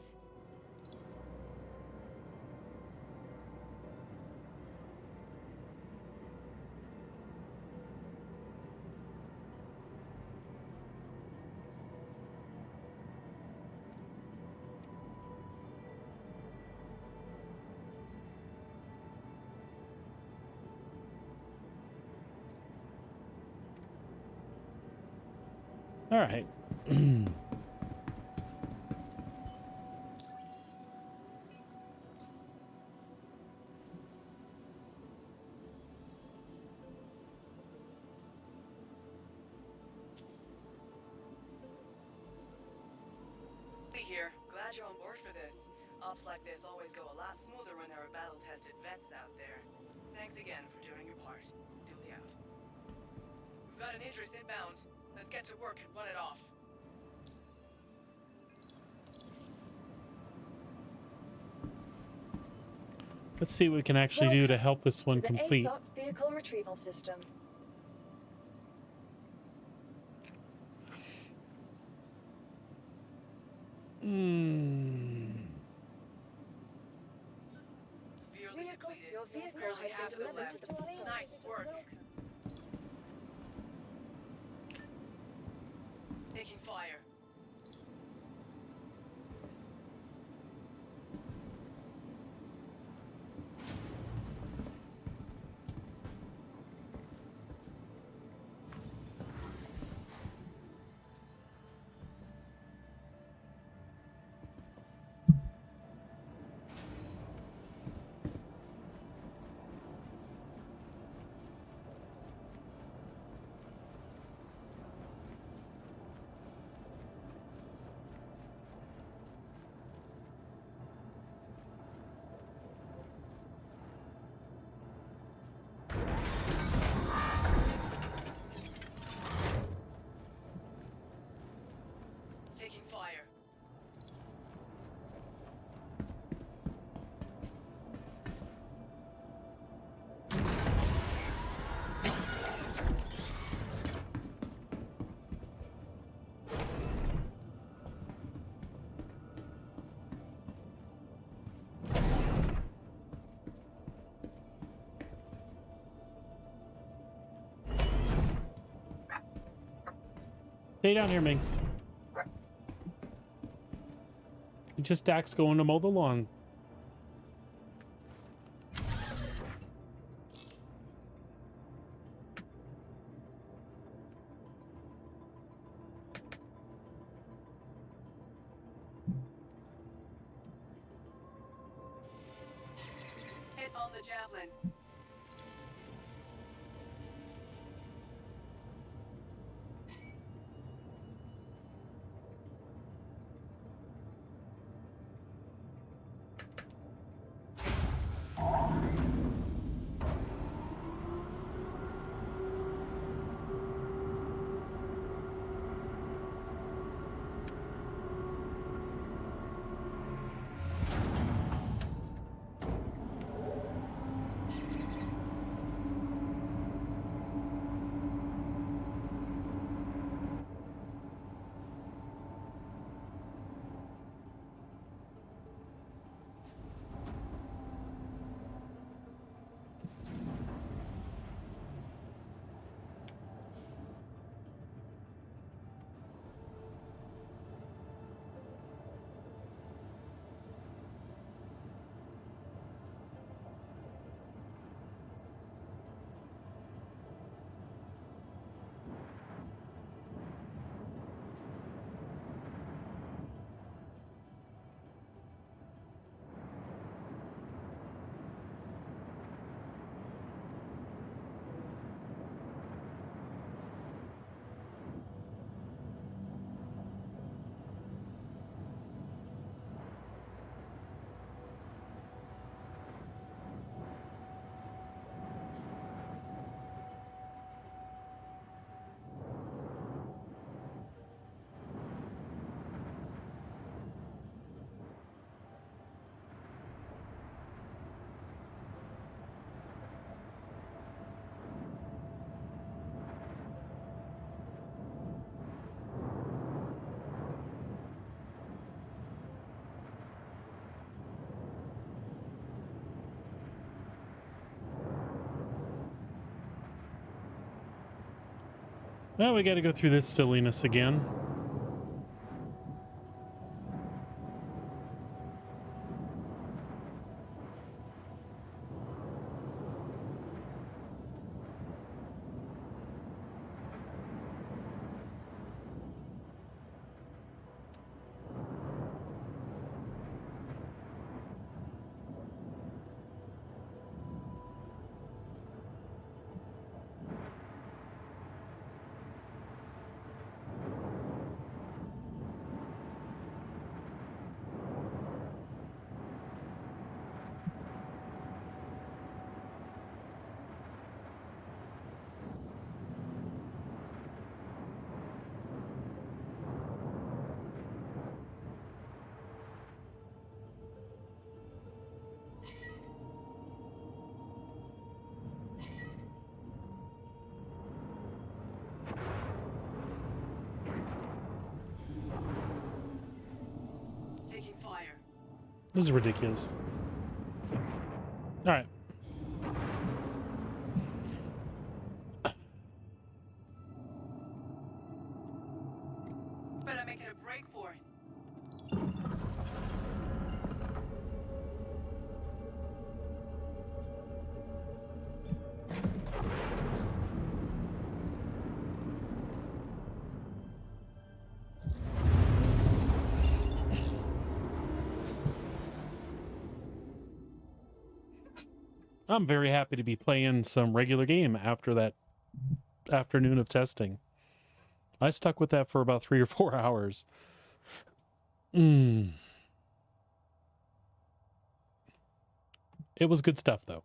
All right. Here. Glad you're on board for this. Ops like this always go a lot smoother when there are battle-tested vets out there. Thanks again for doing your part. Duly out. We've got an interest inbound. Let's get to work and run it off. Let's see what we can actually do to help this one to the complete. ASOP vehicle retrieval system. Your vehicle has been delivered to the police. Nice work. Welcome. Taking fire. Taking fire. Stay down here, Minx. Just Dax going to mow the lawn. Hit on the javelin. Well, we got to go through this silliness again. This is ridiculous. All right. Better make it a break for it. I'm very happy to be playing some regular game after that afternoon of testing. I stuck with that for about 3 or 4 hours. It was good stuff, though.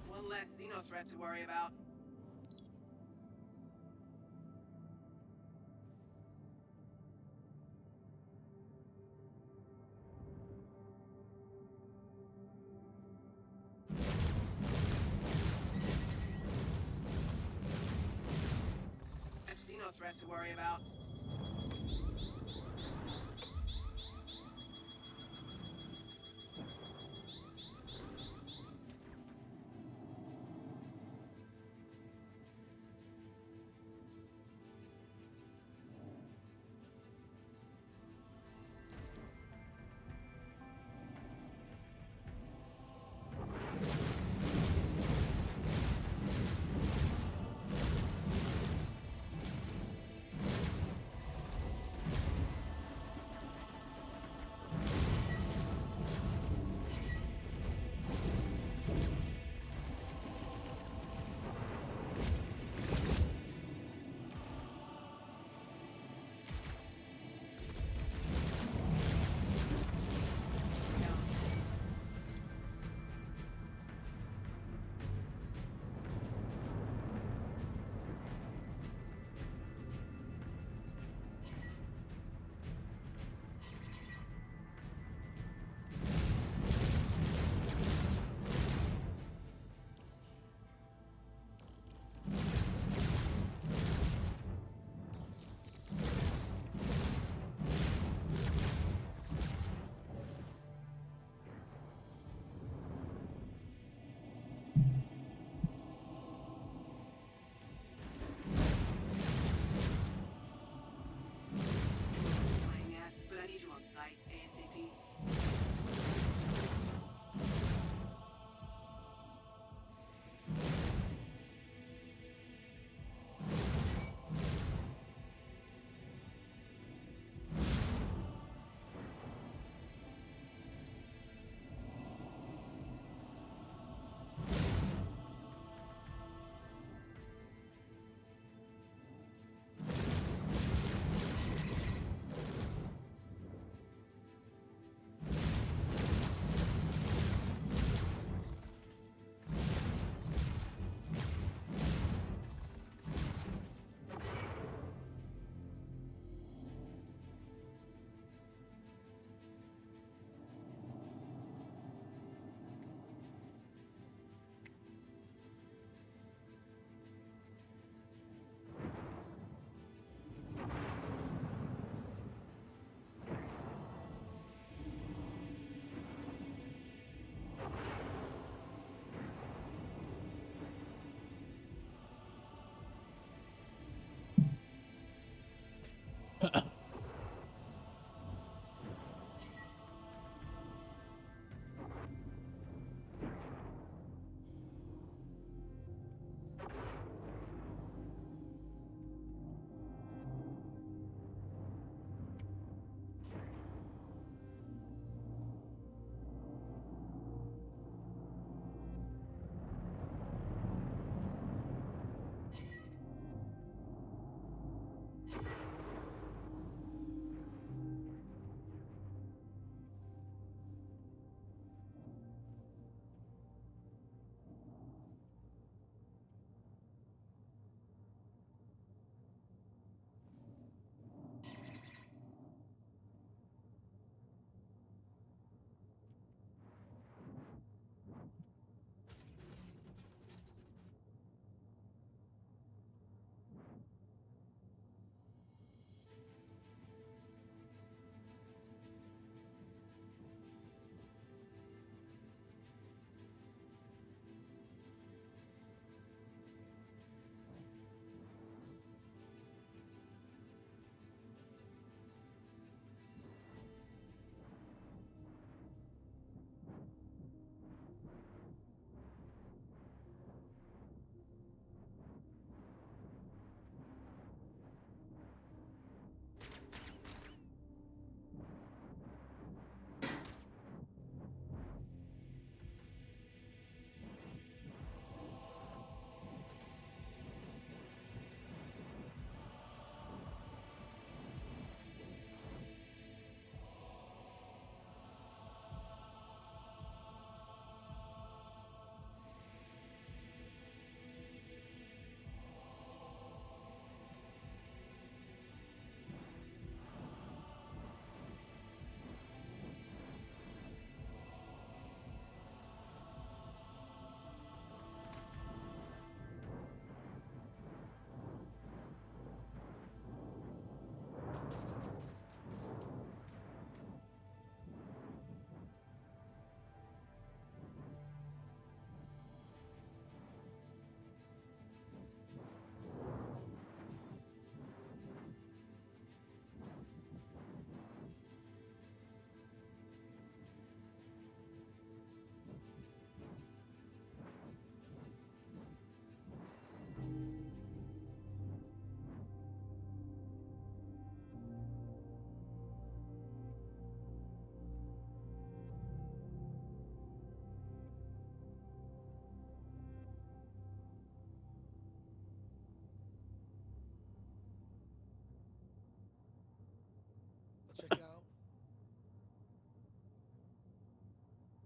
One less Xenothreat to worry about. Xenothreat to worry about.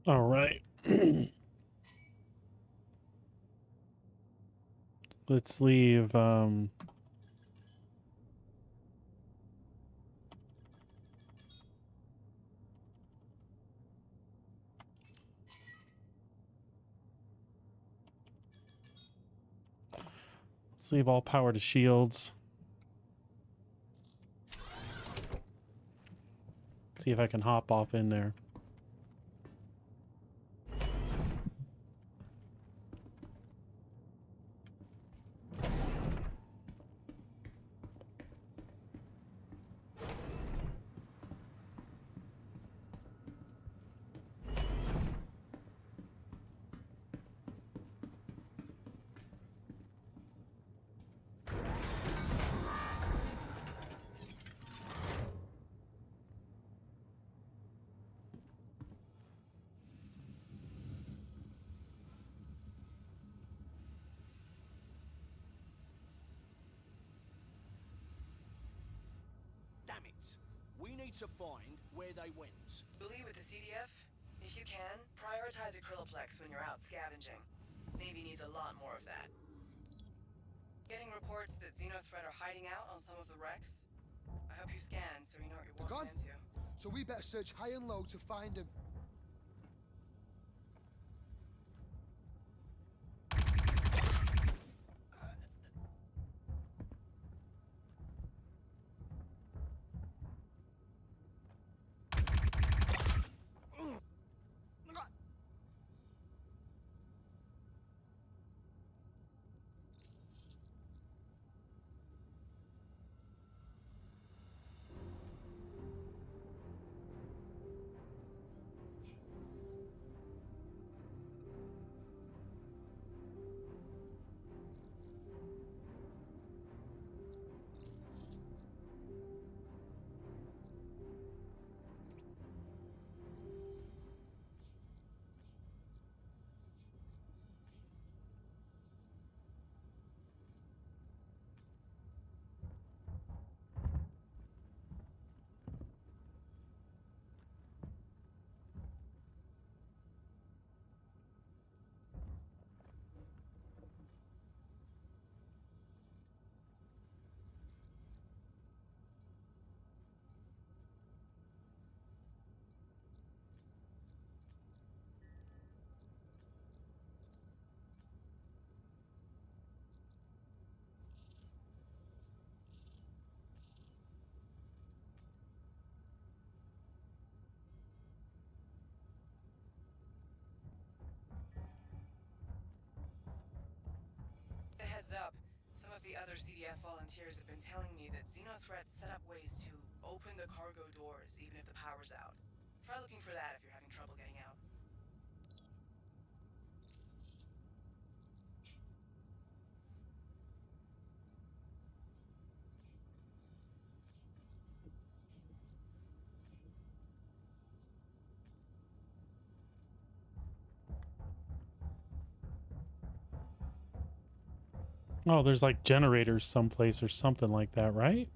All right. Let's leave. Let's leave all power to shields. See if I can hop off in there. Damn it! We need to find where they went. Bully with the CDF? If you can, prioritize Acryloplex when you're out scavenging. Navy needs a lot more of that. Getting reports that Xenothreat are hiding out on some of the wrecks? I hope you scan so you know what you're They're walking gone. into. So we better search high and low to find him. A heads up, some of the other CDF volunteers have been telling me that Xenothreat set up ways to open the cargo doors even if the power's out. Try looking for that if you're having trouble getting out. Oh, there's like generators someplace or something like that, right?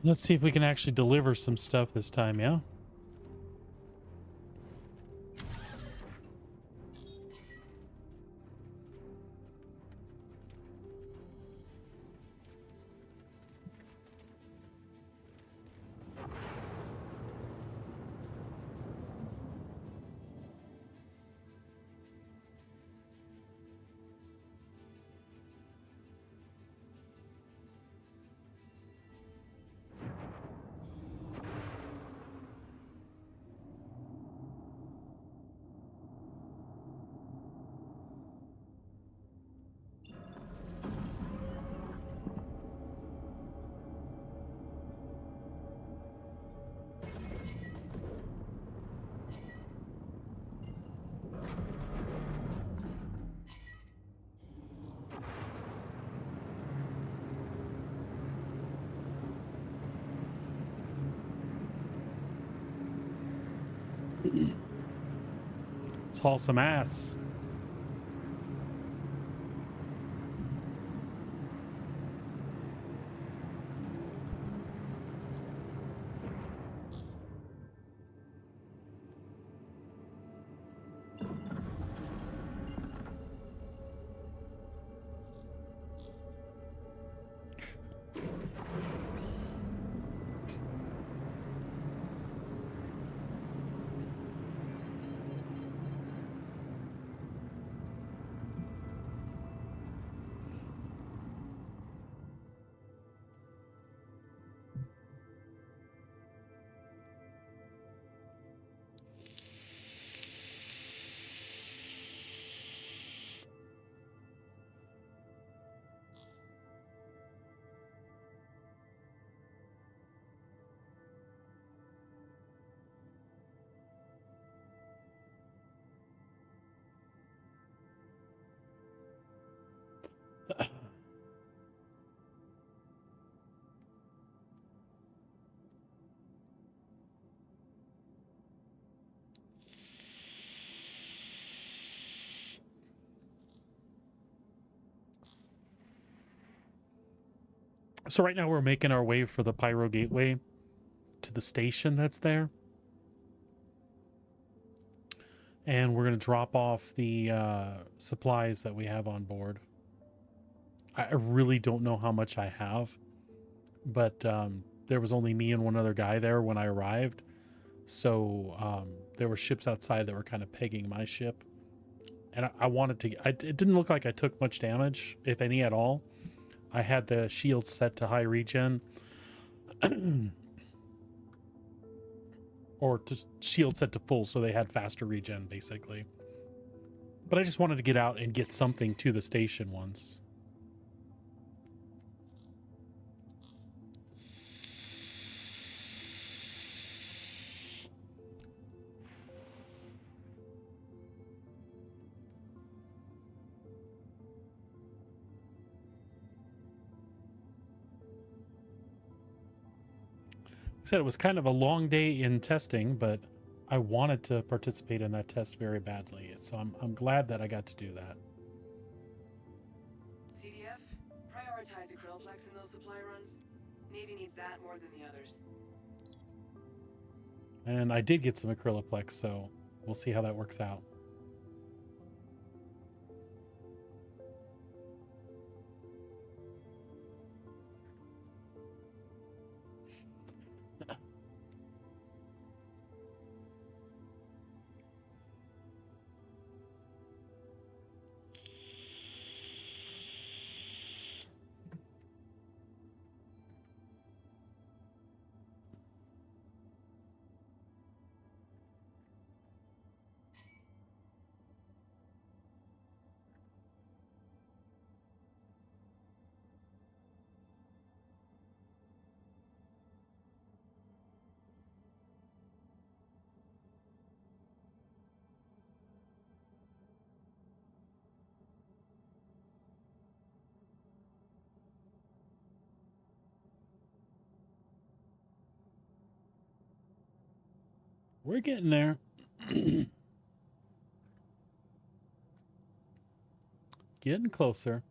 Let's see if we can actually deliver some stuff this time, yeah? Let's haul some ass. So right now we're making our way for the Pyro Gateway to the station that's there. And we're going to drop off the supplies that we have on board. I really don't know how much I have, but there was only me and one other guy there when I arrived. So there were ships outside that were kind of pegging my ship. And I wanted to... it didn't look like I took much damage, if any at all. I had the shield set to high regen. Or to shield set to full, so they had faster regen, basically. But I just wanted to get out and get something to the station once. I said it was kind of a long day in testing, but I wanted to participate in that test very badly. So I'm glad that I got to do that. CDF, prioritize acryloplex in those supply runs. Navy needs that more than the others. And I did get some acryloplex, so we'll see how that works out. We're getting there. Getting closer.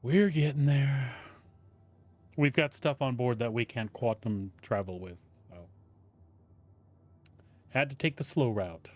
We're getting there. We've got stuff on board that we can't quantum travel with, so had to take the slow route.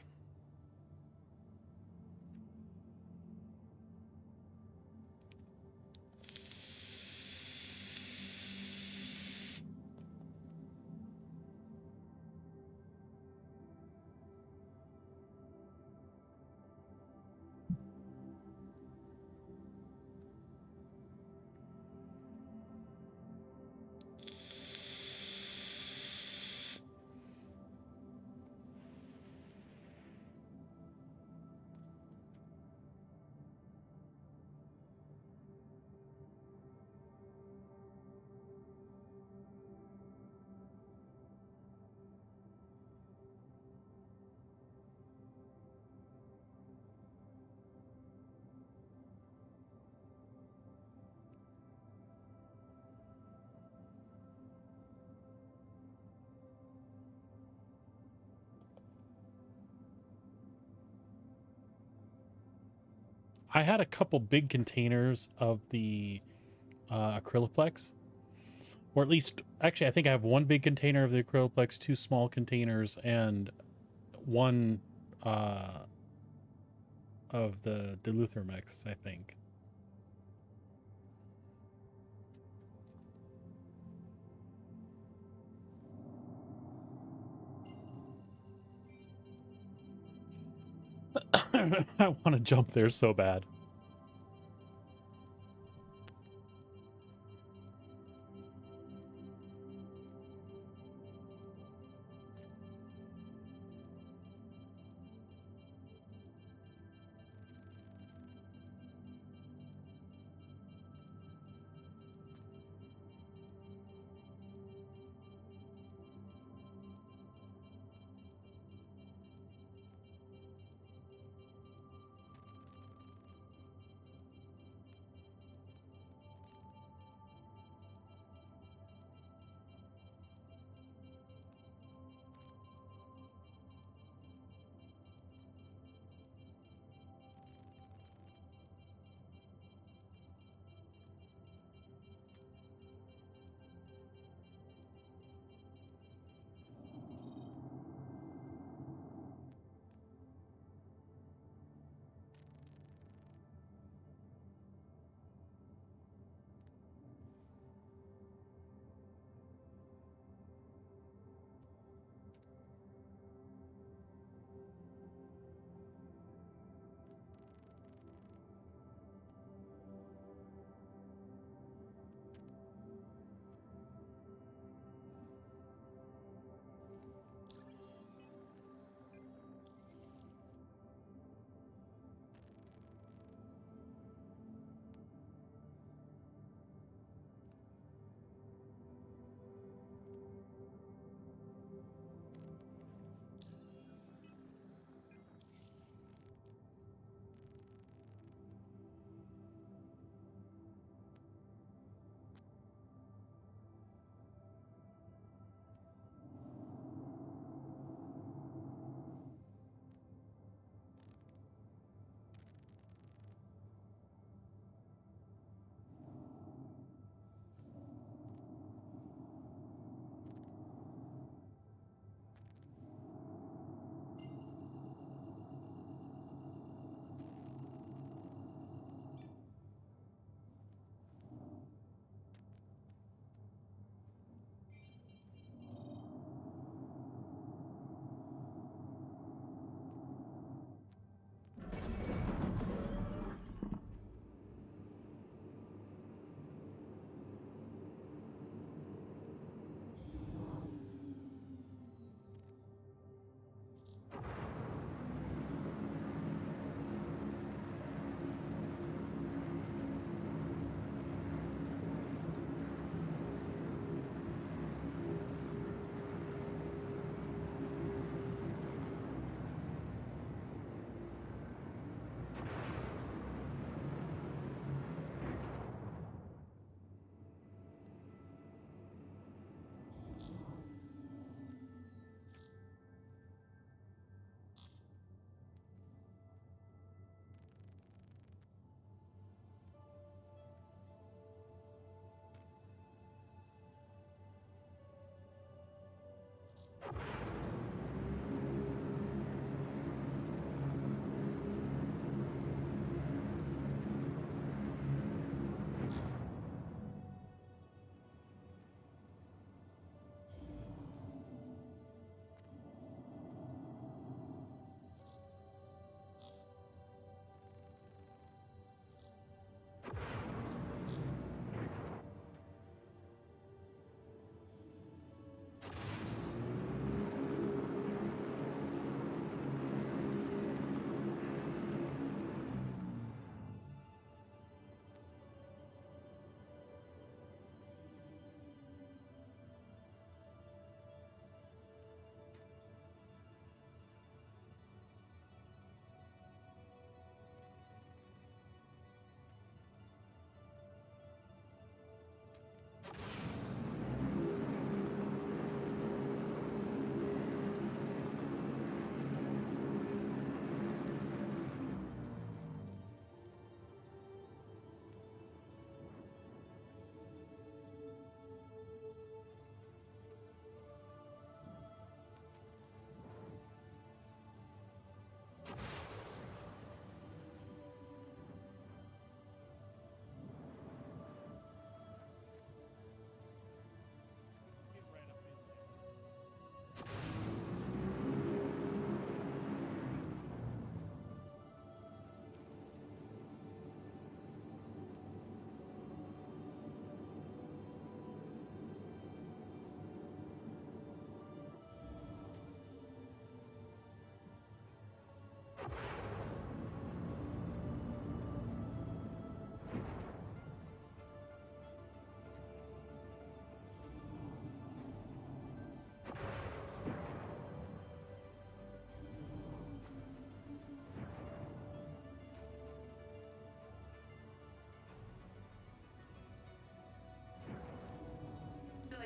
I had a couple big containers of the acryloplex, or at least, actually, I think I have one big container of the acryloplex, two small containers, and one of the Deluthermex, I think. I want to jump there so bad.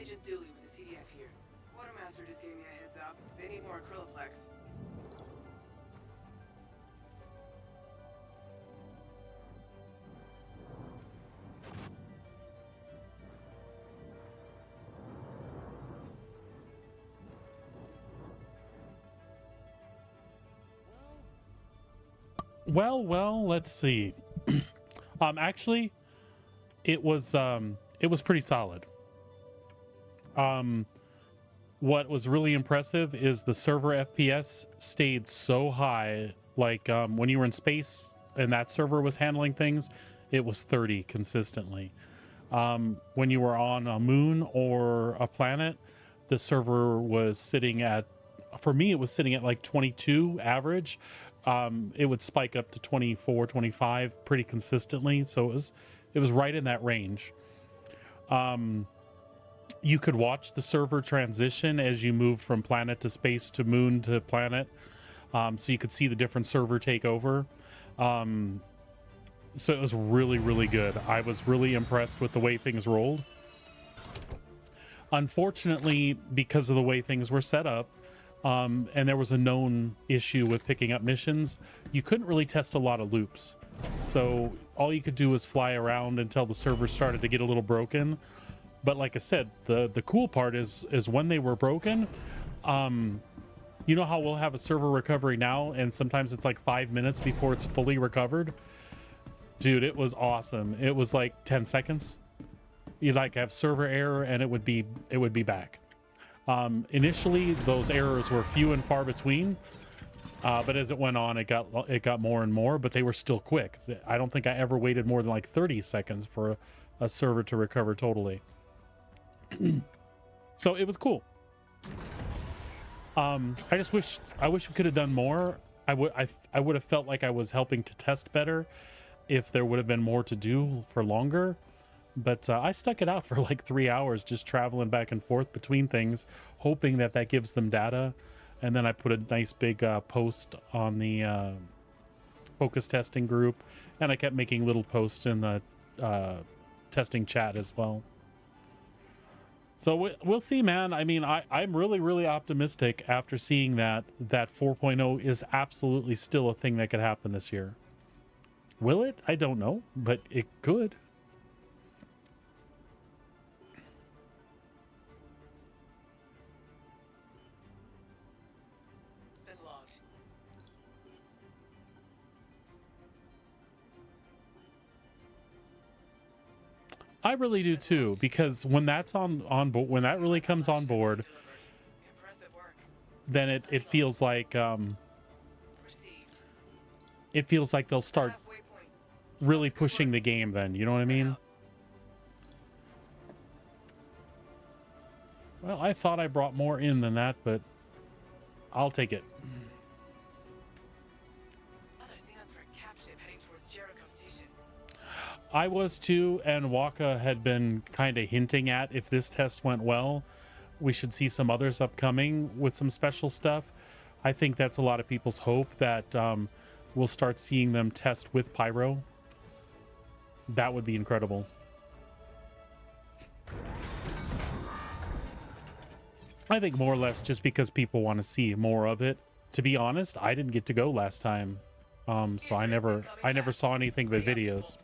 Agent Dooley with the CDF here. Quartermaster just gave me a heads up. They need more acryloplex. Well, let's see. Actually, it was pretty solid. What was really impressive is the server FPS stayed so high. Like when you were in space and that server was handling things, it was 30 consistently. When you were on a moon or a planet, the server was sitting at, for me, it was sitting at like 22 average. It would spike up to 24, 25 pretty consistently. So it was right in that range. You could watch the server transition as you moved from planet to space to moon to planet. So you could see the different server take over. So it was really, really good. I was really impressed with the way things rolled. Unfortunately, because of the way things were set up, and there was a known issue with picking up missions, you couldn't really test a lot of loops. So all you could do was fly around until the server started to get a little broken. But like I said, the cool part is when they were broken, you know how we'll have a server recovery now and sometimes it's like 5 minutes before it's fully recovered? Dude, it was awesome. It was like 10 seconds. You'd like have server error and it would be back. Initially, those errors were few and far between, but as it went on, it got more and more. But they were still quick. I don't think I ever waited more than like 30 seconds for a server to recover totally. So it was cool. I wish we could have done more. I would have felt like I was helping to test better if there would have been more to do for longer. But I stuck it out for like 3 hours, just traveling back and forth between things, hoping that gives them data. And then I put a nice big post on the focus testing group, and I kept making little posts in the testing chat as well. So we'll see, man. I mean, I'm really, really optimistic after seeing that 4.0 is absolutely still a thing that could happen this year. Will it? I don't know, but it could. It's been logged. I really do too, because when that's on board, when that really comes on board, Impressive work. then it feels like Received. they'll start Halfway point. really pushing the game then, you know what I mean? Well, I thought I brought more in than that, but I'll take it. Other Xenothreat cap ship heading towards Jericho Station. I was too, and Waka had been kind of hinting at, if this test went well, we should see some others upcoming with some special stuff. I think that's a lot of people's hope, that we'll start seeing them test with Pyro. That would be incredible. I think more or less just because people want to see more of it. To be honest, I didn't get to go last time, so I never saw anything but videos.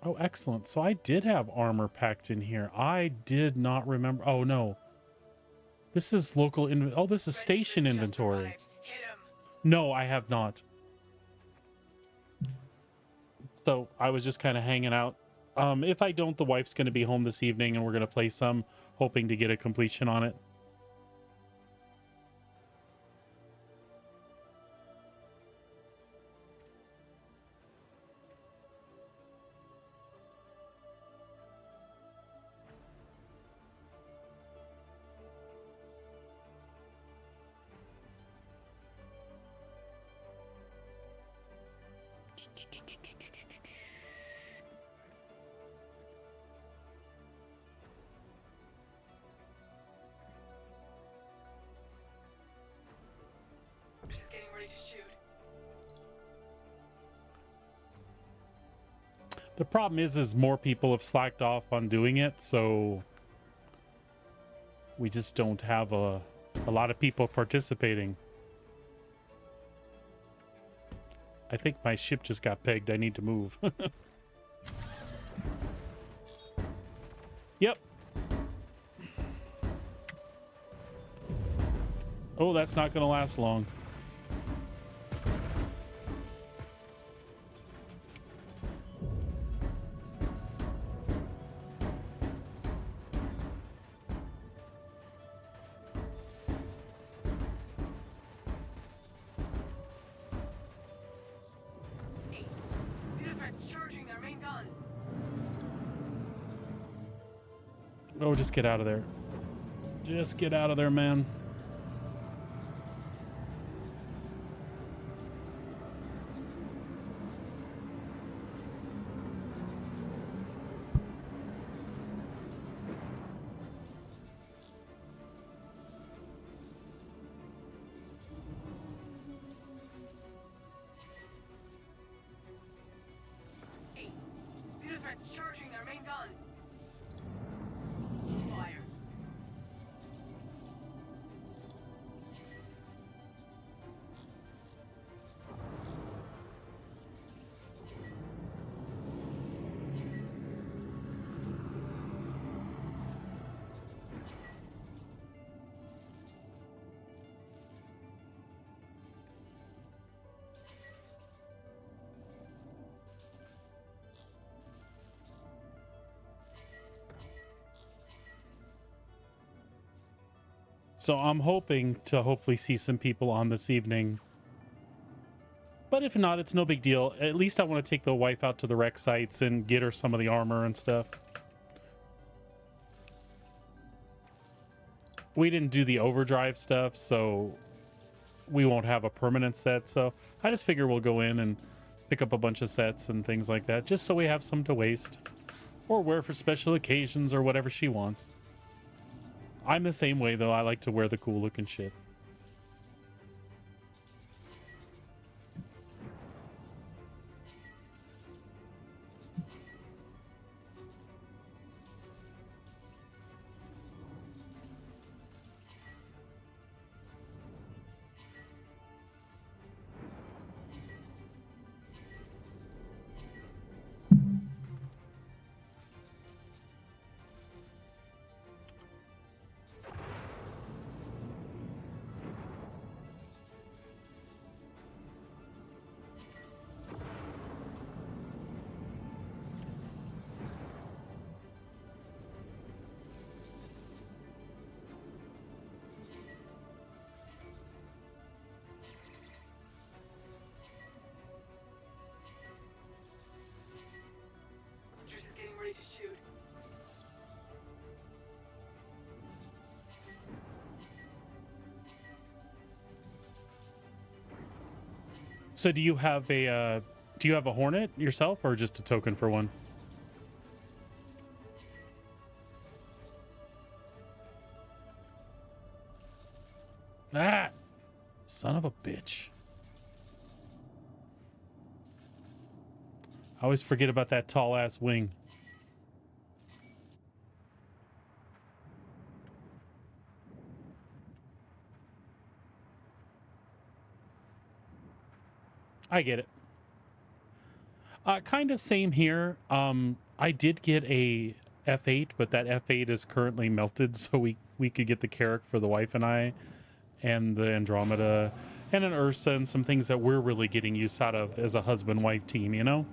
Oh, excellent. So I did have armor packed in here. I did not remember. Oh, no. This is local. Oh, this is station inventory. Hit him. No, I have not. So I was just kind of hanging out. If I don't, the wife's going to be home this evening and we're going to play some, hoping to get a completion on it. She's getting ready to shoot. The problem is more people have slacked off on doing it, so we just don't have a lot of people participating. I think my ship just got pegged. I need to move. Yep. Oh, that's not going to last long. Xenothreat's charging their main gun. Oh, just get out of there. Just get out of there, man. Xenothreat's charging their main gun. Fire. So I'm hoping to hopefully see some people on this evening. But if not, it's no big deal. At least I want to take the wife out to the wreck sites and get her some of the armor and stuff. We didn't do the overdrive stuff, so we won't have a permanent set. So I just figure we'll go in and pick up a bunch of sets and things like that, just so we have some to waste or wear for special occasions or whatever she wants. I'm the same way, though. I like to wear the cool looking shit. She's getting ready to shoot. So do you have a Hornet yourself, or just a token for one? Ah, son of a bitch. I always forget about that tall ass wing. I get it. Kind of same here. I did get a F8, but that F8 is currently melted, so we could get the Carrack for the wife and I, and the Andromeda, and an Ursa, and some things that we're really getting use out of as a husband-wife team, you know?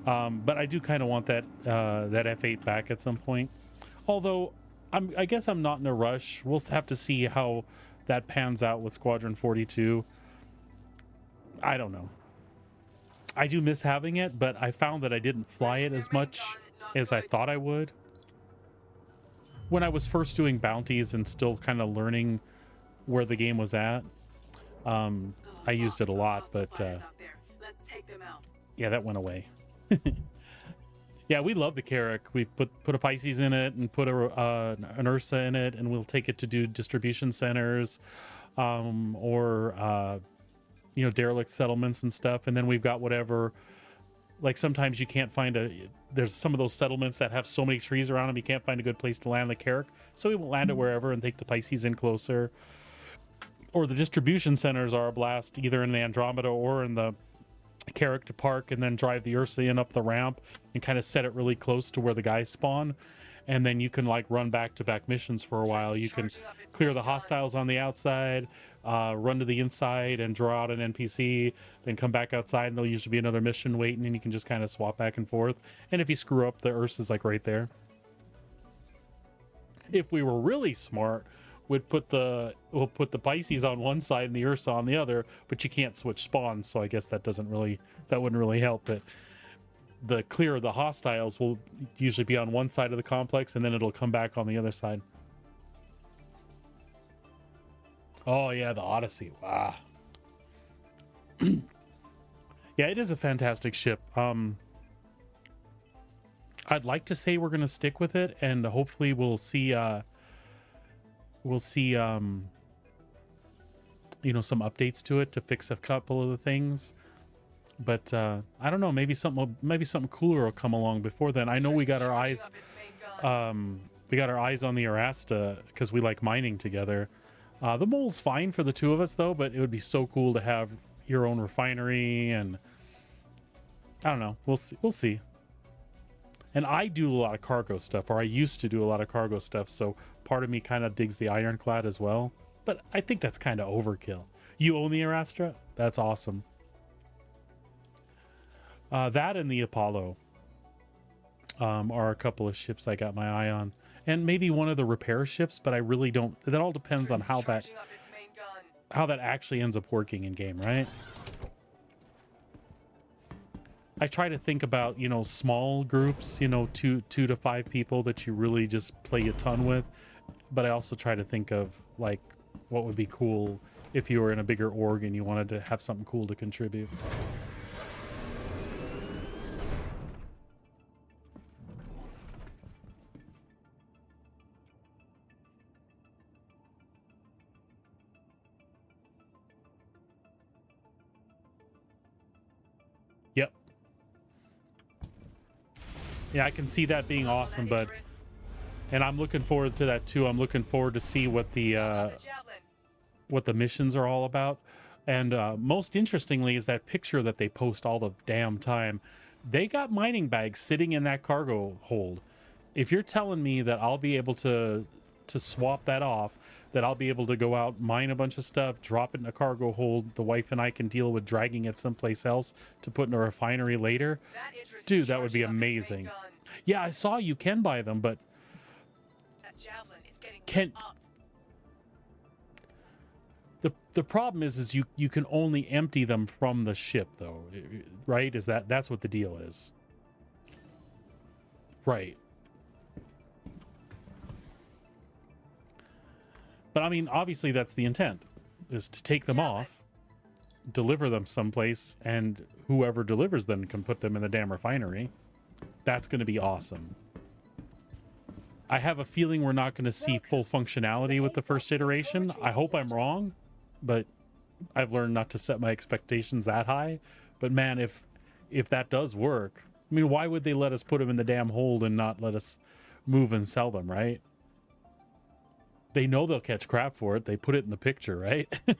But I do kind of want that that F8 back at some point. Although, I guess I'm not in a rush. We'll have to see how that pans out with Squadron 42. I don't know. I do miss having it, but I found that I didn't fly it as much as I thought I would. When I was first doing bounties and still kind of learning where the game was at, I used it a lot, but Fighters out there. Let's take them out. Yeah, that went away. Yeah, we love the Carrack. We put a Pisces in it and put an Ursa in it, and we'll take it to do distribution centers, or you know, derelict settlements and stuff. And then we've got whatever. Like sometimes you can't find there's some of those settlements that have so many trees around them you can't find a good place to land the Carrack. So we will land it wherever and take the Pisces in closer. Or the distribution centers are a blast, either in the Andromeda or in the Carrack to park, and then drive the Ursa in up the ramp and kind of set it really close to where the guys spawn. And then you can like run back-to-back missions for a while. You can clear the hostiles on the outside, run to the inside and draw out an NPC, then come back outside and there'll usually be another mission waiting, and you can just kind of swap back and forth. And if you screw up, the Ursa's like right there. If we were really smart, we'll put the Pisces on one side and the Ursa on the other, but you can't switch spawns, so I guess that wouldn't really help it. The clear of the hostiles will usually be on one side of the complex, and then it'll come back on the other side. Oh yeah, the Odyssey. Wow. Yeah, it is a fantastic ship. I'd like to say we're gonna stick with it, and hopefully we'll see you know, some updates to it to fix a couple of the things. But I don't know, maybe something cooler will come along before then. I know we got our eyes on the Erasta because we like mining together. The mole's fine for the two of us though, but it would be so cool to have your own refinery, and I don't know. We'll see. And I do a lot of cargo stuff, or I used to do a lot of cargo stuff, so part of me kind of digs the Ironclad as well. But I think that's kind of overkill. You own the Erastra? That's awesome. That and the Apollo are a couple of ships I got my eye on. And maybe one of the repair ships, but I really don't... That all depends on how that actually ends up working in game, right? I try to think about, you know, small groups, you know, two to 5 people that you really just play a ton with. But I also try to think of, like, what would be cool if you were in a bigger org and you wanted to have something cool to contribute. Yep. Yeah, I can see that being awesome, but... And I'm looking forward to that too. I'm looking forward to see what the missions are all about. And most interestingly is that picture that they post all the damn time. They got mining bags sitting in that cargo hold. If you're telling me that I'll be able to swap that off, that I'll be able to go out, mine a bunch of stuff, drop it in a cargo hold, the wife and I can deal with dragging it someplace else to put in a refinery later, dude, that would be amazing. Yeah, I saw you can buy them, but the problem is you can only empty them from the ship though, right? That's what the deal is, right? But I mean, obviously that's the intent, is to take them off, deliver them someplace, and whoever delivers them can put them in the damn refinery. That's going to be awesome. I have a feeling we're not going to see full functionality with the first iteration. I hope I'm wrong, but I've learned not to set my expectations that high. But man, if that does work, I mean, why would they let us put them in the damn hold and not let us move and sell them, right? They know they'll catch crap for it. They put it in the picture, right? Please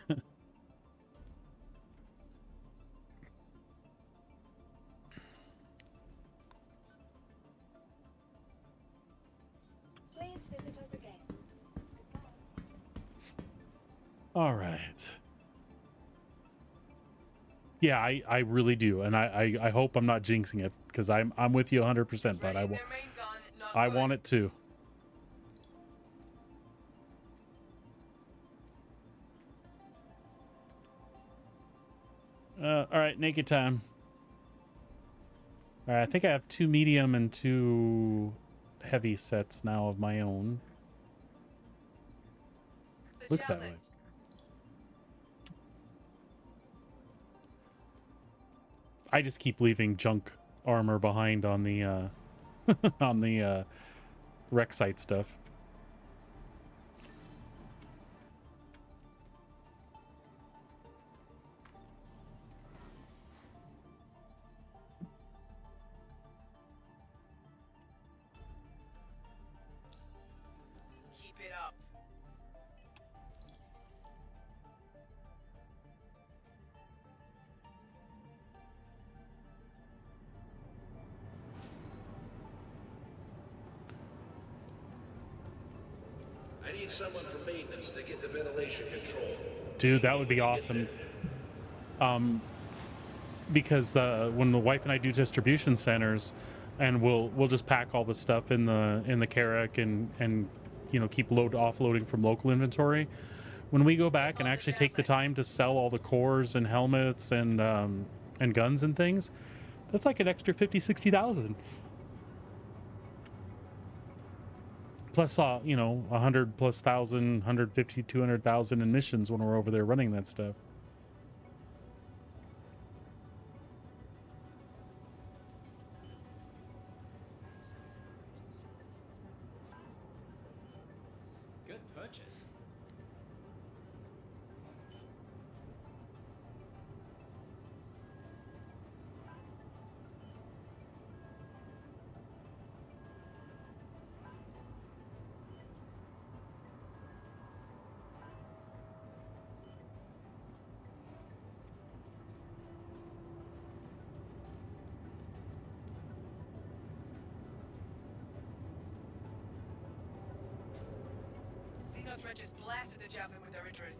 visit us again. All right. Yeah, I really do, and I hope I'm not jinxing it, because I'm with you 100%, but I want it too. All right, naked time. All right, I think I have 2 medium and 2 heavy sets now of my own. Looks that way. I just keep leaving junk armor behind on the on the rec site stuff. Keep it up. I need someone from maintenance to get the ventilation control. Dude, that would be awesome. Because when the wife and I do distribution centers, and we'll just pack all the stuff in the Carrack and you know, keep offloading from local inventory. When we go back and actually take the time to sell all the cores and helmets and guns and things, that's like an extra 50,000-60,000. Plus, you know, 100,000+, 150,000-200,000 in missions when we're over there running that stuff. Good purchase. Xenothreat just blasted the javelin with their Idris.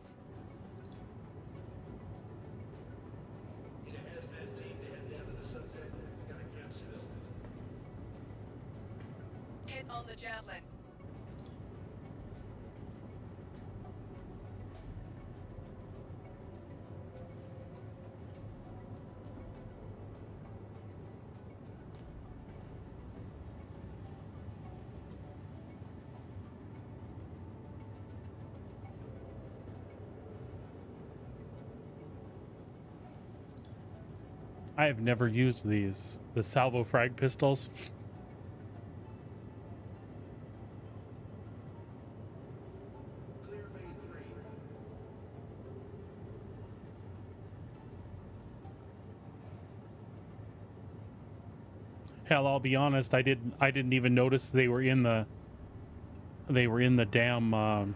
Need a hazmat team to head down to the subdeck. We got a camp spill. Hit on the javelin. I have never used the salvo frag pistols. Clear Bay 3. Hell, I'll be honest, I didn't even notice they were in the damn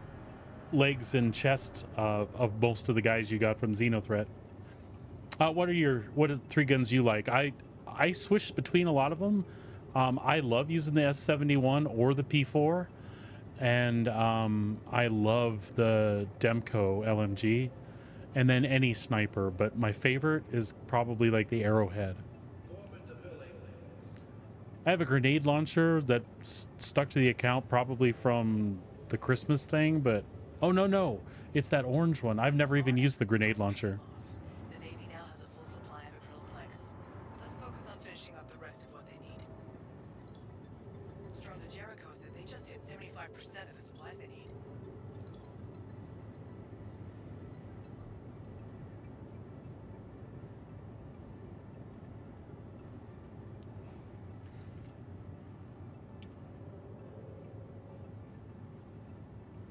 legs and chest of most of the guys you got from Xenothreat. What are 3 guns you like? I switched between a lot of them. I love using the S71 or the P4, and I love the Demco LMG, and then any sniper. But my favorite is probably like the Arrowhead. Form into Billy. I have a grenade launcher that's stuck to the account probably from the Christmas thing, but oh no, it's that orange one. I've never even used the grenade launcher. The Navy now has a full supply of acryloplex. Let's focus on finishing up the rest of what they need. Storm the Jericho said they just hit 75% of the supplies they need.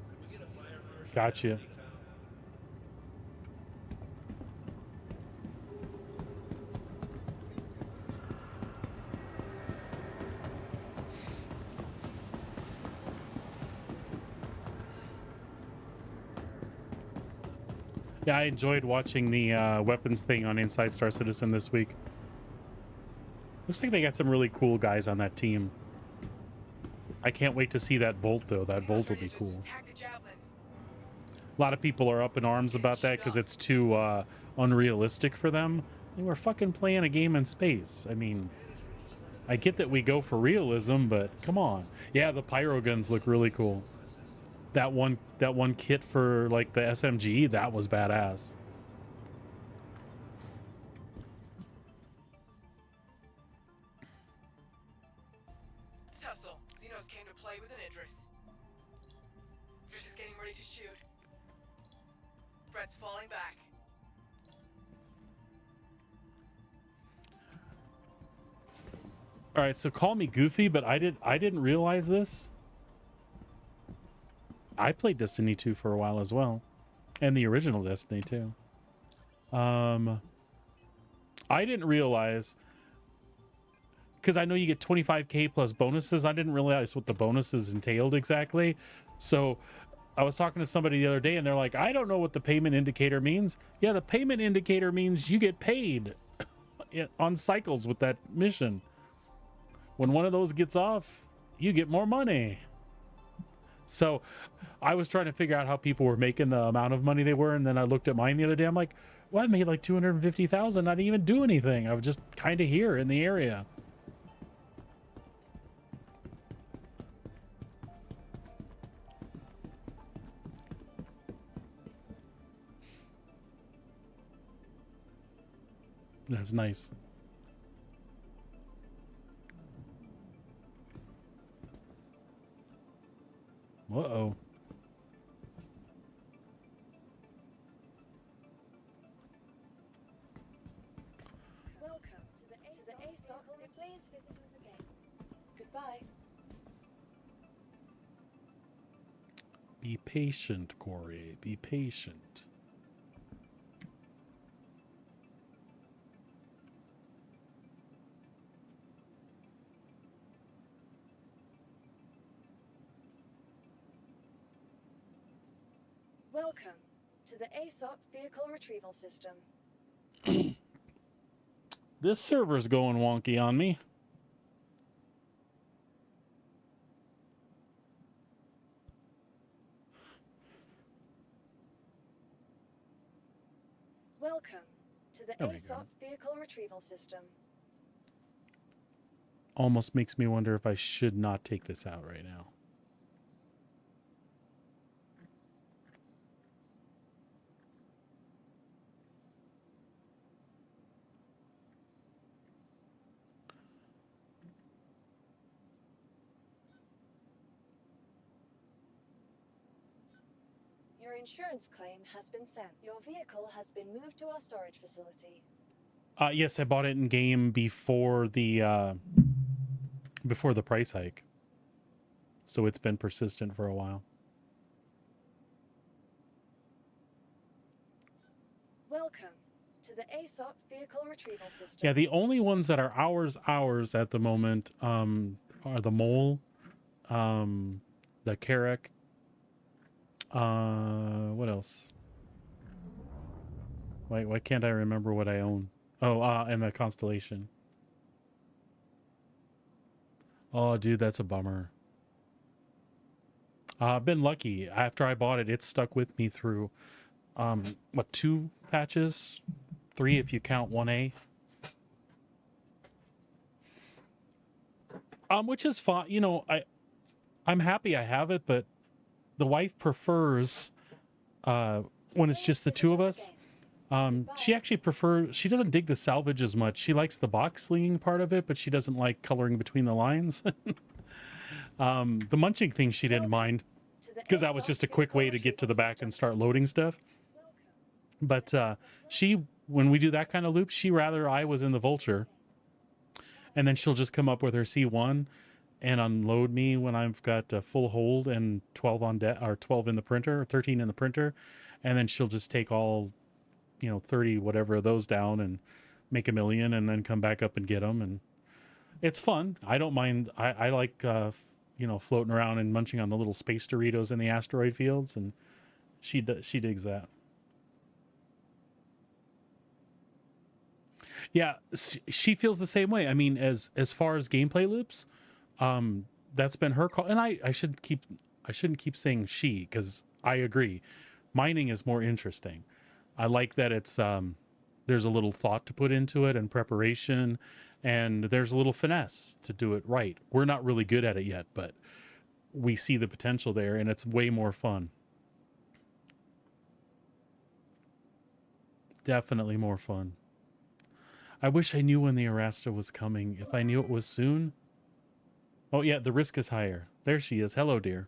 Could we get a fire marshal? Gotcha. Yeah, I enjoyed watching the weapons thing on Inside Star Citizen this week. Looks like they got some really cool guys on that team. I can't wait to see that Volt, though. That Volt will be cool. Attack the javelin. A lot of people are up in arms about that because it's too unrealistic for them. They were fucking playing a game in space. I mean, I get that we go for realism, but come on. Yeah, the pyro guns look really cool. That one kit for like the SMG, that was badass. Tussle. Xenos came to play with an Idris. Idris is getting ready to shoot. Threat's falling back. All right, so call me goofy, but I didn't realize this. I played Destiny 2 for a while as well, and the original Destiny 2. I didn't realize, because I know you get 25k plus bonuses. I didn't realize what the bonuses entailed exactly. So I was talking to somebody the other day, and they're like, I don't know what the payment indicator means. Yeah, the payment indicator means you get paid on cycles with that mission. When one of those gets off, you get more money. So I was trying to figure out how people were making the amount of money they were, and then I looked at mine the other day. I'm like, well, I made like 250,000. I didn't even do anything. I was just kind of here in the area. That's nice. Uh-oh. Welcome to the ASOC. Please visit us again. Goodbye. Be patient, Corey. Be patient. Welcome to the ASOC vehicle retrieval system. This server's going wonky on me. Welcome to the There we ASOC go. vehicle retrieval system. Almost makes me wonder if I should not take this out right now. Your insurance claim has been sent. Your vehicle has been moved to our storage facility. Yes, I bought it in game before the price hike. So it's been persistent for a while. Welcome to the ASOC vehicle retrieval system. Yeah, the only ones that are ours at the moment are the Mole, the Carrack. What else? Why can't I remember what I own? Oh, and the Constellation. Oh, dude, that's a bummer. I've been lucky. After I bought it, it stuck with me through, 2 patches? 3 if you count 1A. Which is fine. You know, I'm happy I have it, but the wife prefers when it's just the two of us. She actually she doesn't dig the salvage as much. She likes the box slinging part of it, but she doesn't like coloring between the lines. The munching thing she didn't mind, because that was just a quick way to get to the back and start loading stuff. But when we do that kind of loop, she rather I was in the Vulture, and then she'll just come up with her C1 and unload me when I've got a full hold and 12 on deck, or 12 in the printer, or 13 in the printer, and then she'll just take all, 30 whatever of those down and make $1 million, and then come back up and get them. And it's fun. I don't mind. I like floating around and munching on the little space Doritos in the asteroid fields, and she digs that. Yeah, she feels the same way. I mean, as far as gameplay loops, that's been her call. And I shouldn't keep saying she, because I agree. Mining is more interesting. I like that it's there's a little thought to put into it and preparation, and there's a little finesse to do it right. We're not really good at it yet, but we see the potential there, and it's way more fun. Definitely more fun. I wish I knew when the Arasta was coming. If I knew it was soon. Oh, yeah, the risk is higher. There she is. Hello, dear.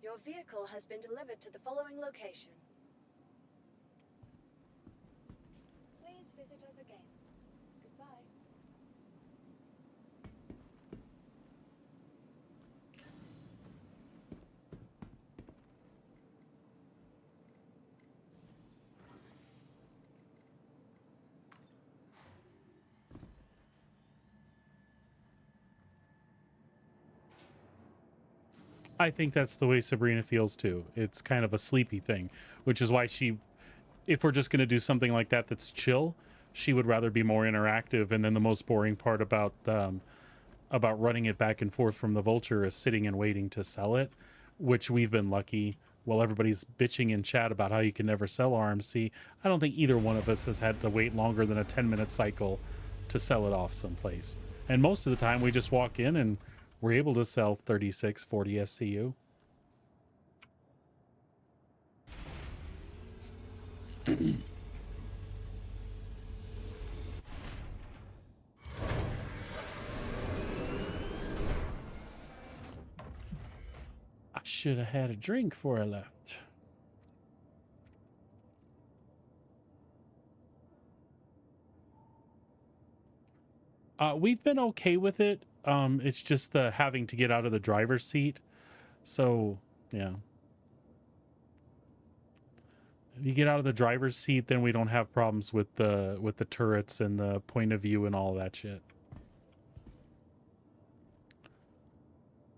Your vehicle has been delivered to the following location. Please visit us again. Goodbye. I think that's the way Sabrina feels too. It's kind of a sleepy thing, which is why if we're just going to do something like that that's chill, she would rather be more interactive. And then the most boring part about running it back and forth from the Vulture is sitting and waiting to sell it, which we've been lucky. While everybody's bitching in chat about how you can never sell RMC, I don't think either one of us has had to wait longer than a 10-minute cycle to sell it off someplace. And most of the time we just walk in and we're able to sell 36, 40 SCU. I should have had a drink before I left. We've been okay with it. It's just the having to get out of the driver's seat. So, yeah. If you get out of the driver's seat, then we don't have problems with the turrets and the point of view and all that shit.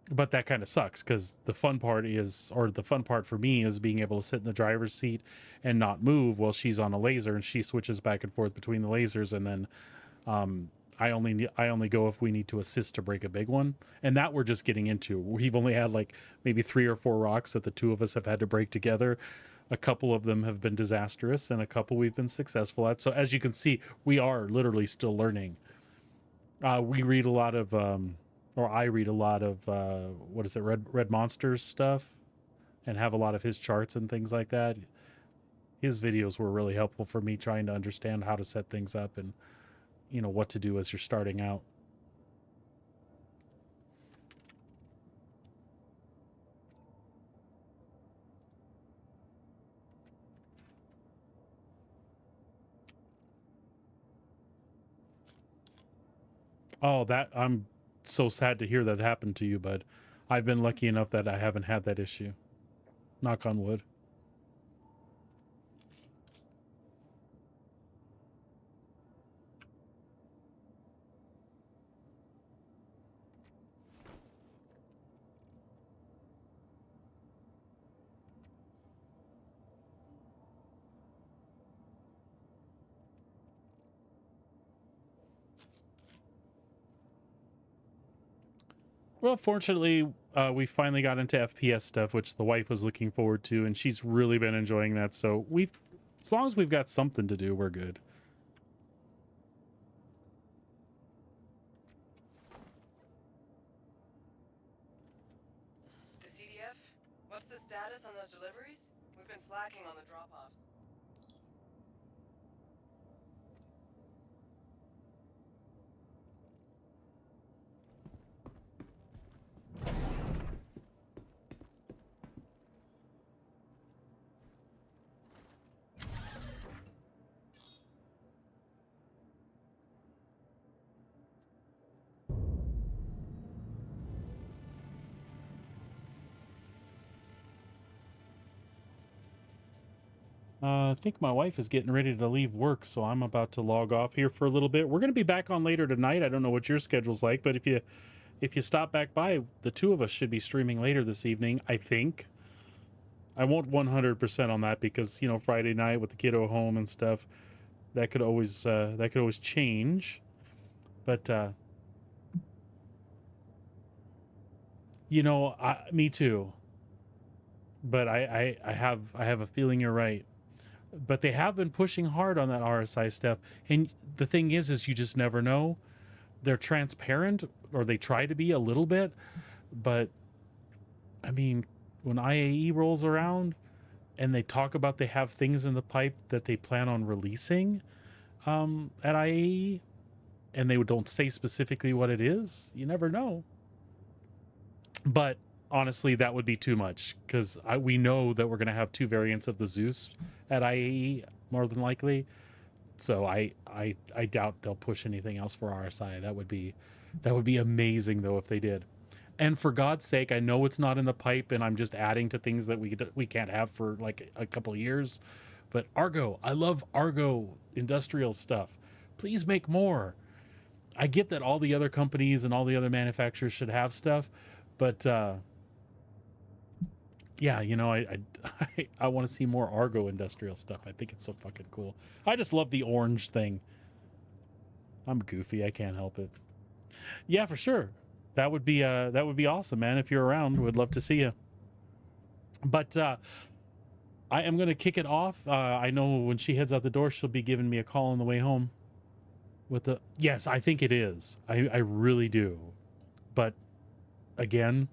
But that kind of sucks because the fun part for me is being able to sit in the driver's seat and not move while she's on a laser and she switches back and forth between the lasers, and then I only go if we need to assist to break a big one, and that we're just getting into. We've only had like maybe 3 or 4 rocks that the two of us have had to break together. A couple of them have been disastrous, and a couple we've been successful at. So as you can see, we are literally still learning. We read a lot of, or I read a lot of, what is it, Red Monsters stuff, and have a lot of his charts and things like that. His videos were really helpful for me trying to understand how to set things up and, you know, what to do as you're starting out. Oh, that I'm so sad to hear that happened to you, bud. I've been lucky enough that I haven't had that issue. Knock on wood. Well, fortunately, we finally got into FPS stuff, which the wife was looking forward to, and she's really been enjoying that. So as long as we've got something to do, we're good. The CDF? What's the status on those deliveries? We've been slacking on the drop-offs. I think my wife is getting ready to leave work, so I'm about to log off here for a little bit. We're going to be back on later tonight. I don't know what your schedule's like, but if you stop back by, the two of us should be streaming later this evening, I think. I won't 100% on that because, you know, Friday night with the kiddo home and stuff, that could always change. But you know, me too. But I have a feeling you're right. But they have been pushing hard on that RSI stuff, and the thing is you just never know. They're transparent, or they try to be a little bit, but I mean, when IAE rolls around and they talk about they have things in the pipe that they plan on releasing at IAE, and they don't say specifically what it is, you never know. But honestly, that would be too much, because we know that we're going to have 2 variants of the Zeus at IAE, more than likely. So I doubt they'll push anything else for RSI. That would be amazing, though, if they did. And for God's sake, I know it's not in the pipe, and I'm just adding to things that we can't have for like a couple of years. But Argo, I love Argo industrial stuff. Please make more. I get that all the other companies and all the other manufacturers should have stuff, but yeah, you know, I want to see more Argo industrial stuff. I think it's so fucking cool. I just love the orange thing. I'm goofy. I can't help it. Yeah, for sure. That would be awesome, man. If you're around, would love to see you. But I am gonna kick it off. I know when she heads out the door, she'll be giving me a call on the way home. With the yes, I think it is. I really do. But again,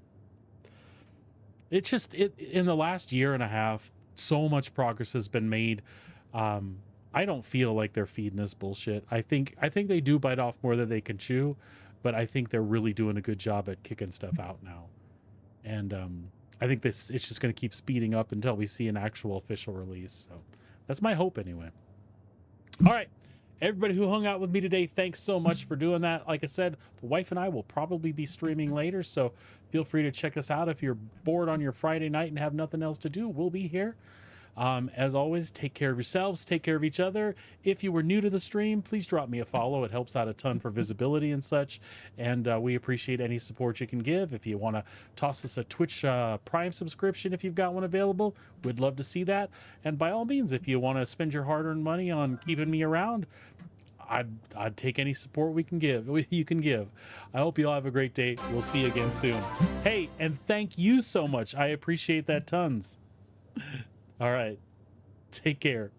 it's just in the last year and a half, so much progress has been made. I don't feel like they're feeding us bullshit. I think they do bite off more than they can chew, but I think they're really doing a good job at kicking stuff out now. And I think it's just going to keep speeding up until we see an actual official release. So that's my hope anyway. All right. Everybody who hung out with me today, thanks so much for doing that. Like I said, the wife and I will probably be streaming later, so feel free to check us out if you're bored on your Friday night and have nothing else to do. We'll be here. As always, take care of yourselves, take care of each other. If you were new to the stream, please drop me a follow. It helps out a ton for visibility and such, and we appreciate any support you can give. If you want to toss us a Twitch Prime subscription, if you've got one available, we'd love to see that. And by all means, if you want to spend your hard-earned money on keeping me around, I'd take any support you can give. I hope you all have a great day. We'll see you again soon. Hey, and thank you so much. I appreciate that tons. All right. Take care.